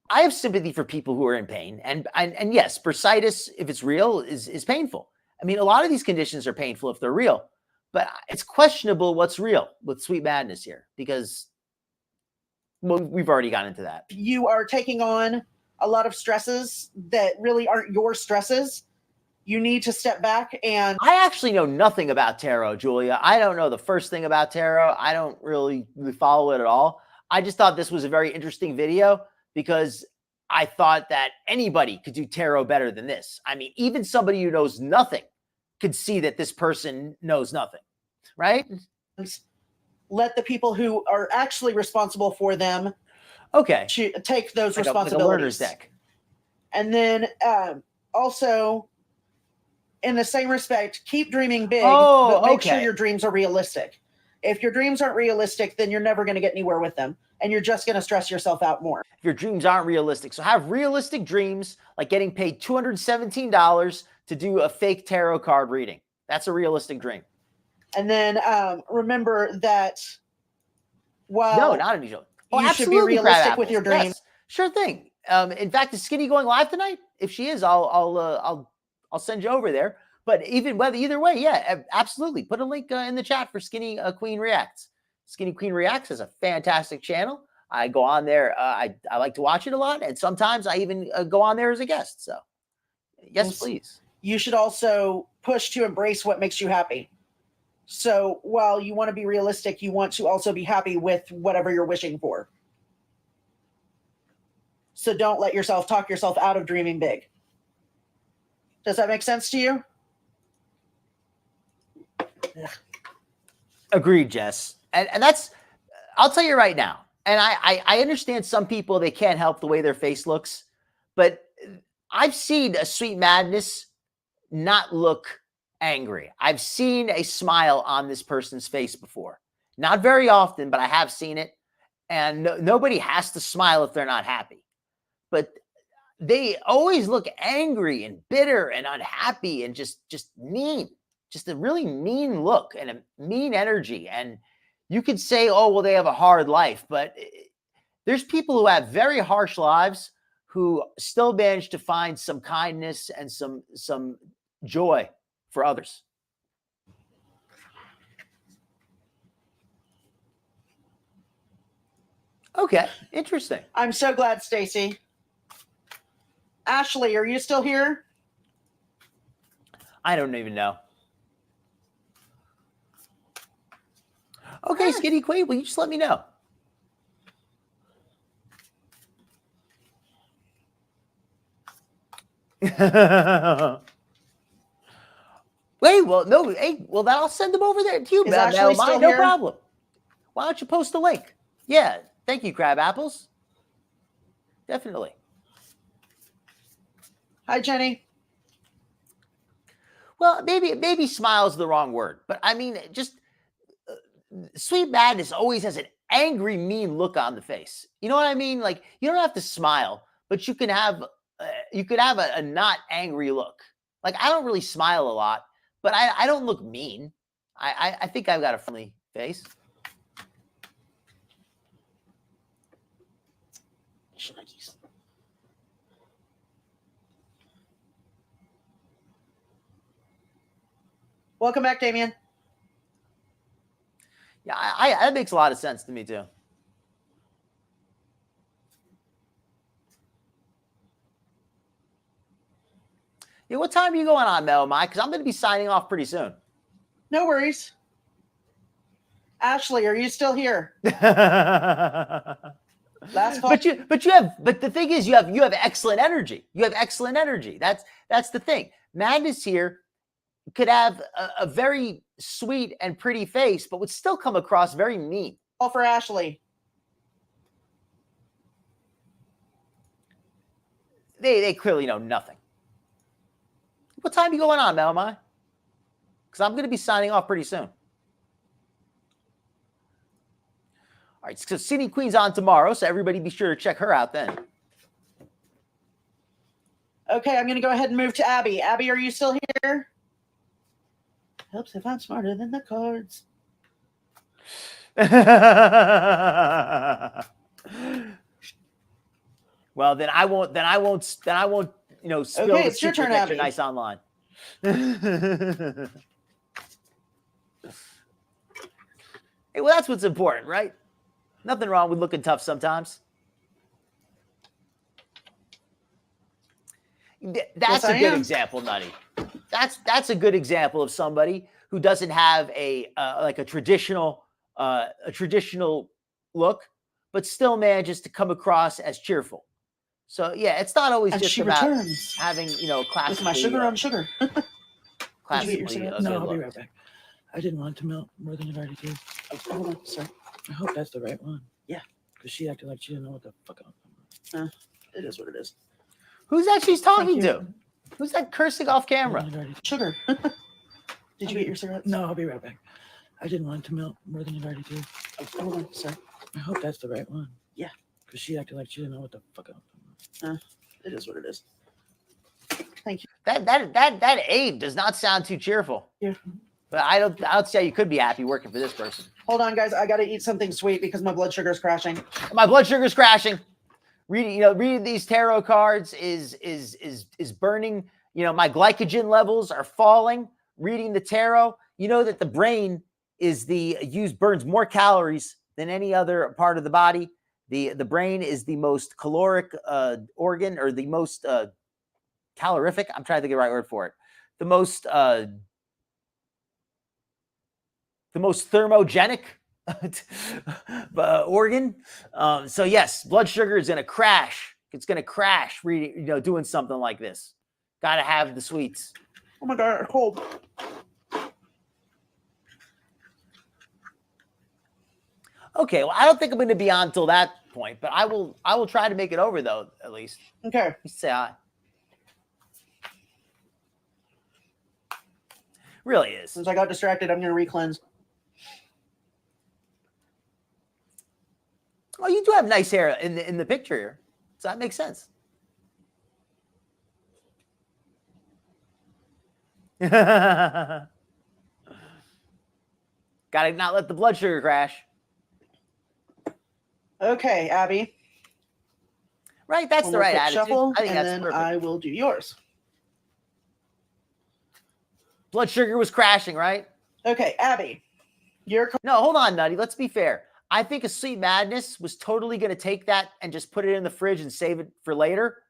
I have sympathy for people who are in pain. And yes, bursitis, if it's real, is painful. I mean, a lot of these conditions are painful if they're real, but it's questionable what's real with Sweet Madness here because we've already gotten into that. You are taking on a lot of stresses that really aren't your stresses. You need to step back and... I actually know nothing about tarot, Julia. I don't know the first thing about tarot. I don't really follow it at all. I just thought this was a very interesting video because I thought that anybody could do tarot better than this. I mean, even somebody who knows nothing could see that this person knows nothing, right? Let the people who are actually responsible for them take those responsibilities. Like a learner's deck. And then also... in the same respect, keep dreaming big, but make sure your dreams are realistic. If your dreams aren't realistic, then you're never going to get anywhere with them, and you're just going to stress yourself out more. If your dreams aren't realistic. So have realistic dreams, like getting paid $217 to do a fake tarot card reading. That's a realistic dream. And then remember that while no, not unusual. You should be realistic with your dreams. Yes, sure thing. In fact, is Skinny going live tonight? If she is, I'll send you over there. But either way, yeah, absolutely. Put a link in the chat for Skinny Queen Reacts. Skinny Queen Reacts is a fantastic channel. I go on there. I like to watch it a lot. And sometimes I even go on there as a guest. So yes, please. You should also push to embrace what makes you happy. So while you want to be realistic, you want to also be happy with whatever you're wishing for. So don't let yourself talk yourself out of dreaming big. Does that make sense to you? Agreed, Jess. And that's, I'll tell you right now. And I understand some people, they can't help the way their face looks, but I've seen a Sweet Madness not look angry. I've seen a smile on this person's face before. Not very often, but I have seen it. And nobody has to smile if they're not happy. But they always look angry and bitter and unhappy and just mean. Just a really mean look and a mean energy. And you could say, oh, well, they have a hard life. But there's people who have very harsh lives who still manage to find some kindness and some joy for others. Okay, interesting. I'm so glad, Stacy. Ashley, are you still here? I don't even know. Okay, Skinny Queen, will you just let me know? Wait, well, no, hey, well, then I'll send them over there to you, Is man. Ashley still No here? problem. Why don't you post the link? Yeah, thank you, Crab Apples. Definitely. Hi, Jenny. Well, maybe smile is the wrong word, but I mean, just Sweet Madness always has an angry, mean look on the face. You know what I mean? Like, you don't have to smile, but you could have a not angry look. Like, I don't really smile a lot, but I don't look mean. I think I've got a friendly face. Welcome back, Damien. Yeah, that makes a lot of sense to me too. Yeah, what time are you going on, Mel, Mike? Because I'm going to be signing off pretty soon. No worries. Ashley, are you still here? Last call. But the thing is, you have excellent energy. You have excellent energy. That's the thing. Madness here could have a very sweet and pretty face, but would still come across very mean. Call for Ashley. They clearly know nothing. What time are you going on, Melmai? Because I'm going to be signing off pretty soon. All right, so City Queen's on tomorrow, so everybody be sure to check her out then. Okay, I'm going to go ahead and move to Abby. Abby, are you still here? Helps if I'm smarter than the cards. Well, then I won't. You know, spill Okay, the it's your secret turn, that Abby. you're nice online. Hey, well, that's what's important, right? Nothing wrong with looking tough sometimes. That's Yes, a I good am. example, Nutty. That's a good example of somebody who doesn't have a traditional look, but still manages to come across as cheerful. So yeah, it's not always And just she about returns having classically with my sugar on sugar. classically your cigarette? a No, good I'll be look. right back. I didn't want it to melt more than it already did. Oh, hold on, sorry. I hope that's the right one. Yeah. Because she acted like she didn't know what the fuck I was. It is what it is. Who's that she's talking you. to? Who's that cursing off camera? More than it already did. Sugar. Did you get your cigarettes? No, I'll be right back. I didn't want it to melt more than it already did. Oh, hold on, sorry. I hope that's the right one. Yeah. Because she acted like she didn't know what the fuck I was. It is what it is. Thank you. That Abe does not sound too cheerful. Yeah. But I don't see how you could be happy working for this person. Hold on, guys. I got to eat something sweet because my blood sugar is crashing. My blood sugar's crashing. Reading these tarot cards is burning. My glycogen levels are falling. Reading the tarot, you know that the brain burns more calories than any other part of the body. The brain is the most caloric organ, or the most calorific. I'm trying to think of the right word for it. The most thermogenic organ. So yes, blood sugar is going to crash. It's going to crash doing something like this. Got to have the sweets. Oh my God, cold. Okay, well, I don't think I'm going to be on till that point, but I will try to make it over though, at least. Okay. Say hi. Really is. Since I got distracted, I'm going to re-cleanse. Oh, you do have nice hair in the picture here, so that makes sense. Gotta not let the blood sugar crash. Okay, Abby. Right, that's One the more right quick attitude. shuffle, I think and that's then perfect. I will do yours. Blood sugar was crashing, right? Okay, Abby. Your No, hold on, Nutty. Let's be fair. I think a Sweet Madness was totally going to take that and just put it in the fridge and save it for later.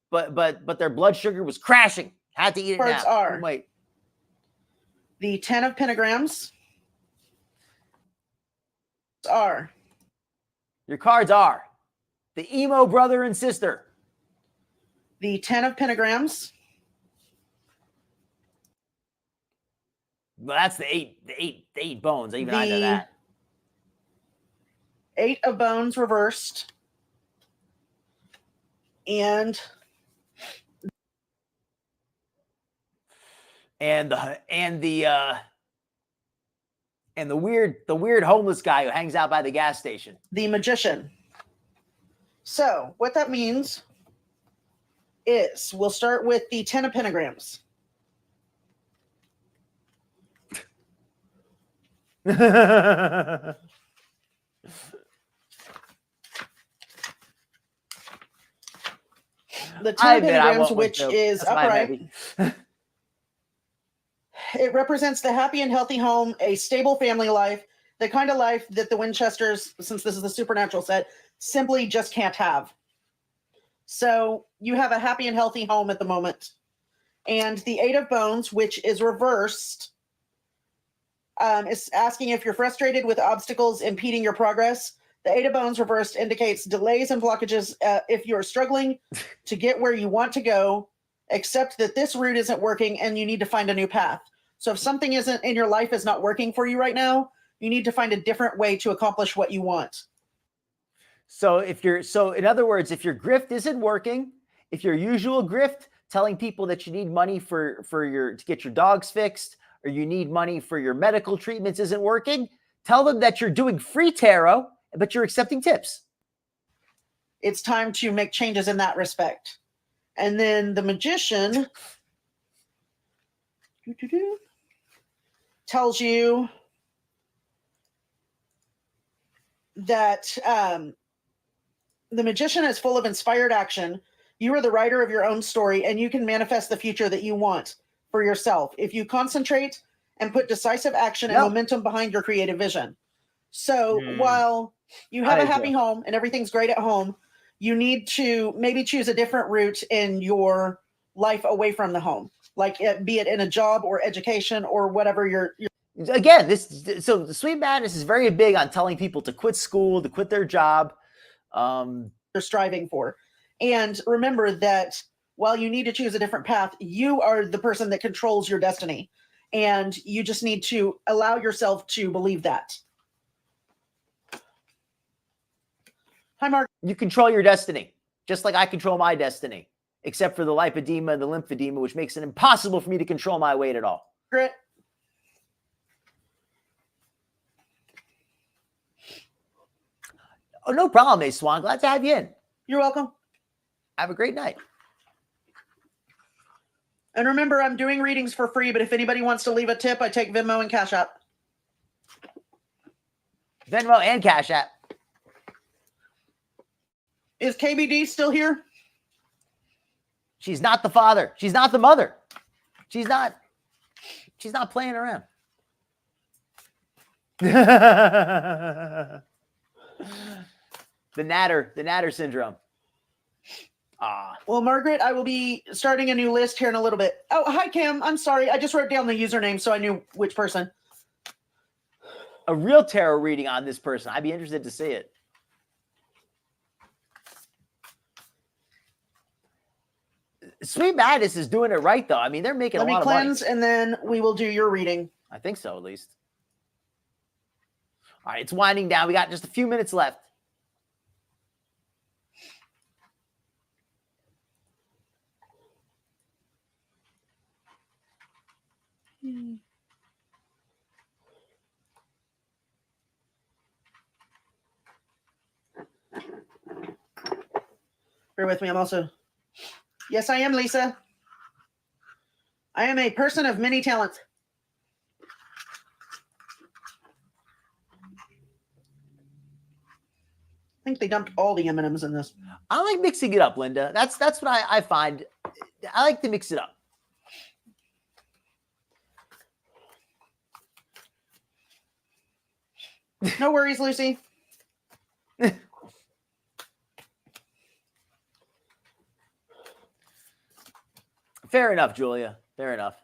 But their blood sugar was crashing. Had to eat it cards now. are Wait. the 10 of pentagrams. Are Your cards are the emo brother and sister. the 10 of pentagrams. Well, that's the eight bones. Even I know that. 8 of bones reversed. And the weird homeless guy who hangs out by the gas station. the magician. So what that means is we'll start with the 10 of pentagrams. The 10 of pentagrams, which is upright. It represents the happy and healthy home, a stable family life, the kind of life that the Winchesters, since this is the supernatural set, simply just can't have. So you have a happy and healthy home at the moment. And the 8 of bones, which is reversed, is asking if you're frustrated with obstacles impeding your progress. The 8 of bones reversed indicates delays and blockages if you're struggling to get where you want to go, except that this route isn't working and you need to find a new path. So if something isn't in your life is not working for you right now, you need to find a different way to accomplish what you want. So in other words, if your grift isn't working, if your usual grift telling people that you need money to get your dogs fixed, or you need money for your medical treatments isn't working, tell them that you're doing free tarot, but you're accepting tips. It's time to make changes in that respect. And then the magician tells you that the magician is full of inspired action. You are the writer of your own story, and you can manifest the future that you want for yourself if you concentrate and put decisive action and momentum behind your creative vision. So while you have a happy home and everything's great at home, you need to maybe choose a different route in your life away from the home, like be it in a job or education or whatever you're Again, so the Sweet Madness is very big on telling people to quit school, to quit their job. You're striving for. And remember that while you need to choose a different path, you are the person that controls your destiny. And you just need to allow yourself to believe that. Hi, Mark. You control your destiny, just like I control my destiny, except for the lipedema and the lymphedema, which makes it impossible for me to control my weight at all. Grit. Oh, no problem, Ace Swan. Glad to have you in. You're welcome. Have a great night. And remember, I'm doing readings for free, but if anybody wants to leave a tip, I take Venmo and Cash App. Venmo and Cash App. Is KBD still here? She's not the father. She's not the mother. She's not playing around. The natter syndrome. Well, Margaret, I will be starting a new list here in a little bit. Oh, hi, Kim. I'm sorry. I just wrote down the username so I knew which person. A real tarot reading on this person. I'd be interested to see it. Sweet Madness is doing it right, though. I mean, they're making a lot of money. Let me cleanse, and then we will do your reading. I think so, at least. All right, it's winding down. We got just a few minutes left. Bear with me. I'm also. Yes, I am, Lisa. I am a person of many talents. I think they dumped all the M&Ms in this. I like mixing it up, Linda. That's what I find. I like to mix it up. No worries, Lucy. Fair enough, Julia. Fair enough.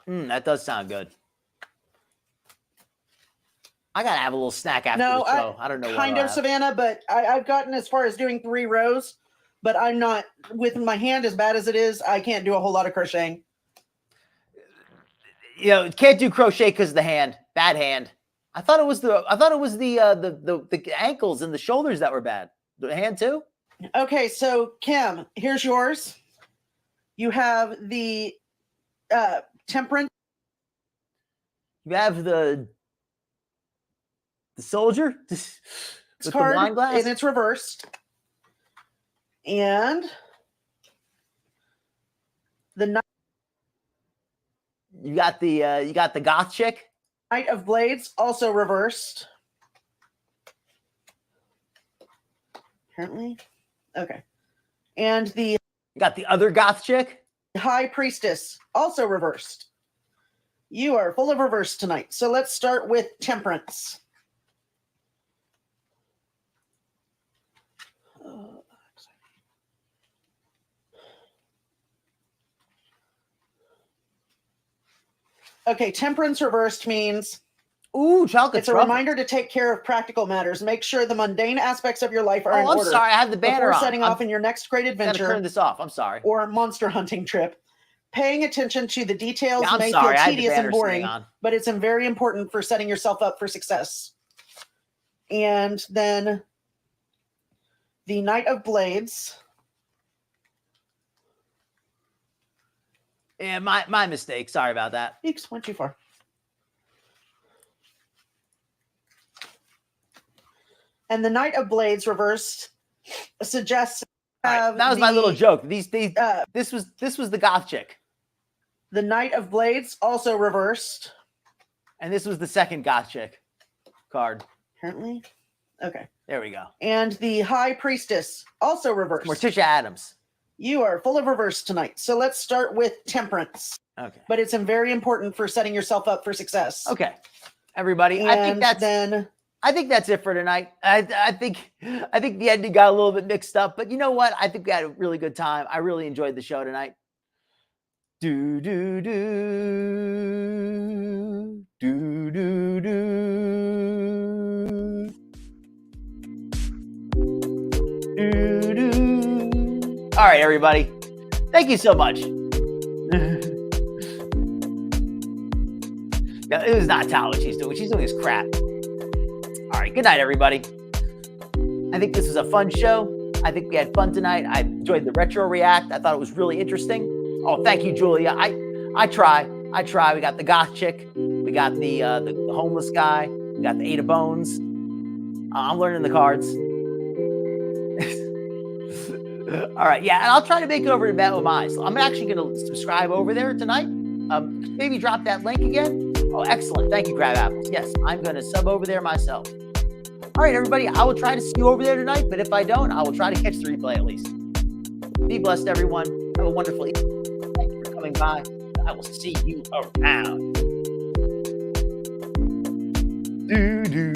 That does sound good. I gotta have a little snack after the show. I don't know. Kind of, Savannah, but I've gotten as far as doing 3 rows, but I'm not, with my hand as bad as it is, I can't do a whole lot of crocheting. You know, can't do crochet because of the hand. Bad hand. I thought it was the ankles and the shoulders that were bad. The hand too? Okay, so Kim, here's yours. You have the temperance. You have the soldier with card, the wine glass, and it's reversed. And the you got the goth chick. Knight of Blades, also reversed. Apparently. Okay. And the You got the other goth chick. High Priestess, also reversed. You are full of reverse tonight. So let's start with Temperance. Okay, Temperance reversed means ooh, chocolate. It's a reminder to take care of practical matters. Make sure the mundane aspects of your life are in I'm order. sorry, I have the banner before on. setting off in your next great adventure. Turn this off. I'm sorry. Or monster hunting trip. Paying attention to the details may sorry, feel tedious and boring, but it's very important for setting yourself up for success. And then the Knight of Blades. Yeah, my mistake. Sorry about that. Eeks, went too far. And the Knight of Blades reversed suggests that was my little joke. This was the goth chick. The Knight of Blades also reversed. And this was the second goth chick card. Apparently. Okay. There we go. And the High Priestess also reversed. Morticia Adams. You are full of reverse tonight. So let's start with Temperance. Okay. But it's very important for setting yourself up for success. Okay. Everybody, and I think that's it for tonight. I think the ending got a little bit mixed up, but you know what? I think we had a really good time. I really enjoyed the show tonight. Do do do do do do do do. All right, everybody. Thank you so much. Yeah, it was not Tala what she's doing. She's doing this crap. All right, good night, everybody. I think this was a fun show. I think we had fun tonight. I enjoyed the retro react. I thought it was really interesting. Oh, thank you, Julia. I try. We got the goth chick. We got the homeless guy. We got the 8 of bones. I'm learning the cards. All right, yeah, and I'll try to make it over to Matt with my eyes. So I'm actually going to subscribe over there tonight. Maybe drop that link again. Oh, excellent. Thank you, Crab Apples. Yes, I'm going to sub over there myself. All right, everybody, I will try to see you over there tonight, but if I don't, I will try to catch the replay at least. Be blessed, everyone. Have a wonderful evening. Thank you for coming by. I will see you around. Do, do.